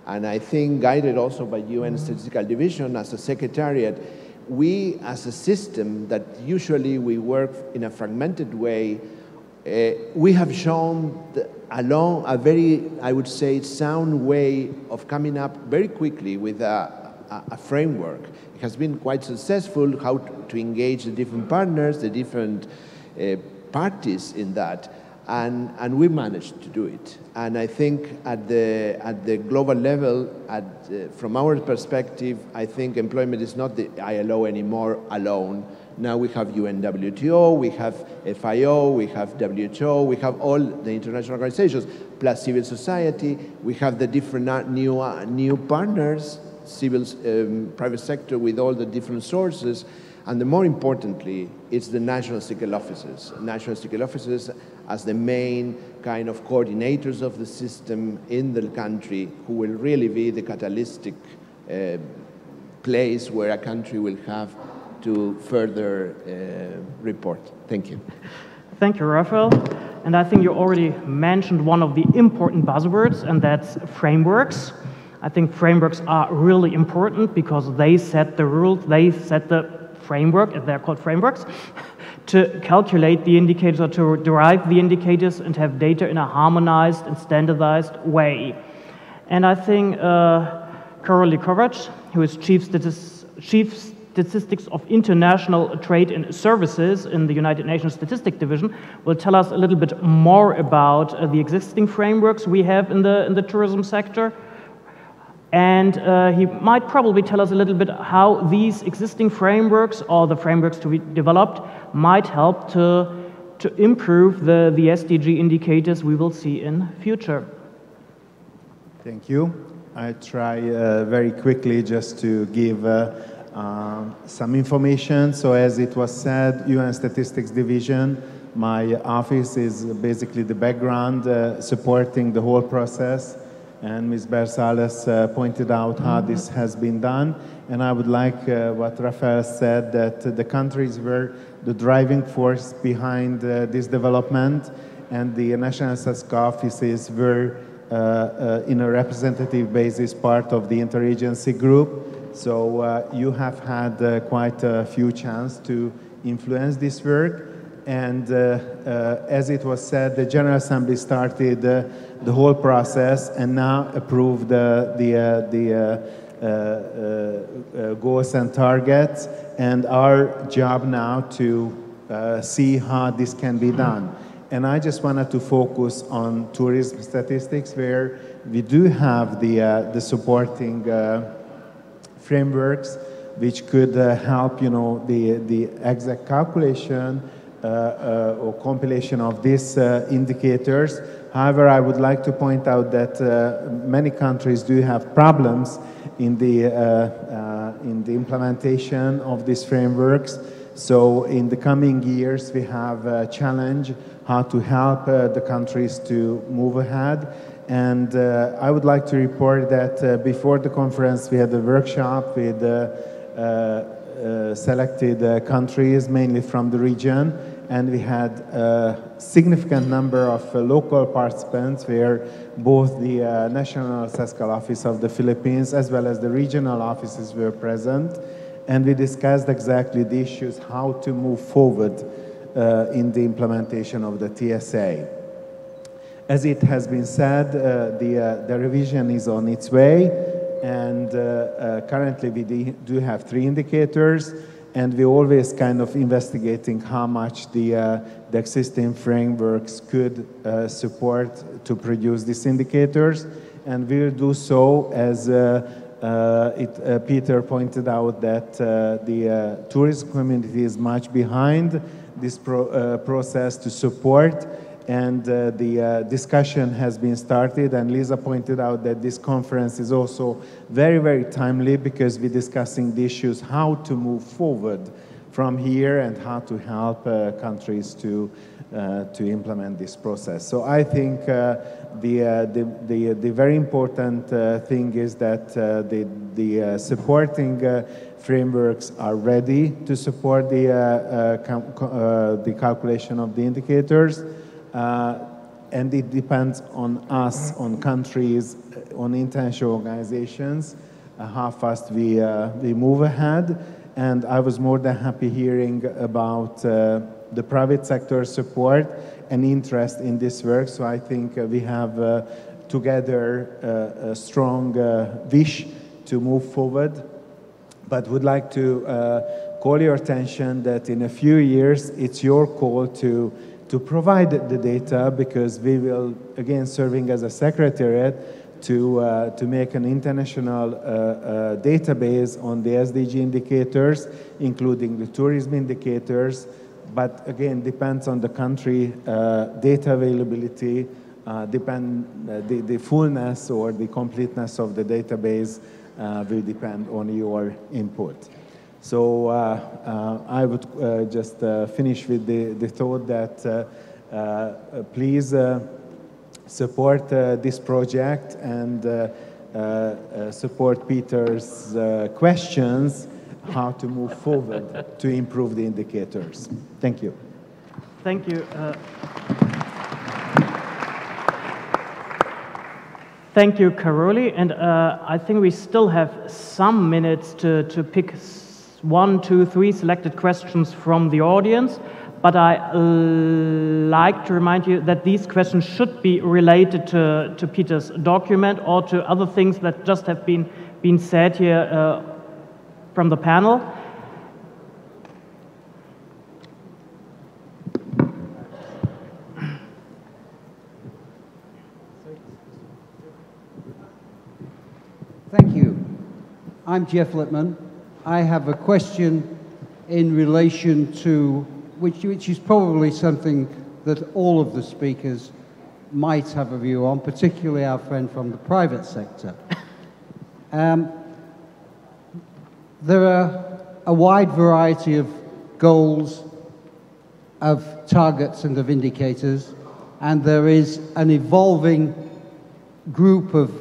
and I think guided also by UN Statistical Division as a secretariat. We, as a system that usually we work in a fragmented way, we have shown along a very, I would say, sound way of coming up very quickly with a framework. It has been quite successful, how to engage the different partners, the different parties in that, and we managed to do it. And I think at the global level, from our perspective, I think employment is not the ILO anymore alone. Now we have UNWTO, we have FIO, we have WHO, we have all the international organizations, plus civil society. We have the different new partners, private sector with all the different sources. And the more importantly, it's the national secret offices. National secret offices as the main kind of coordinators of the system in the country, who will really be the catalytic place where a country will have to further report. Thank you. Thank you, Rafael. And I think you already mentioned one of the important buzzwords, and that's frameworks. I think frameworks are really important because they set the rules, they set the framework, if they're called frameworks, to calculate the indicators or to derive the indicators and have data in a harmonized and standardized way. And I think Coralie Kovacs, who is Chief Statistics of International Trade and Services in the United Nations Statistics Division, will tell us a little bit more about the existing frameworks we have in the tourism sector. And he might probably tell us a little bit how these existing frameworks, or the frameworks to be developed, might help to improve the SDG indicators we will see in future. Thank you. I try very quickly just to give some information. So as it was said, UN Statistics Division, my office is basically the background supporting the whole process. And Ms. Bersales pointed out how this has been done. And I would like what Rafael said, that the countries were the driving force behind this development, and the national statistical offices were in a representative basis part of the interagency group. So you have had quite a few chances to influence this work. And as it was said, the General Assembly started the whole process and now approved the goals and targets. And our job now to see how this can be done. And I just wanted to focus on tourism statistics, where we do have the supporting frameworks. which could help, the exact calculation or compilation of these indicators. However, I would like to point out that many countries do have problems in the implementation of these frameworks. So in the coming years, we have a challenge how to help the countries to move ahead. And I would like to report that before the conference, we had a workshop with selected countries, mainly from the region, and we had a significant number of local participants where both the National Fiscal Office of the Philippines as well as the regional offices were present, and we discussed exactly the issues, how to move forward in the implementation of the TSA. As it has been said, the revision is on its way, and currently we do have 3 indicators, and we're always kind of investigating how much the existing frameworks could support to produce these indicators, and we'll do so as Peter pointed out that the tourism community is much behind this process to support, and the discussion has been started, and Lisa pointed out that this conference is also very, very timely because we're discussing the issues how to move forward from here and how to help countries to implement this process. So I think the very important thing is that the supporting frameworks are ready to support the calculation of the indicators. And it depends on us, on countries, on international organizations, how fast we move ahead. And I was more than happy hearing about the private sector support and interest in this work. So I think we have together a strong wish to move forward. But would like to call your attention that in a few years, it's your call to provide the data, because we will, again, serving as a secretariat to make an international database on the SDG indicators, including the tourism indicators. But again, depends on the country, data availability, the fullness or the completeness of the database will depend on your input. So I would just finish with the thought that please support this project and support Peter's questions, how to move forward to improve the indicators. Thank you. Thank you. Thank you, Karoli. And I think we still have some minutes to pick 1, 2, 3 selected questions from the audience, but I like to remind you that these questions should be related to Peter's document or to other things that just have been said here from the panel. Thank you. I'm Jeff Littman. I have a question in relation to, which is probably something that all of the speakers might have a view on, particularly our friend from the private sector. There are a wide variety of goals, of targets and of indicators, and there is an evolving group of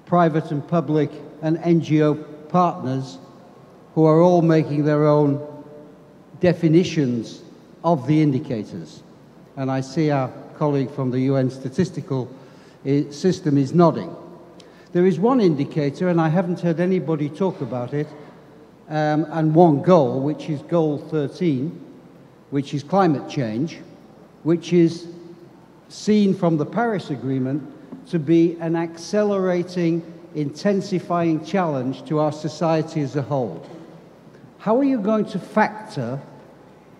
private and public and NGO partners who are all making their own definitions of the indicators. And I see our colleague from the UN statistical system is nodding. There is one indicator, and I haven't heard anybody talk about it, and one goal, which is goal 13, which is climate change, which is seen from the Paris Agreement to be an accelerating, intensifying challenge to our society as a whole. How are you going to factor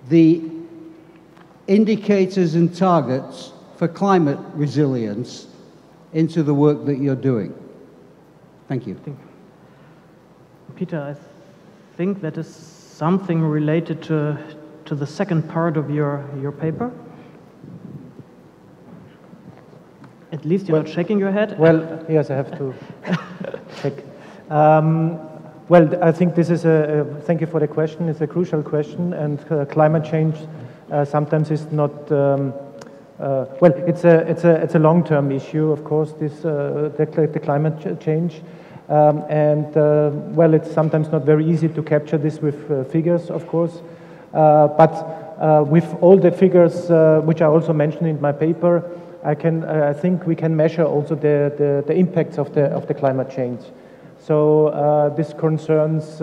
the indicators and targets for climate resilience into the work that you're doing? Thank you. Peter, think that is something related to the second part of your paper. At least you're not shaking your head. Well, yes, I have to check. Well, I think this is thank you for the question. It's a crucial question, and climate change sometimes is not. Well, it's a long-term issue, of course. The climate change, well, it's sometimes not very easy to capture this with figures, of course. But with all the figures, which I also mentioned in my paper, I think we can measure also the impacts of the climate change. So this concerns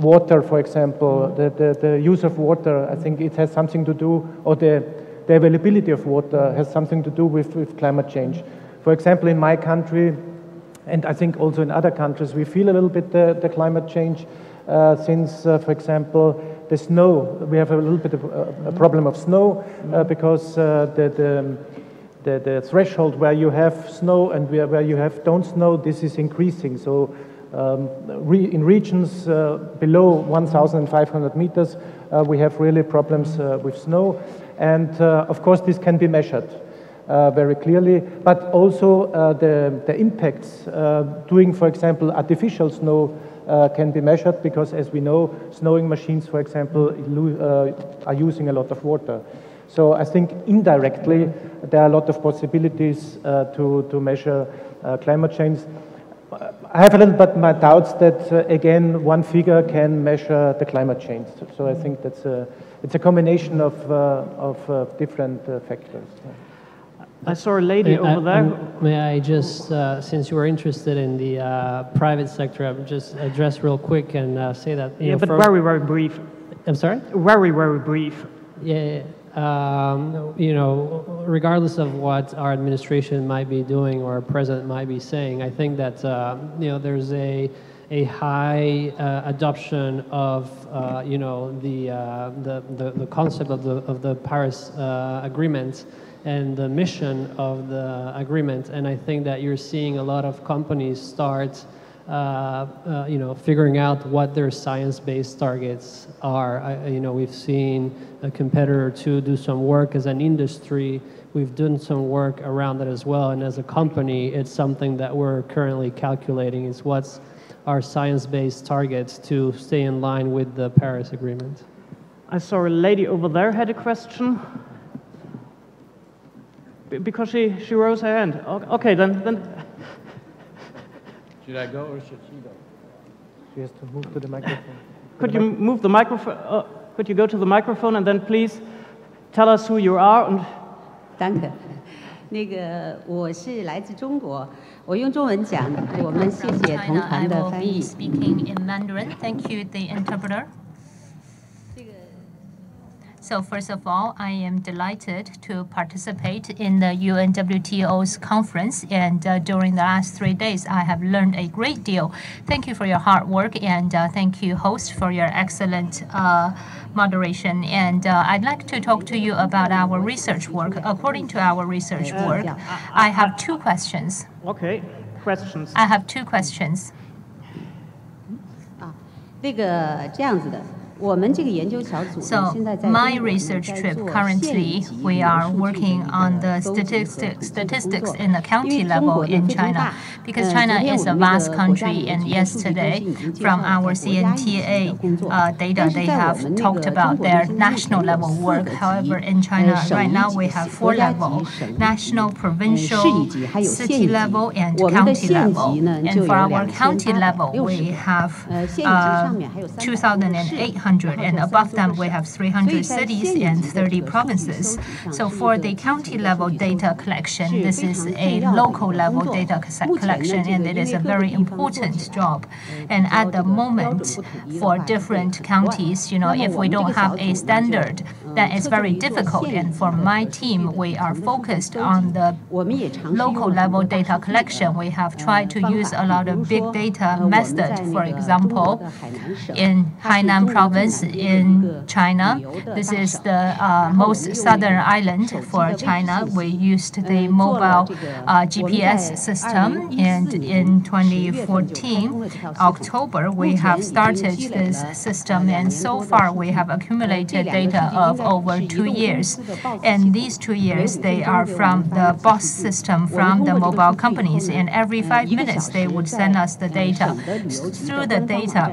water, for example, the use of water. I think it has something to do, or the availability of water has something to do with climate change. For example, in my country, and I think also in other countries, we feel a little bit the climate change since, for example, the snow. We have a little bit of a problem of snow because the threshold where you have snow and where you don't snow, this is increasing. So in regions below 1,500 meters, we have really problems with snow. And of course, this can be measured very clearly, but also the impacts doing, for example, artificial snow can be measured because, as we know, snowing machines, for example, are using a lot of water. So I think indirectly there are a lot of possibilities to measure climate change. I have a little bit my doubts that again one figure can measure the climate change. So I think it's a combination of different factors. I saw a lady over there. May I just, since you were interested in the private sector, I would just address real quick and say that. Yeah, but very, very brief. I'm sorry? Very, very brief. Yeah. You know, regardless of what our administration might be doing or our president might be saying, I think that you know, there's a high adoption of you know, the concept of the Paris Agreement and the mission of the agreement, and I think that you're seeing a lot of companies start you know, figuring out what their science-based targets are. You know, we've seen a competitor to do some work as an industry. We've done some work around that as well, and as a company, it's something that we're currently calculating, is what's our science-based targets to stay in line with the Paris Agreement. I saw a lady over there had a question. Because she rose her hand. Okay, then. Should I go or should she go? She has to move to the microphone. Could you move the microphone? Could you go to the microphone and then please tell us who you are? And danke。那个我是来自中国，我用中文讲，我们谢谢同团的翻译。Speaking in Mandarin, thank you, the interpreter. So first of all, I am delighted to participate in the UNWTO's conference, and during the last 3 days, I have learned a great deal. Thank you for your hard work, and thank you, host, for your excellent moderation. And I'd like to talk to you about our research work. According to our research work, I have 2 questions. Okay, questions. I have 2 questions. 这个这样子的。 So my research trip, currently we are working on the statistics in the county level in China, because China is a vast country, and yesterday from our CNTA data, they have talked about their national level work. However, in China right now we have 4 levels: national, provincial, city level, and county level. And for our county level, we have 2,800. And above them we have 300 cities and 30 provinces. So for the county level data collection, this is a local level data collection, and it is a very important job. And at the moment, for different counties, you know, if we don't have a standard, that is very difficult. And for my team, we are focused on the local level data collection. We have tried to use a lot of big data method. For example, in Hainan province, province in China. This is the most southern island for China. We used the mobile GPS system, and in 2014, October, we have started this system, and so far we have accumulated data of over 2 years. And these 2 years, they are from the BOSS system from the mobile companies, and every 5 minutes they would send us the data. Through the data,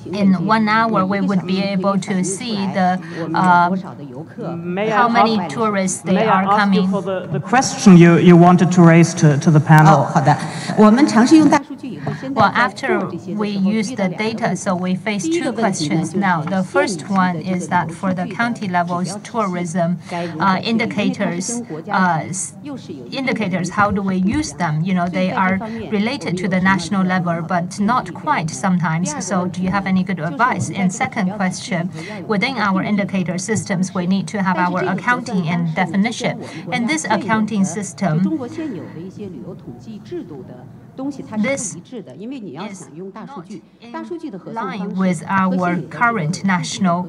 in 1 hour, we would be able to see the how many tourists they are coming. For the question you wanted to raise to the panel. Well, after we use the data, so we face 2 questions now. The first one is that for the county levels tourism indicators, how do we use them? You know, they are related to the national level, but not quite sometimes. So do you have any good advice? And second question, within our indicator systems, we need to have our accounting and definition. And this accounting system, this is not in line with our current national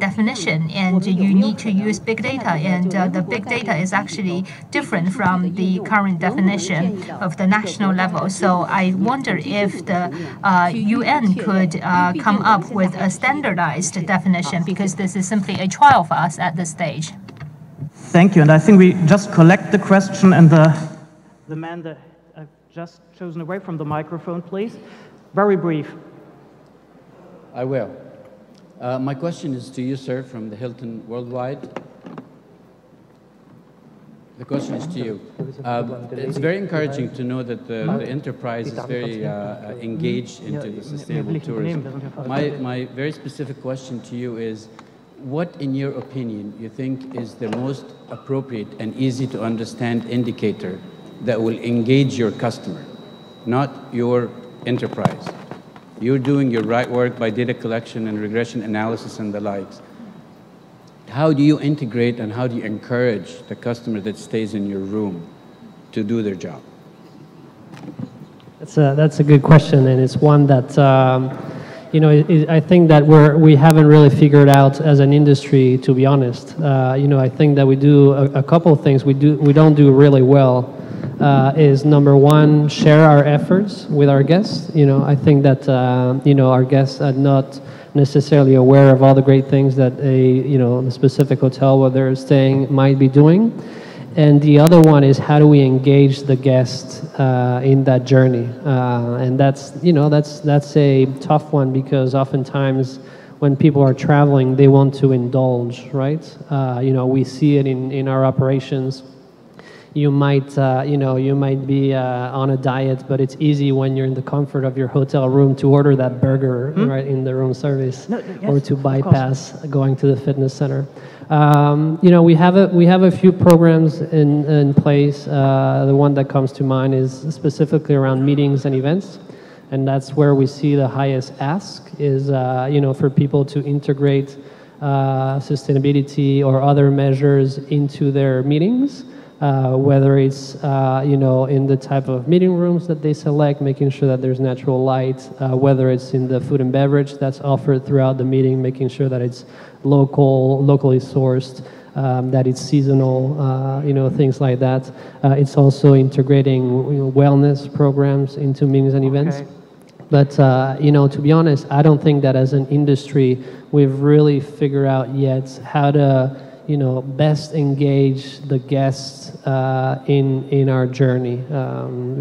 definition, and you need to use big data, and the big data is actually different from the current definition of the national level. So I wonder if the UN could come up with a standardized definition, because this is simply a trial for us at this stage. Thank you, and I think we just collect the question, and the man that I've just chosen away from the microphone, please. Very brief. I will. My question is to you, sir, from the Hilton Worldwide. The question is to you. It's very encouraging to know that the enterprise is very engaged into the sustainable tourism. My very specific question to you is, what, in your opinion, you think is the most appropriate and easy to understand indicator that will engage your customer, not your enterprise? You're doing your right work by data collection and regression analysis and the likes. How do you integrate and how do you encourage the customer that stays in your room to do their job? That's a good question, and it's one that you know, I think that we haven't really figured out as an industry, to be honest. You know, I think that we do a couple of things we don't do really well. Is number one, share our efforts with our guests. You know, I think that you know, our guests are not necessarily aware of all the great things that a specific hotel where they're staying might be doing. And the other one is, how do we engage the guest in that journey? And that's a tough one, because oftentimes when people are traveling, they want to indulge, right? You know, we see it in our operations. You might be on a diet, but it's easy when you're in the comfort of your hotel room to order that burger right in the room service, or to bypass going to the fitness center. You know, we have a few programs in place. The one that comes to mind is specifically around meetings and events, and that's where we see the highest ask is you know, for people to integrate sustainability or other measures into their meetings. Whether it's you know, in the type of meeting rooms that they select, making sure that there's natural light, whether it's in the food and beverage that's offered throughout the meeting, making sure that it's locally sourced, that it's seasonal, you know, things like that. It's also integrating, you know, wellness programs into meetings and events. But you know, to be honest, I don't think that as an industry we've really figured out yet how to, you know, best engage the guests in our journey,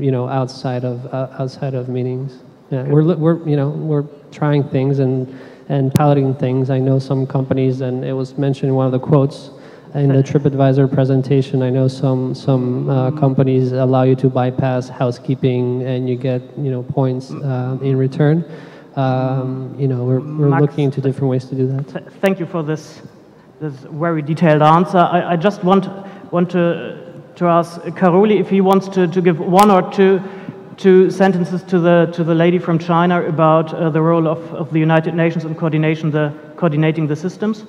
you know, outside of meetings. Yeah, we're trying things and piloting things. I know some companies, and it was mentioned in one of the quotes in the TripAdvisor presentation. I know some companies allow you to bypass housekeeping, and you get, you know, points in return. You know, we're looking into different ways to do that. Thank you for this very detailed answer. I just want to ask Karoli if he wants to give one or two sentences to the lady from China about the role of the United Nations in coordinating the systems.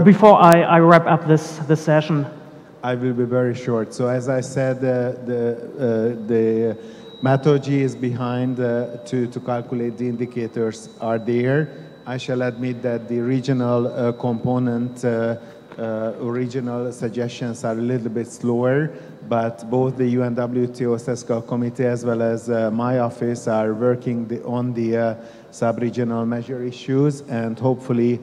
Before I wrap up this session. I will be very short. So as I said, the methodology is behind to calculate the indicators are there. I shall admit that the regional component, original suggestions are a little bit slower, but both the UNWTO SESCAL committee as well as my office are working on the sub-regional measure issues, and hopefully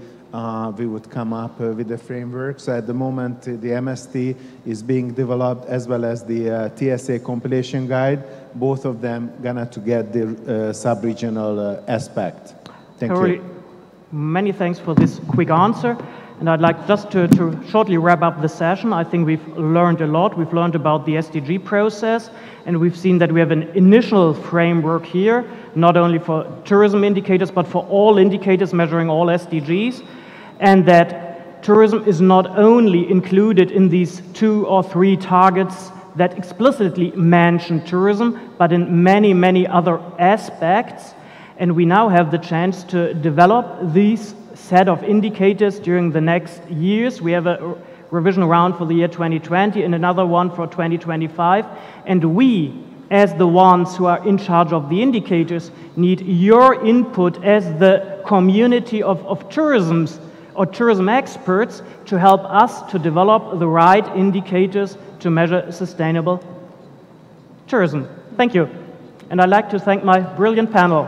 we would come up with a framework. So at the moment, the MST is being developed as well as the TSA compilation guide, both of them gonna to get the sub-regional aspect. Thank you. Many thanks for this quick answer. And I'd like just to shortly wrap up the session. I think we've learned a lot. We've learned about the SDG process, and we've seen that we have an initial framework here, not only for tourism indicators, but for all indicators measuring all SDGs, and that tourism is not only included in these 2 or 3 targets that explicitly mention tourism, but in many, many other aspects. And we now have the chance to develop these set of indicators during the next years. We have a revision round for the year 2020 and another one for 2025. And we, as the ones who are in charge of the indicators, need your input as the community of tourism experts to help us to develop the right indicators to measure sustainable tourism. Thank you. And I'd like to thank my brilliant panel.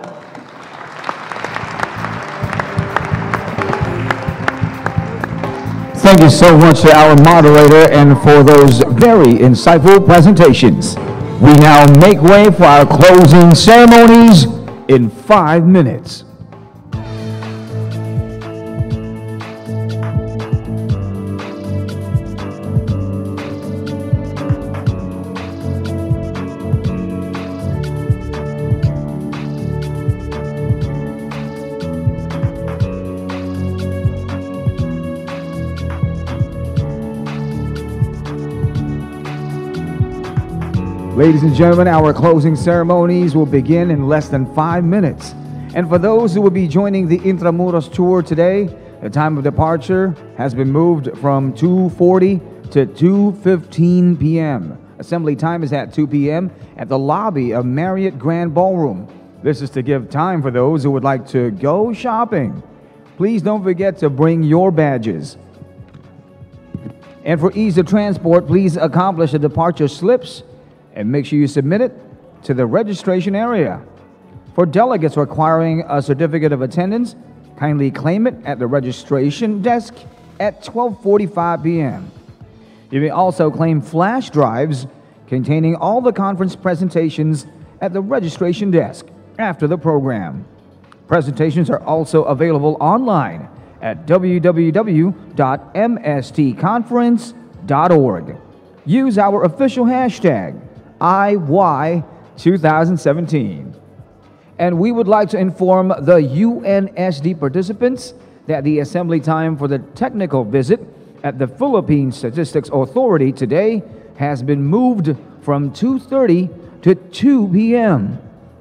Thank you so much to our moderator and for those very insightful presentations. We now make way for our closing ceremonies in 5 minutes. Ladies and gentlemen, our closing ceremonies will begin in less than 5 minutes. And for those who will be joining the Intramuros tour today, the time of departure has been moved from 2:40 to 2:15 p.m. Assembly time is at 2 p.m. at the lobby of Marriott Grand Ballroom. This is to give time for those who would like to go shopping. Please don't forget to bring your badges. And for ease of transport, please accomplish the departure slips and make sure you submit it to the registration area. For delegates requiring a certificate of attendance, kindly claim it at the registration desk at 12:45 p.m. You may also claim flash drives containing all the conference presentations at the registration desk after the program. Presentations are also available online at www.mstconference.org. Use our official hashtag, IY2017. And we would like to inform the UNSD participants that the assembly time for the technical visit at the Philippine Statistics Authority today has been moved from 2:30 to 2 p.m.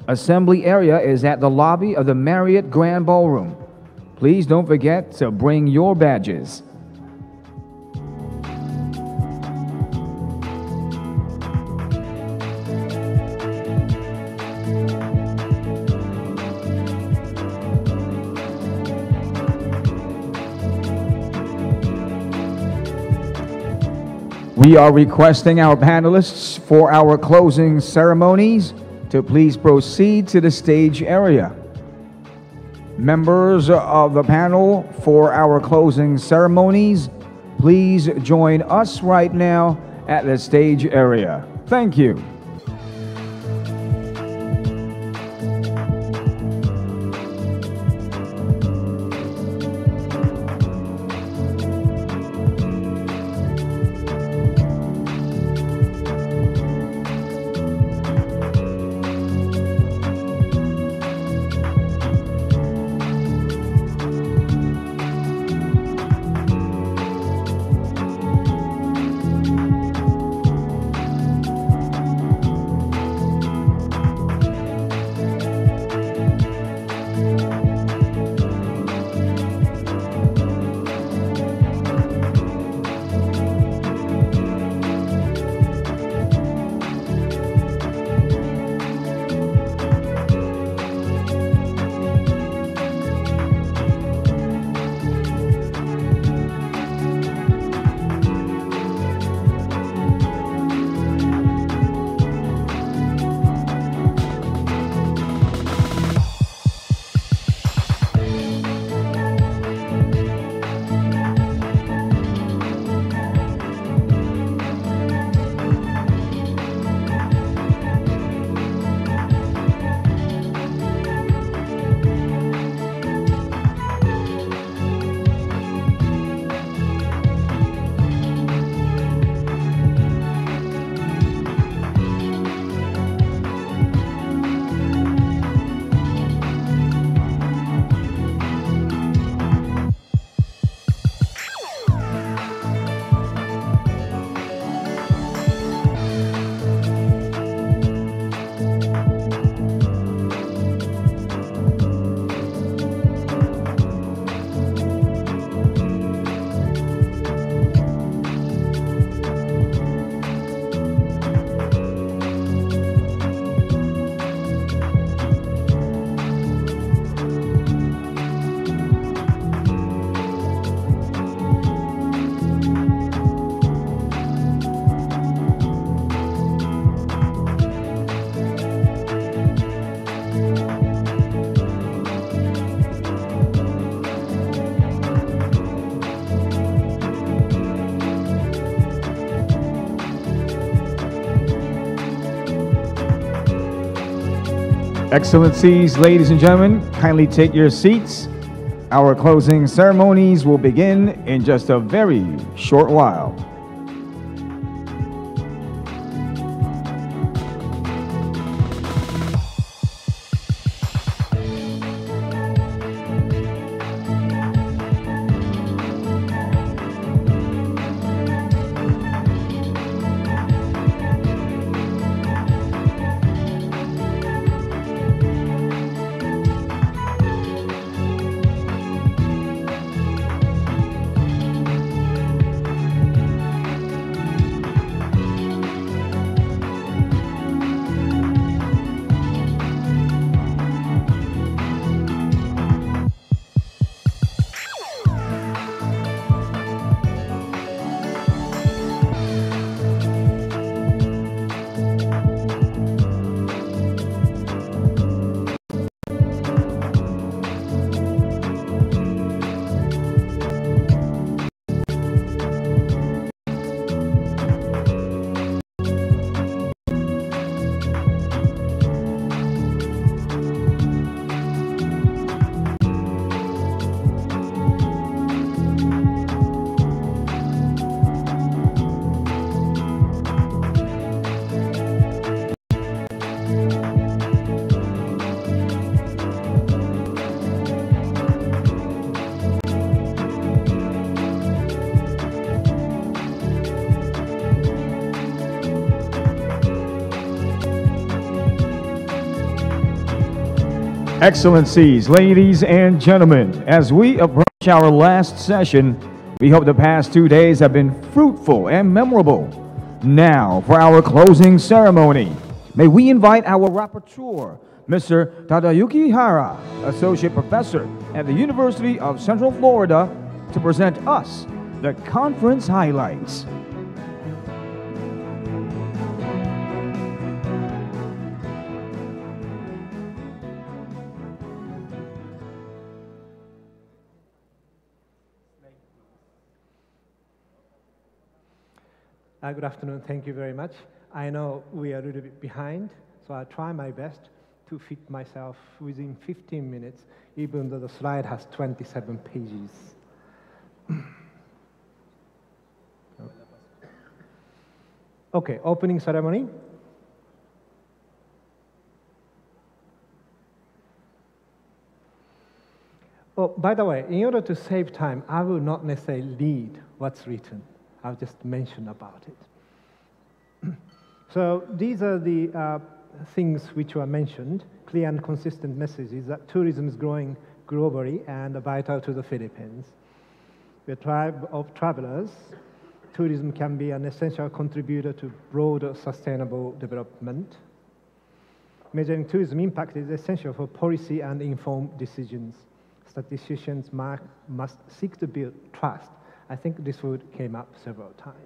Assembly area is at the lobby of the Marriott Grand Ballroom. Please don't forget to bring your badges. We are requesting our panelists for our closing ceremonies to please proceed to the stage area. Members of the panel for our closing ceremonies, please join us right now at the stage area. Thank you. Excellencies, ladies and gentlemen, kindly take your seats. Our closing ceremonies will begin in just a very short while. Excellencies, ladies and gentlemen, as we approach our last session, we hope the past 2 days have been fruitful and memorable. Now, for our closing ceremony, may we invite our rapporteur, Mr. Tadayuki Hara, Associate Professor at the University of Central Florida, to present us the conference highlights. Good afternoon. Thank you very much. I know we are a little bit behind, so I'll try my best to fit myself within 15 minutes, even though the slide has 27 pages. Okay, opening ceremony. Oh, by the way, in order to save time, I will not necessarily read what's written. I'll just mention about it. So these are the things which were mentioned, clear and consistent messages that tourism is growing globally and vital to the Philippines. We're a tribe of travelers. Tourism can be an essential contributor to broader sustainable development. Measuring tourism impact is essential for policy and informed decisions. Statisticians must seek to build trust. I think this word came up several times.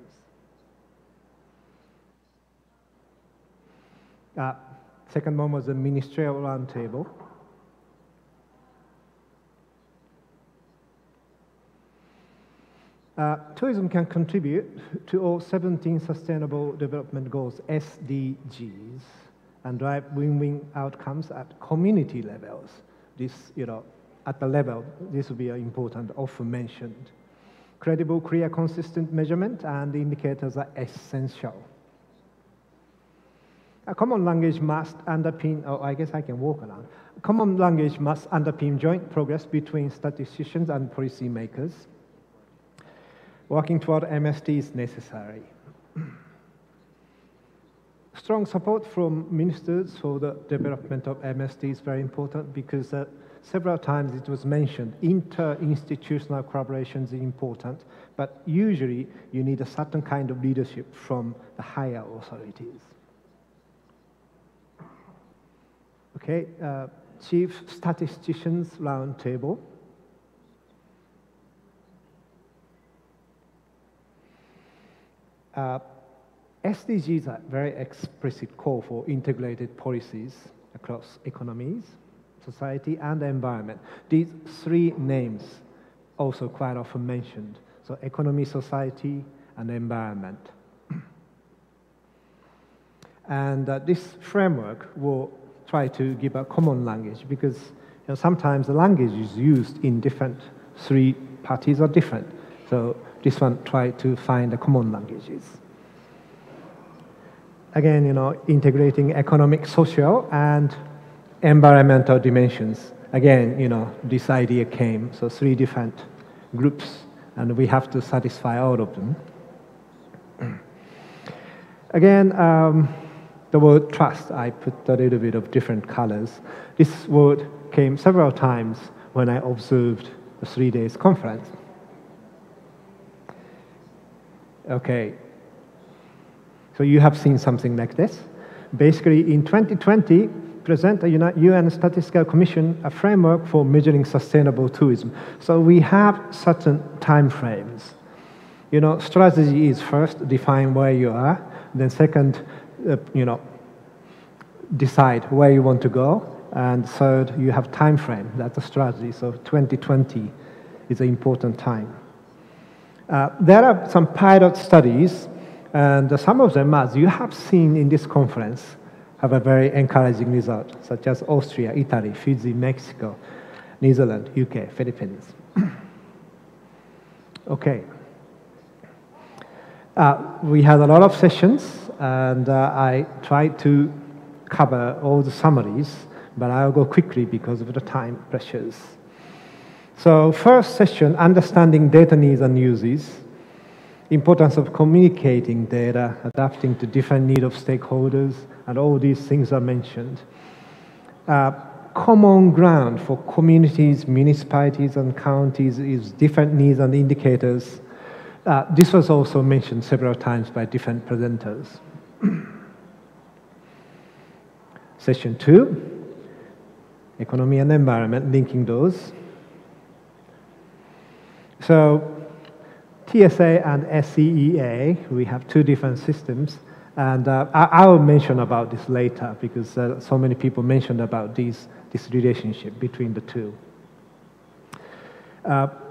Second one was the ministerial roundtable. Tourism can contribute to all 17 Sustainable Development Goals, SDGs, and drive win-win outcomes at community levels. This, at the level, this will be important, often mentioned. Credible, clear, consistent measurement and indicators are essential. A common language must underpin, I guess I can walk around. A common language must underpin joint progress between statisticians and policymakers. Working toward MST is necessary. Strong support from ministers for the development of MST is very important because several times it was mentioned, inter-institutional collaboration is important, but usually you need a certain kind of leadership from the higher authorities. Okay, Chief Statisticians Roundtable. SDGs are a very explicit call for integrated policies across economies, society, and the environment. These three names also quite often mentioned. So economy, society, and environment. And this framework will try to give a common language, because sometimes the language is used in different, three parties are different. So this one try to find the common languages. Again, integrating economic, social, and environmental dimensions. Again, this idea came, so three different groups, and we have to satisfy all of them. Again, the word trust, I put a little bit of different colors. This word came several times when I observed the 3 days conference. Okay, so you have seen something like this. Basically, in 2020, present the UN Statistical Commission a framework for measuring sustainable tourism. So we have certain time frames. Strategy is first, define where you are. Then second, decide where you want to go. And third, you have time frame. That's a strategy. So 2020 is an important time. There are some pilot studies, and some of them, as you have seen in this conference, have a very encouraging result, such as Austria, Italy, Fiji, Mexico, New Zealand, UK, Philippines. Okay. We had a lot of sessions, and I tried to cover all the summaries, but I'll go quickly because of the time pressures. So first session, understanding data needs and uses, importance of communicating data, adapting to different needs of stakeholders, and all these things are mentioned. Common ground for communities, municipalities, and counties is different needs and indicators. This was also mentioned several times by different presenters. Session 2, economy and environment, linking those. So TSA and SCEA, we have two different systems, and I will mention about this later because so many people mentioned about this relationship between the two.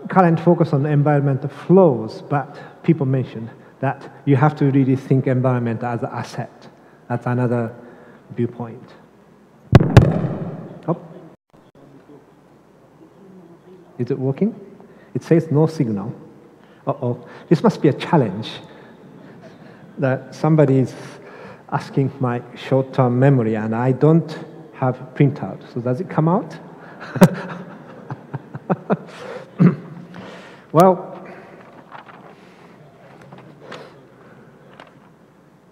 Current focus on environmental flows, but people mentioned that you have to really think environment as an asset. That's another viewpoint. Oh. Is it working? It says no signal. Uh-oh, this must be a challenge that somebody is asking my short-term memory and I don't have printout. So does it come out? Well,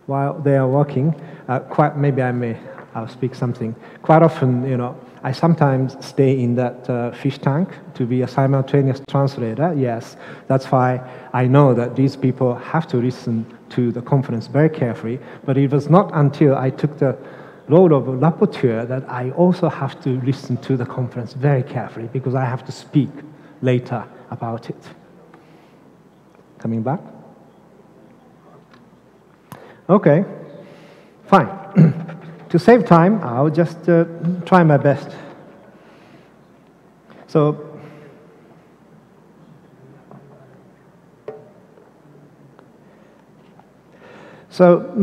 while they are working, I'll speak something. Quite often, I sometimes stay in that fish tank to be a simultaneous translator. Yes, that's why I know that these people have to listen to the conference very carefully. But it was not until I took the role of a rapporteur that I also have to listen to the conference very carefully because I have to speak later about it. Coming back? Okay, fine. To save time, I'll just try my best. So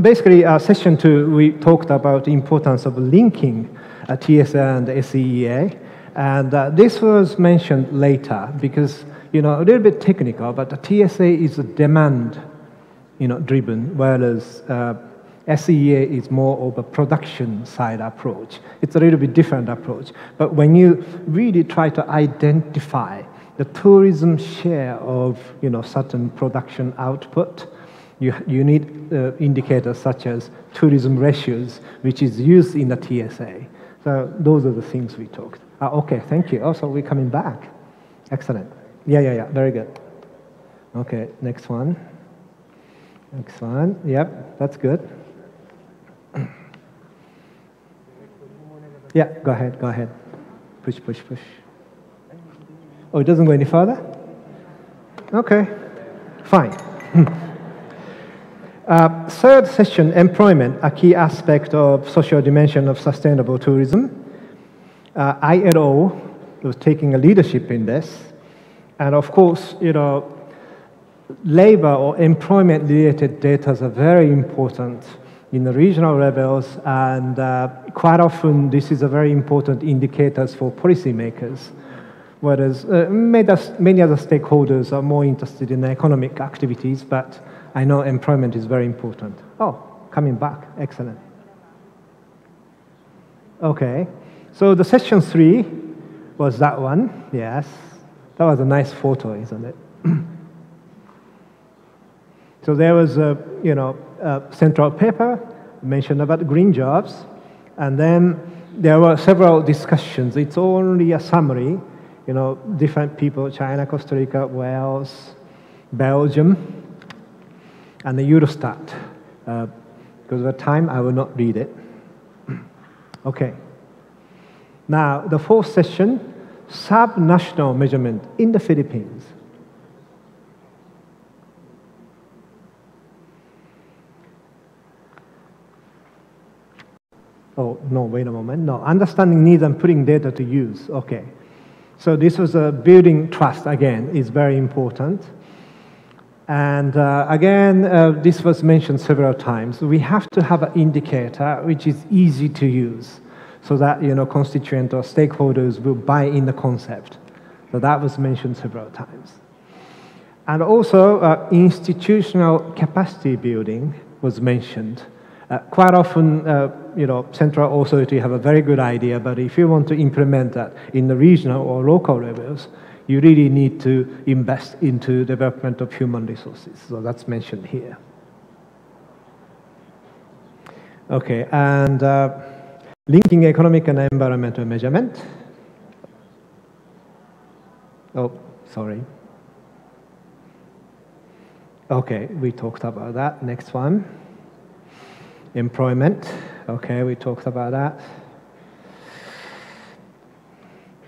basically, session 2, we talked about the importance of linking TSA and SCEA. And this was mentioned later because, a little bit technical, but the TSA is a demand, driven, whereas SCEA is more of a production side approach. It's a little bit different approach. But when you really try to identify the tourism share of, certain production output, you need indicators such as tourism ratios, which is used in the TSA. So those are the things we talked. Okay, thank you. Also, we're coming back. Excellent. Yeah, very good. Okay, next one. Next one. Yep, that's good. Yeah, go ahead. Push. Oh, it doesn't go any further? Okay, fine. Third session, employment, a key aspect of social dimension of sustainable tourism. ILO was taking a leadership in this. And of course, labor or employment-related data are very important in the regional levels, and quite often this is a very important indicators for policymakers, whereas many other stakeholders are more interested in economic activities, but I know employment is very important. Oh, coming back, excellent. Okay, so the session 3 was that one, yes. That was a nice photo, isn't it? So there was a, central paper mentioned about green jobs, and then there were several discussions. It's only a summary, different people, China, Costa Rica, Wales, Belgium, and the Eurostat. Because of the time, I will not read it. Okay. Now, the fourth session, sub-national measurement in the Philippines. Oh, no, wait a moment. No, understanding needs and putting data to use. Okay. So this was building trust, again, is very important. And again, this was mentioned several times. We have to have an indicator which is easy to use so that, constituent or stakeholders will buy in the concept. So that was mentioned several times. And also, institutional capacity building was mentioned. Quite often, central authority have a very good idea, but if you want to implement that in the regional or local levels, you really need to invest into development of human resources. So that's mentioned here. Okay, and linking economic and environmental measurement. Oh, sorry. Okay, we talked about that. Next one. Employment, okay, we talked about that.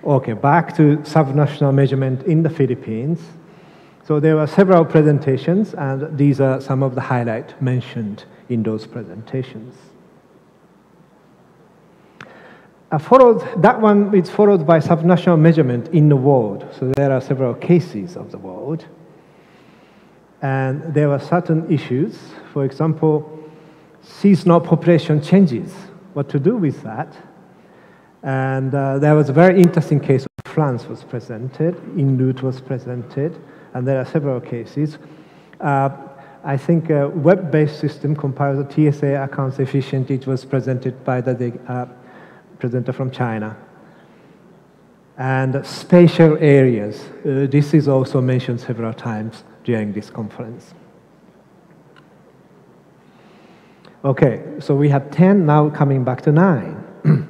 Okay, back to subnational measurement in the Philippines. So there were several presentations, and these are some of the highlights mentioned in those presentations. That one is followed by subnational measurement in the world. So there are several cases of the world. And there were certain issues. For example, seasonal population changes, what to do with that. And there was a very interesting case of France was presented, Inuit was presented, and there are several cases. I think a web-based system compiles the TSA accounts efficiently. It was presented by the presenter from China. And spatial areas, this is also mentioned several times during this conference. Okay, so we had 10, now coming back to 9.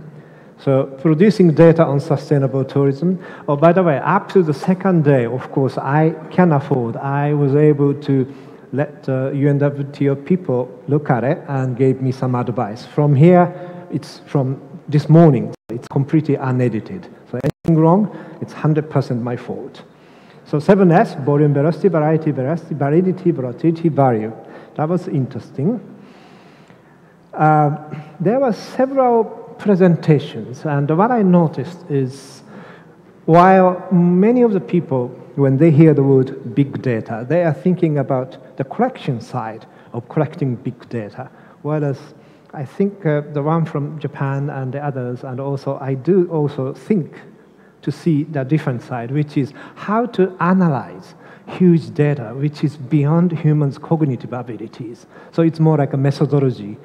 So producing data on sustainable tourism. Oh, by the way, up to the second day, of course, I can afford. I was able to let UNWTO people look at it and gave me some advice. From here, it's from this morning. It's completely unedited. So anything wrong, it's 100% my fault. So 7S, volume, velocity, variety, validity, volatility, value. That was interesting. There were several presentations, and what I noticed is while many of the people, when they hear the word big data, they are thinking about the collection side of collecting big data, whereas I think the one from Japan and the others, and also I do also think to see the different side, which is how to analyze huge data, which is beyond humans' cognitive abilities. So it's more like a methodology.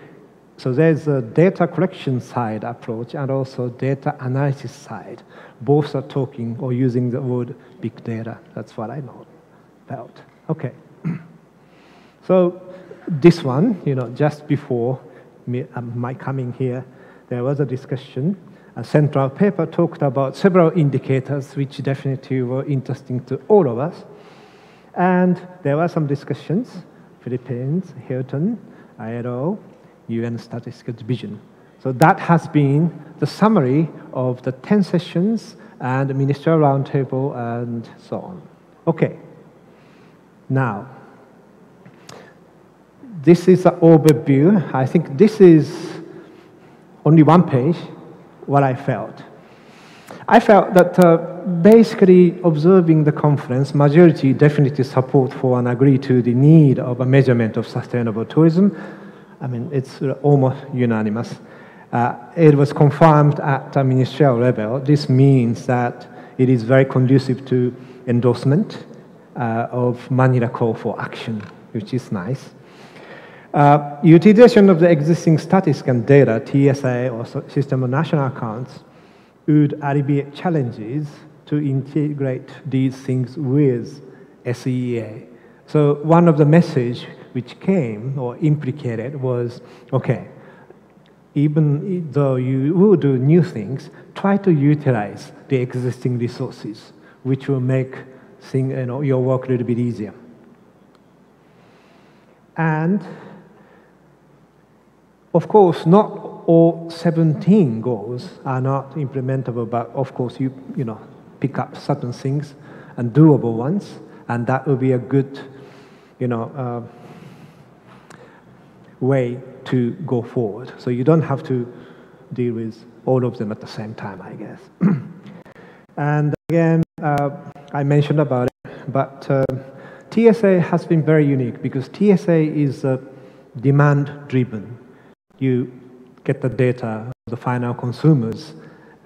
So there's a data collection side approach and also data analysis side. Both are talking or using the word big data. That's what I felt. Okay. So this one, just before my coming here, there was a discussion. A central paper talked about several indicators which definitely were interesting to all of us. And there were some discussions, Philippines, Hilton, ILO, UN Statistical Division. So that has been the summary of the 10 sessions and the ministerial roundtable and so on. Okay. Now, this is an overview. I think this is only one page, what I felt. I felt that basically observing the conference, majority definitely support for and agree to the need of a measurement of sustainable tourism. I mean, it's almost unanimous. It was confirmed at the ministerial level. This means that it is very conducive to endorsement of Manila Call for Action, which is nice. Utilization of the existing statistics and data, TSA or System of National Accounts, would alleviate challenges to integrate these things with SEA. So one of the messages which came or implicated was, okay, even though you will do new things, try to utilize the existing resources, which will make your work a little bit easier. And of course, not all 17 goals are not implementable, but of course, you pick up certain things and doable ones, and that will be a good, way to go forward. So you don't have to deal with all of them at the same time, I guess. And again, I mentioned about it, but TSA has been very unique because TSA is demand-driven. You get the data, the final consumers,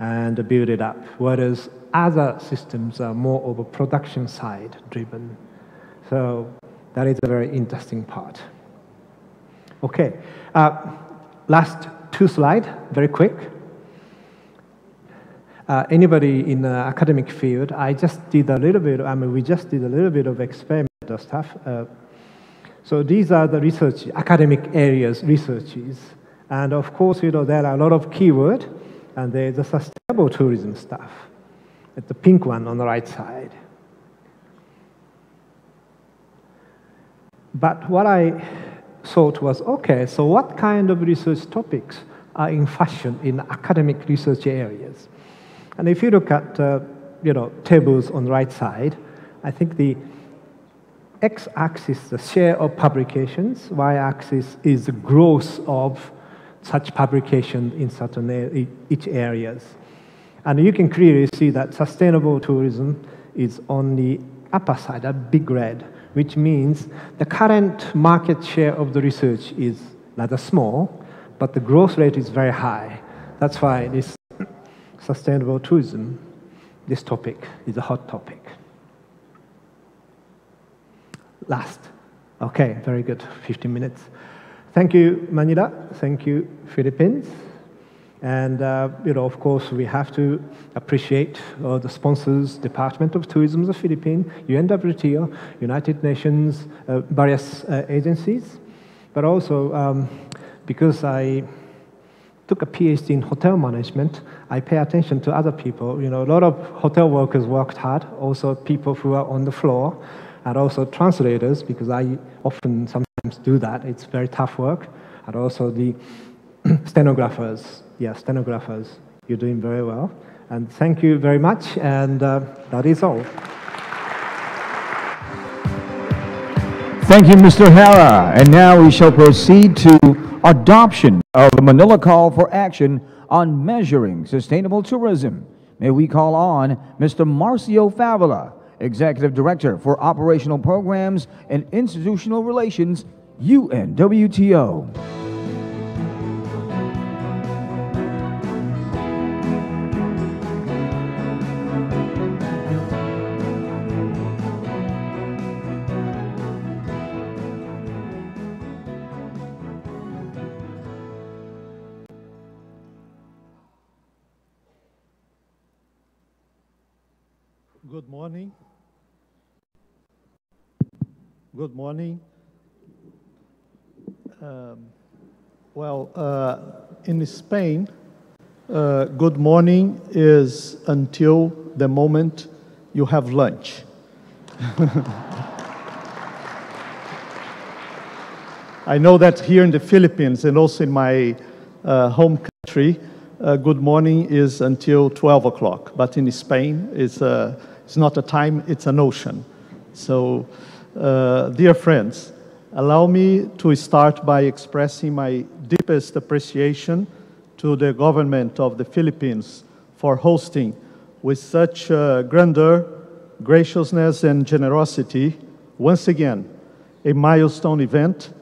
and build it up, whereas other systems are more of a production side driven. So that is a very interesting part. Okay, last two slides, very quick. Anybody in the academic field, we just did a little bit of experimental stuff. So these are the research, academic areas researches. And of course, there are a lot of keywords, and there's the sustainable tourism stuff. It's the pink one on the right side. But what I thought was, okay, so what kind of research topics are in fashion in academic research areas? And if you look at, tables on the right side, I think the x-axis, the share of publications, y-axis is the growth of such publication in certain each areas. And you can clearly see that sustainable tourism is on the upper side, a big red, which means the current market share of the research is rather small, but the growth rate is very high. That's why this sustainable tourism, this topic, is a hot topic. Last. Okay, very good, 15 minutes. Thank you, Manila. Thank you, Philippines. And, of course, we have to appreciate the sponsors, Department of Tourism of the Philippines, UNWTO, United Nations, various agencies. But also, because I took a PhD in hotel management, I pay attention to other people. A lot of hotel workers worked hard, also people who are on the floor, and also translators, because I often sometimes do that. It's very tough work. And also the stenographers. Yeah, stenographers. You're doing very well. And thank you very much. And that is all. Thank you, Mr. Hara. And now we shall proceed to adoption of the Manila Call for Action on measuring sustainable tourism. May we call on Mr. Marcio Favela, Executive Director for Operational Programs and Institutional Relations, UNWTO. Good morning. Good morning. In Spain, good morning is until the moment you have lunch. I know that here in the Philippines and also in my home country, good morning is until 12 o'clock. But in Spain, it's not a time, it's an ocean. So, dear friends, allow me to start by expressing my deepest appreciation to the government of the Philippines for hosting with such grandeur, graciousness, and generosity, once again, a milestone event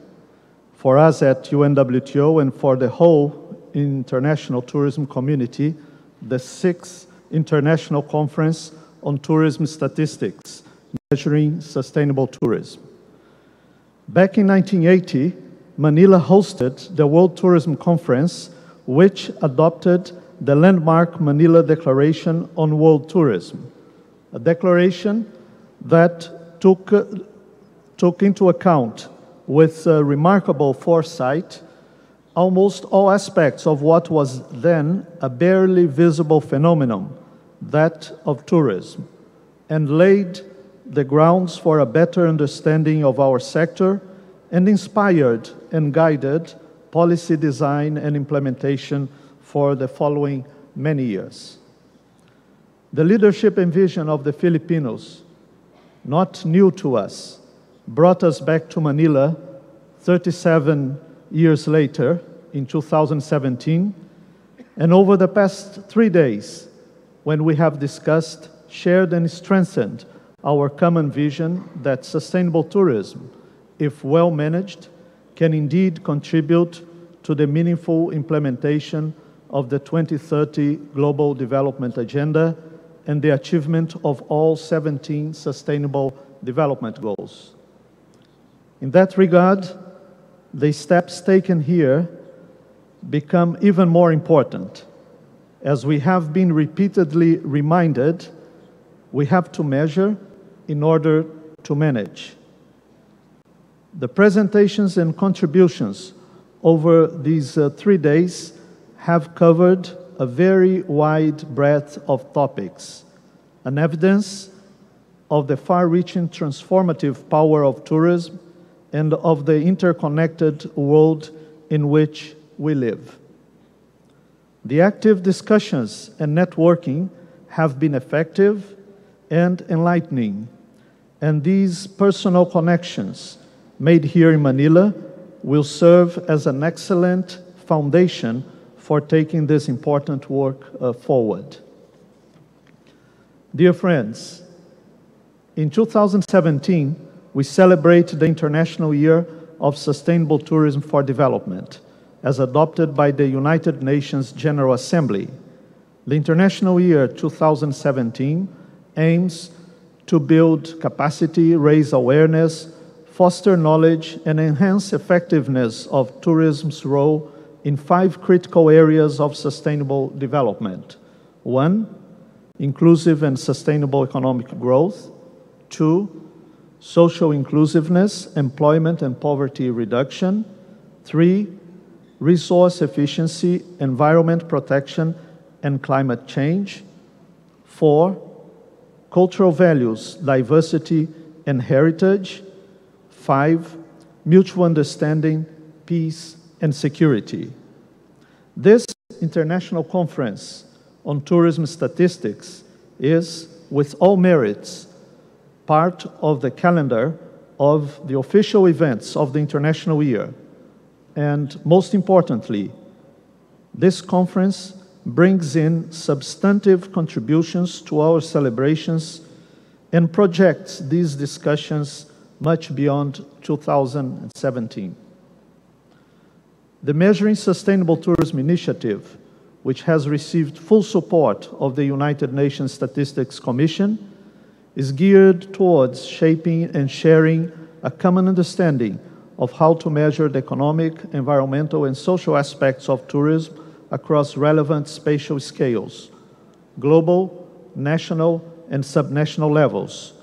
for us at UNWTO and for the whole international tourism community, the 6th International Conference on Tourism Statistics, Measuring Sustainable Tourism. Back in 1980, Manila hosted the World Tourism Conference, which adopted the landmark Manila Declaration on World Tourism, a declaration that took into account with remarkable foresight almost all aspects of what was then a barely visible phenomenon, that of tourism, and laid the grounds for a better understanding of our sector and inspired and guided policy design and implementation for the following many years. The leadership and vision of the Filipinos, not new to us, brought us back to Manila 37 years later in 2017, and over the past 3 days, when we have discussed, shared, and strengthened our common vision that sustainable tourism, if well managed, can indeed contribute to the meaningful implementation of the 2030 Global Development Agenda and the achievement of all 17 Sustainable Development Goals. In that regard, the steps taken here become even more important. As we have been repeatedly reminded, we have to measure in order to manage. The presentations and contributions over these 3 days have covered a very wide breadth of topics, an evidence of the far-reaching transformative power of tourism and of the interconnected world in which we live. The active discussions and networking have been effective and enlightening, and these personal connections made here in Manila will serve as an excellent foundation for taking this important work forward. Dear friends, in 2017, we celebrate the International Year of Sustainable Tourism for Development, as adopted by the United Nations General Assembly. The International Year 2017 aims to build capacity, raise awareness, foster knowledge, and enhance effectiveness of tourism's role in 5 critical areas of sustainable development. 1, inclusive and sustainable economic growth. 2, social inclusiveness, employment and poverty reduction. 3, resource efficiency, environment protection, and climate change. 4, cultural values, diversity, and heritage. 5, mutual understanding, peace, and security. This international conference on tourism statistics is, with all merits, part of the calendar of the official events of the International Year. And most importantly, this conference brings in substantive contributions to our celebrations and projects these discussions much beyond 2017. The Measuring Sustainable Tourism Initiative, which has received full support of the United Nations Statistics Commission, is geared towards shaping and sharing a common understanding of how to measure the economic, environmental, and social aspects of tourism across relevant spatial scales, global, national, and subnational levels,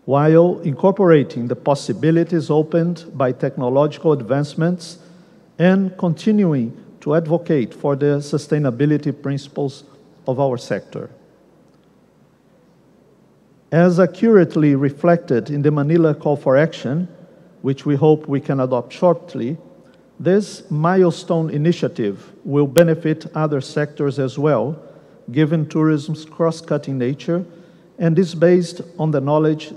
while incorporating the possibilities opened by technological advancements and continuing to advocate for the sustainability principles of our sector. As accurately reflected in the Manila Call for Action, which we hope we can adopt shortly, this milestone initiative will benefit other sectors as well, given tourism's cross-cutting nature, and is based on the knowledge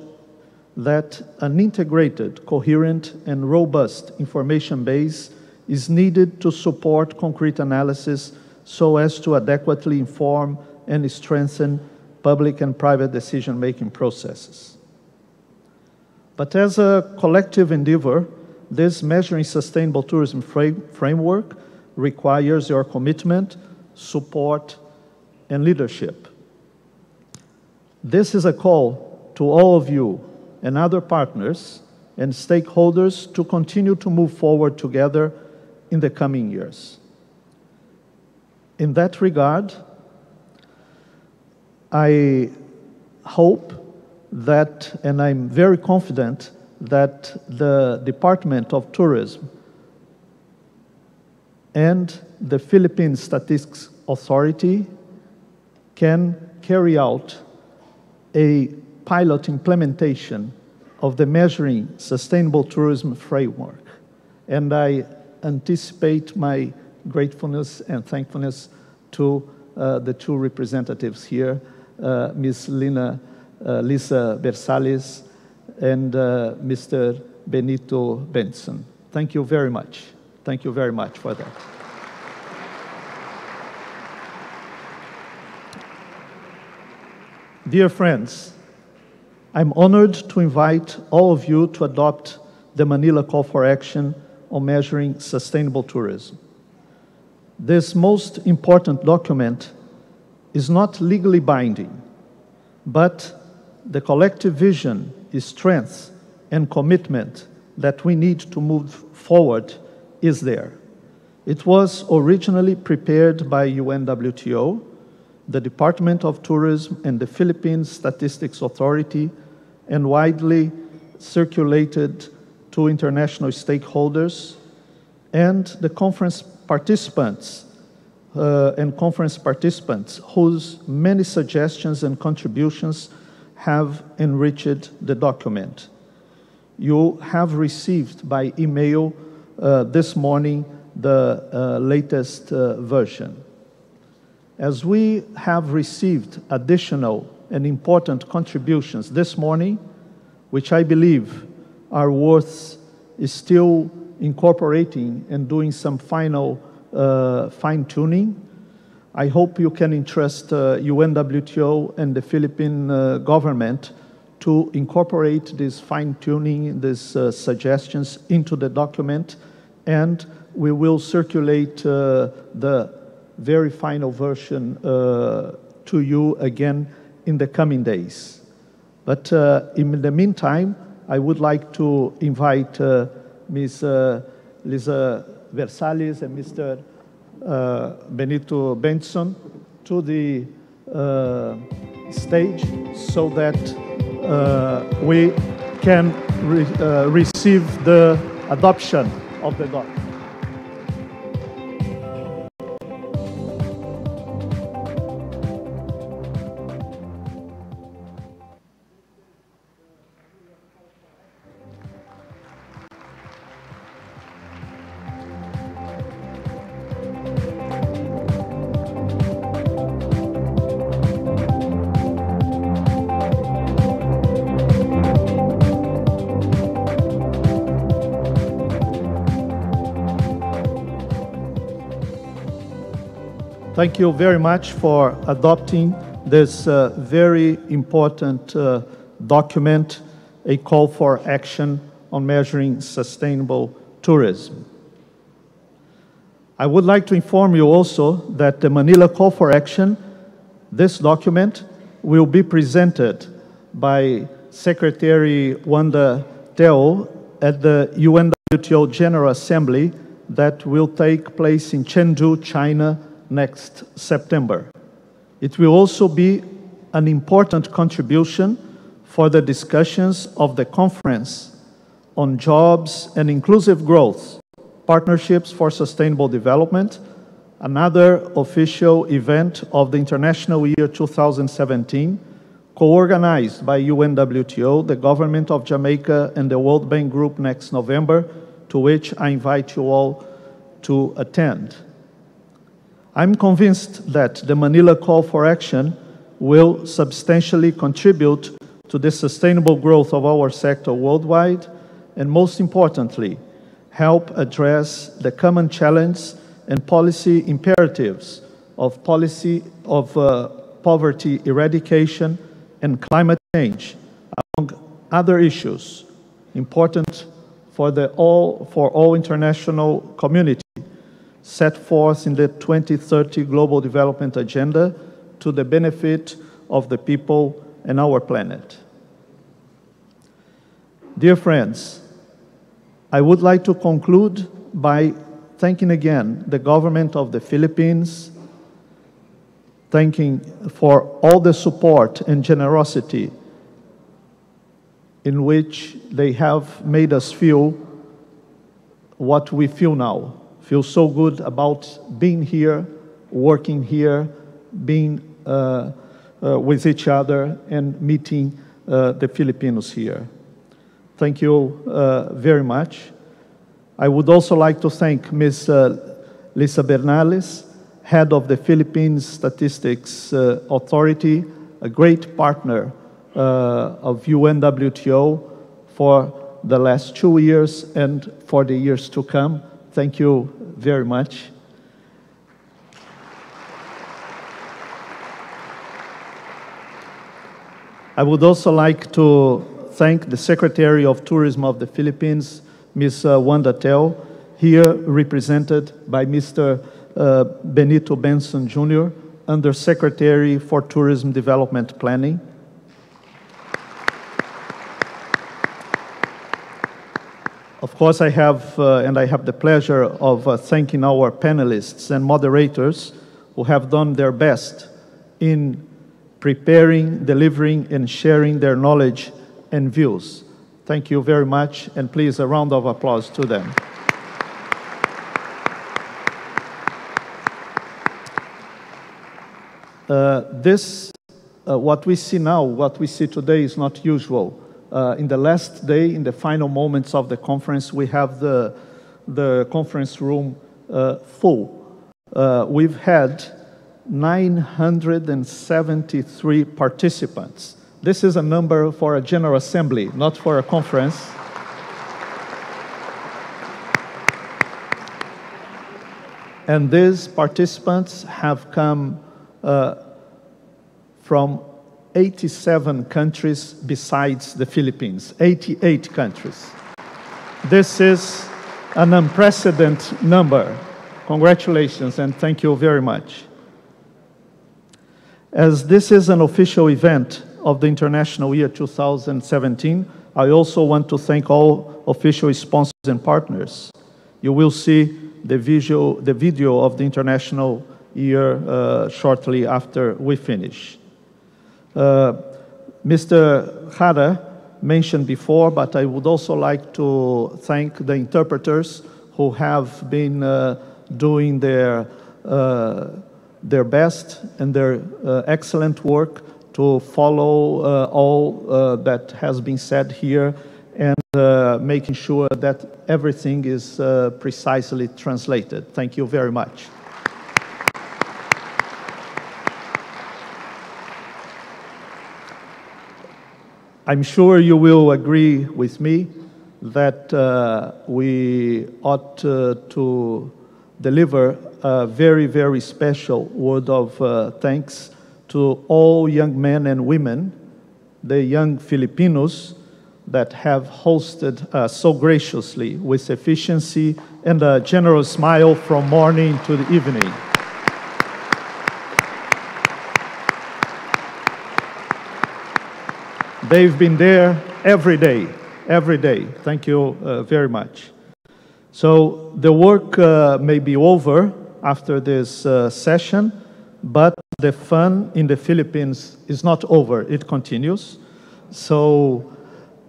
that an integrated, coherent, and robust information base is needed to support concrete analysis so as to adequately inform and strengthen public and private decision-making processes. But as a collective endeavor, this Measuring Sustainable Tourism framework requires your commitment, support, and leadership. This is a call to all of you and other partners and stakeholders to continue to move forward together in the coming years. In that regard, I hope that, and I'm very confident that the Department of Tourism and the Philippine Statistics Authority can carry out a pilot implementation of the Measuring Sustainable Tourism framework. And I anticipate my gratefulness and thankfulness to the two representatives here, Ms. Lisa Bersales and Mr. Benito Benson. Thank you very much. Thank you very much for that. Dear friends, I'm honored to invite all of you to adopt the Manila Call for Action on Measuring Sustainable Tourism. This most important document is not legally binding, but the collective vision, strength, and commitment that we need to move forward is there. It was originally prepared by UNWTO, the Department of Tourism, and the Philippine Statistics Authority, and widely circulated to international stakeholders and the conference participants whose many suggestions and contributions have enriched the document. You have received by email this morning the latest version. As we have received additional and important contributions this morning, which I believe are worth still incorporating and doing some final fine-tuning, I hope you can entrust UNWTO and the Philippine government to incorporate this fine-tuning, these suggestions into the document, and we will circulate the very final version to you again in the coming days. But in the meantime, I would like to invite Ms. Lisa Bersales and Mr. Benito Benson to the stage so that we can receive the adoption of the document. Thank you very much for adopting this very important document, a call for action on measuring sustainable tourism. I would like to inform you also that the Manila Call for Action, this document, will be presented by Secretary Wanda Teo at the UNWTO General Assembly that will take place in Chengdu, China, next September. It will also be an important contribution for the discussions of the conference on jobs and inclusive growth, partnerships for sustainable development, another official event of the International Year 2017, co-organized by UNWTO, the Government of Jamaica, and the World Bank Group next November, to which I invite you all to attend. I'm convinced that the Manila Call for Action will substantially contribute to the sustainable growth of our sector worldwide, and most importantly, help address the common challenge and policy imperatives of poverty eradication and climate change, among other issues important for all international community set forth in the 2030 Global Development Agenda to the benefit of the people and our planet. Dear friends, I would like to conclude by thanking again the government of the Philippines, thanking for all the support and generosity in which they have made us feel what we feel now. Feel so good about being here, working here, being with each other and meeting the Filipinos here. Thank you very much. I would also like to thank Ms. Lisa Bernales, head of the Philippines Statistics Authority, a great partner of UNWTO for the last 2 years and for the years to come. Thank you very much. I would also like to thank the Secretary of Tourism of the Philippines, Ms. Wanda Tel, here represented by Mr. Benito Benson Jr., Undersecretary for Tourism Development Planning. Of course, I have the pleasure of thanking our panelists and moderators who have done their best in preparing, delivering, and sharing their knowledge and views. Thank you very much, and please a round of applause to them. What we see now, what we see today is not usual. In the last day, in the final moments of the conference, we have the conference room full. We've had 973 participants. This is a number for a General Assembly, not for a conference. And these participants have come from 87 countries besides the Philippines, 88 countries. This is an unprecedented number. Congratulations and thank you very much. As this is an official event of the International Year 2017, I also want to thank all official sponsors and partners. You will see the video of the International Year shortly after we finish. Mr. Jara mentioned before, but I would also like to thank the interpreters who have been doing their best and their excellent work to follow all that has been said here and making sure that everything is precisely translated. Thank you very much. I'm sure you will agree with me that we ought to deliver a very, very special word of thanks to all young men and women, the young Filipinos that have hosted so graciously with efficiency and a generous smile from morning to the evening. They've been there every day, every day. Thank you very much. So the work may be over after this session, but the fun in the Philippines is not over. It continues. So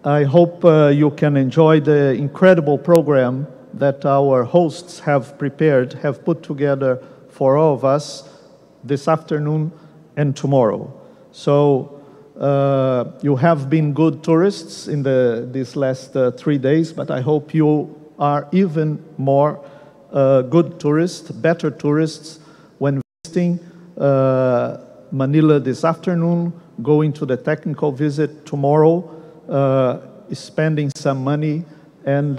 I hope you can enjoy the incredible program that our hosts have prepared, have put together for all of us this afternoon and tomorrow. So you have been good tourists in these last 3 days, but I hope you are even more good tourists, better tourists when visiting Manila this afternoon, going to the technical visit tomorrow, spending some money and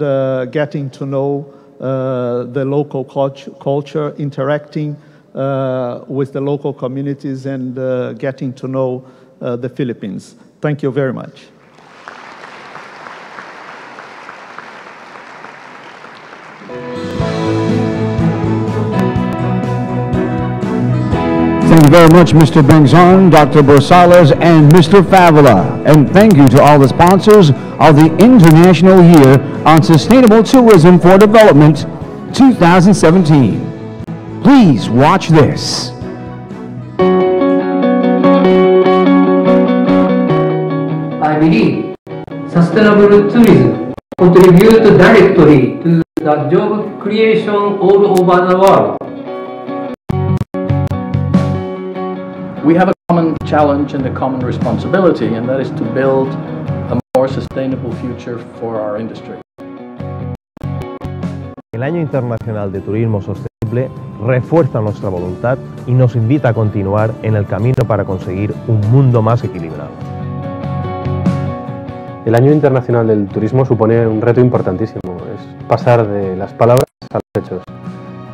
getting to know the local culture, interacting with the local communities and getting to know the Philippines. Thank you very much. very much, Mr. Benzon, Dr. Borsales, and Mr. Favela. And thank you to all the sponsors of the International Year on Sustainable Tourism for Development 2017. Please watch this. I believe sustainable tourism contributes directly to the job creation all over the world. We have a common challenge and a common responsibility, and that is to build a more sustainable future for our industry. El Año Internacional de Turismo Sostenible refuerza nuestra voluntad y nos invita a continuar en el camino para conseguir un mundo más equilibrado. El Año Internacional del Turismo supone un reto importantísimo, es pasar de las palabras a los hechos.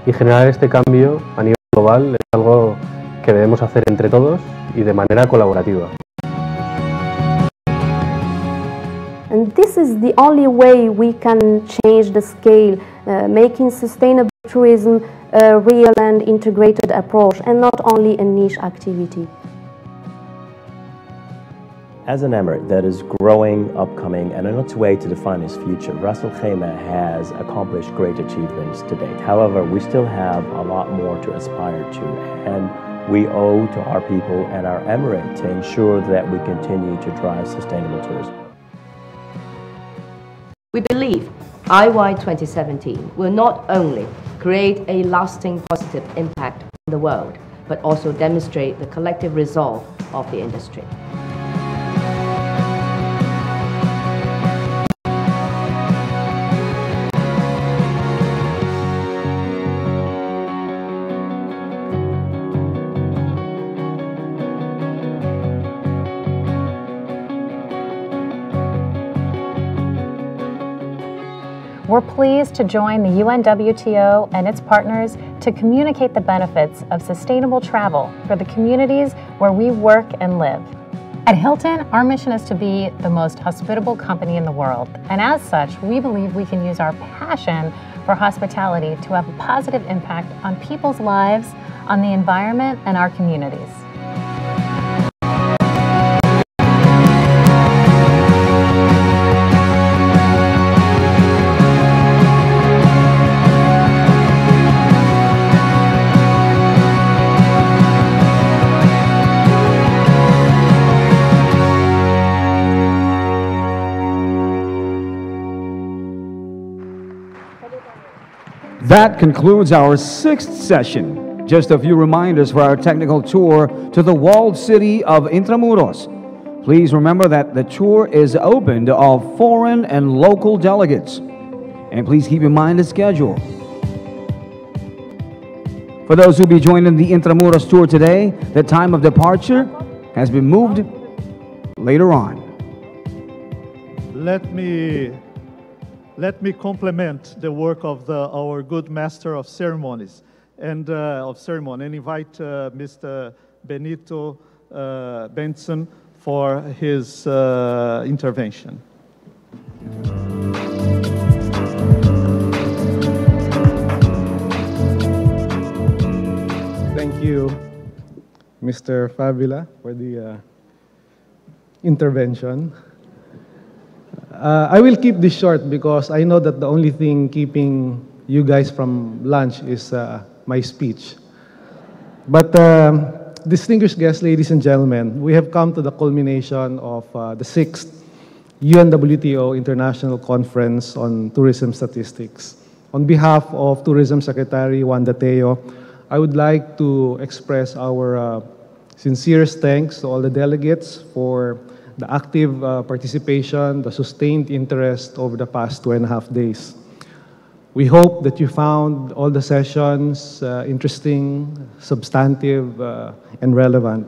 Y generar este cambio a nivel global es algo que debemos hacer entre todos y de manera colaborativa. And this is the only way we can change the scale, making sustainable tourism a real and integrated approach and not only a niche activity. As an emirate that is growing, upcoming, and on its way to define its future, Ras Al Khaimah has accomplished great achievements to date. However, we still have a lot more to aspire to, and we owe to our people and our emirate to ensure that we continue to drive sustainable tourism. We believe IY 2017 will not only create a lasting positive impact on the world, but also demonstrate the collective resolve of the industry. We're pleased to join the UNWTO and its partners to communicate the benefits of sustainable travel for the communities where we work and live. At Hilton, our mission is to be the most hospitable company in the world, and as such, we believe we can use our passion for hospitality to have a positive impact on people's lives, on the environment, and our communities. That concludes our 6th session. Just a few reminders for our technical tour to the walled city of Intramuros. Please remember that the tour is open to all foreign and local delegates. And please keep in mind the schedule. For those who will be joining the Intramuros tour today, the time of departure has been moved later on. Let me compliment the work of our good master of ceremonies and invite Mr. Benito Benson for his intervention. Thank you, Mr. Favela, for the intervention. I will keep this short because I know that the only thing keeping you guys from lunch is my speech. But distinguished guests, ladies and gentlemen, we have come to the culmination of the 6th UNWTO International Conference on Tourism Statistics. On behalf of Tourism Secretary Wanda Teo, I would like to express our sincerest thanks to all the delegates for the active participation, the sustained interest over the past 2.5 days. We hope that you found all the sessions interesting, substantive, and relevant.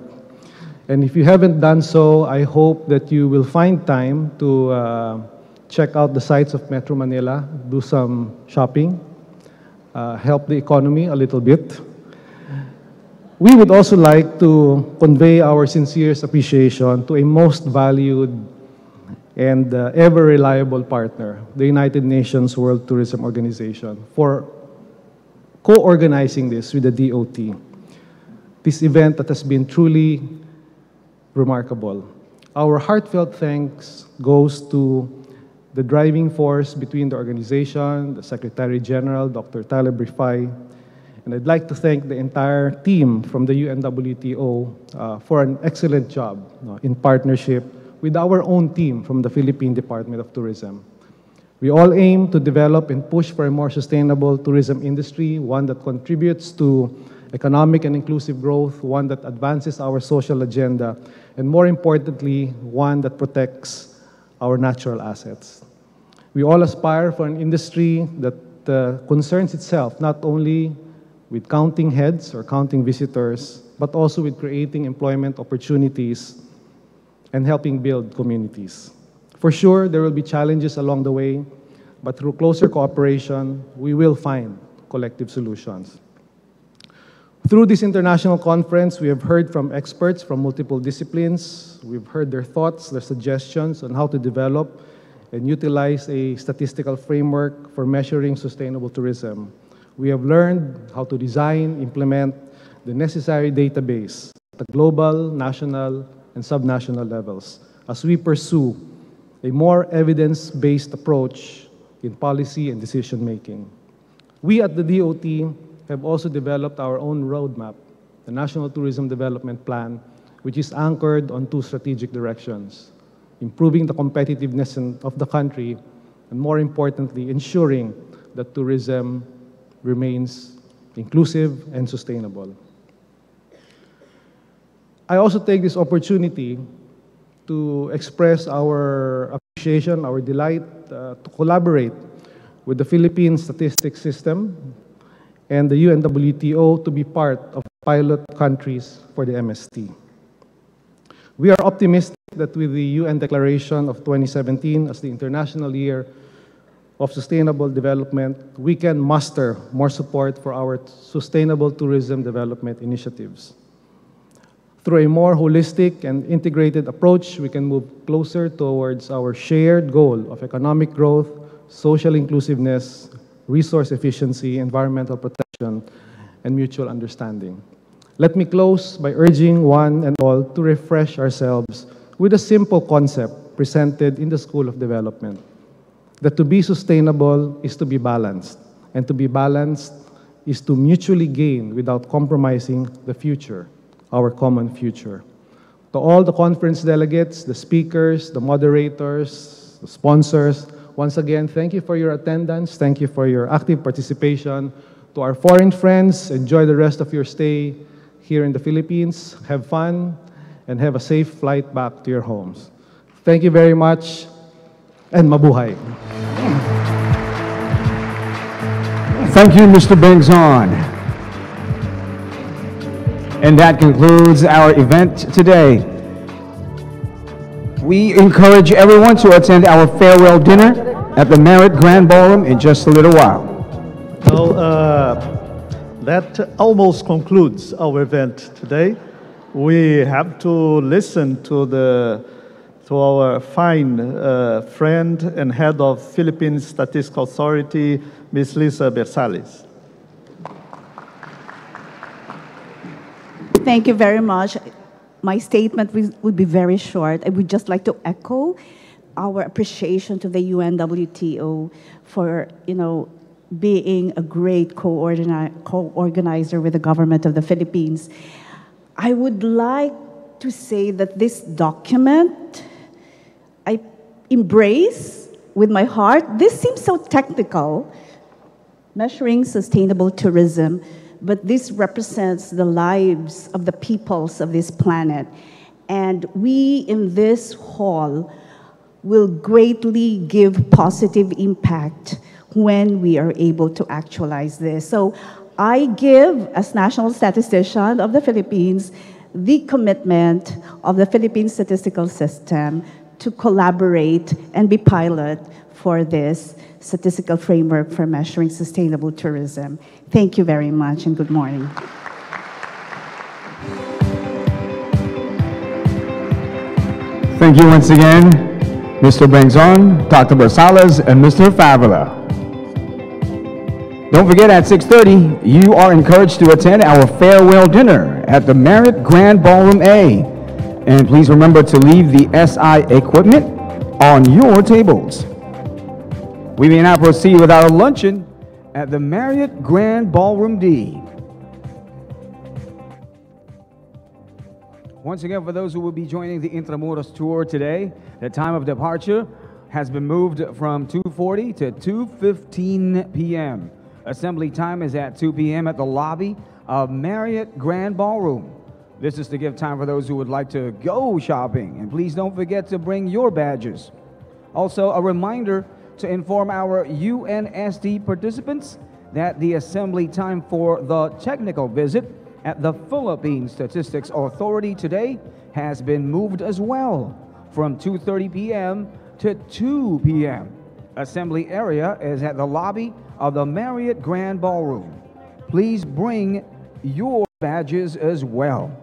And if you haven't done so, I hope that you will find time to check out the sites of Metro Manila, do some shopping, help the economy a little bit. We would also like to convey our sincerest appreciation to a most valued and ever reliable partner, the United Nations World Tourism Organization, for co-organizing this with the DOT. this event that has been truly remarkable. Our heartfelt thanks goes to the driving force between the organization, the Secretary General, Dr. Taleb Rifai, and I'd like to thank the entire team from the UNWTO for an excellent job in partnership with our own team from the Philippine Department of Tourism. We all aim to develop and push for a more sustainable tourism industry, one that contributes to economic and inclusive growth, one that advances our social agenda, and more importantly, one that protects our natural assets. We all aspire for an industry that concerns itself not only with counting heads or counting visitors, but also with creating employment opportunities and helping build communities. For sure, there will be challenges along the way, but through closer cooperation, we will find collective solutions. Through this international conference, we have heard from experts from multiple disciplines. We've heard their thoughts, their suggestions on how to develop and utilize a statistical framework for measuring sustainable tourism. We have learned how to design, implement the necessary database at the global, national, and subnational levels as we pursue a more evidence-based approach in policy and decision-making. We at the DOT have also developed our own roadmap, the National Tourism Development Plan, which is anchored on two strategic directions: improving the competitiveness of the country, and more importantly, ensuring that tourism remains inclusive and sustainable. I also take this opportunity to express our appreciation, our delight to collaborate with the Philippine Statistics System and the UNWTO to be part of pilot countries for the MST. We are optimistic that with the UN Declaration of 2017 as the International Year of Sustainable Development, we can muster more support for our sustainable tourism development initiatives. Through a more holistic and integrated approach, we can move closer towards our shared goal of economic growth, social inclusiveness, resource efficiency, environmental protection, and mutual understanding. Let me close by urging one and all to refresh ourselves with a simple concept presented in the School of Development, that to be sustainable is to be balanced, and to be balanced is to mutually gain without compromising the future, our common future. To all the conference delegates, the speakers, the moderators, the sponsors, once again, thank you for your attendance. Thank you for your active participation. To our foreign friends, enjoy the rest of your stay here in the Philippines. Have fun and have a safe flight back to your homes. Thank you very much, and mabuhay. Thank you, Mr. Bengzon. And that concludes our event today. We encourage everyone to attend our farewell dinner at the Marriott Grand Ballroom in just a little while. That almost concludes our event today. We have to listen to our fine friend and head of Philippine Statistical Authority, Ms. Lisa Bersales. Thank you very much. My statement would be very short. I would just like to echo our appreciation to the UNWTO for, being a great co-organizer with the government of the Philippines. I would like to say that this document, I embrace with my heart. This seems so technical, measuring sustainable tourism, but this represents the lives of the peoples of this planet. And we in this hall will greatly give positive impact when we are able to actualize this. So I give, as National Statistician of the Philippines, the commitment of the Philippine Statistical System to collaborate and be pilot for this statistical framework for measuring sustainable tourism. Thank you very much and good morning. Thank you once again, Mr. Bengzon, Dr. Bersales, and Mr. Favela. Don't forget, at 6:30, you are encouraged to attend our farewell dinner at the Marriott Grand Ballroom A. And please remember to leave the SI equipment on your tables. We may now proceed with our luncheon at the Marriott Grand Ballroom D. Once again, for those who will be joining the Intramuros tour today, the time of departure has been moved from 2:40 to 2:15 p.m. Assembly time is at 2 p.m. at the lobby of Marriott Grand Ballroom. This is to give time for those who would like to go shopping. And please don't forget to bring your badges. Also, a reminder to inform our UNSD participants that the assembly time for the technical visit at the Philippine Statistics Authority today has been moved as well from 2:30 p.m. to 2 p.m. Assembly area is at the lobby of the Marriott Grand Ballroom. Please bring your badges as well.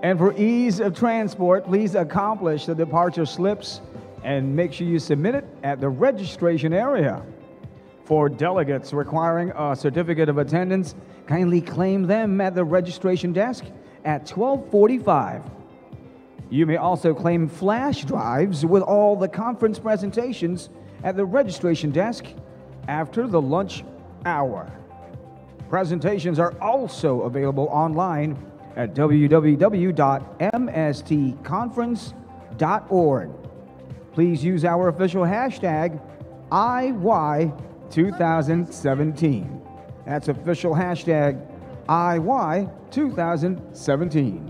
And for ease of transport, please accomplish the departure slips and make sure you submit it at the registration area. For delegates requiring a certificate of attendance, kindly claim them at the registration desk at 12:45. You may also claim flash drives with all the conference presentations at the registration desk after the lunch hour. Presentations are also available online at www.mstconference.org. Please use our official hashtag IY2017. That's official hashtag IY2017.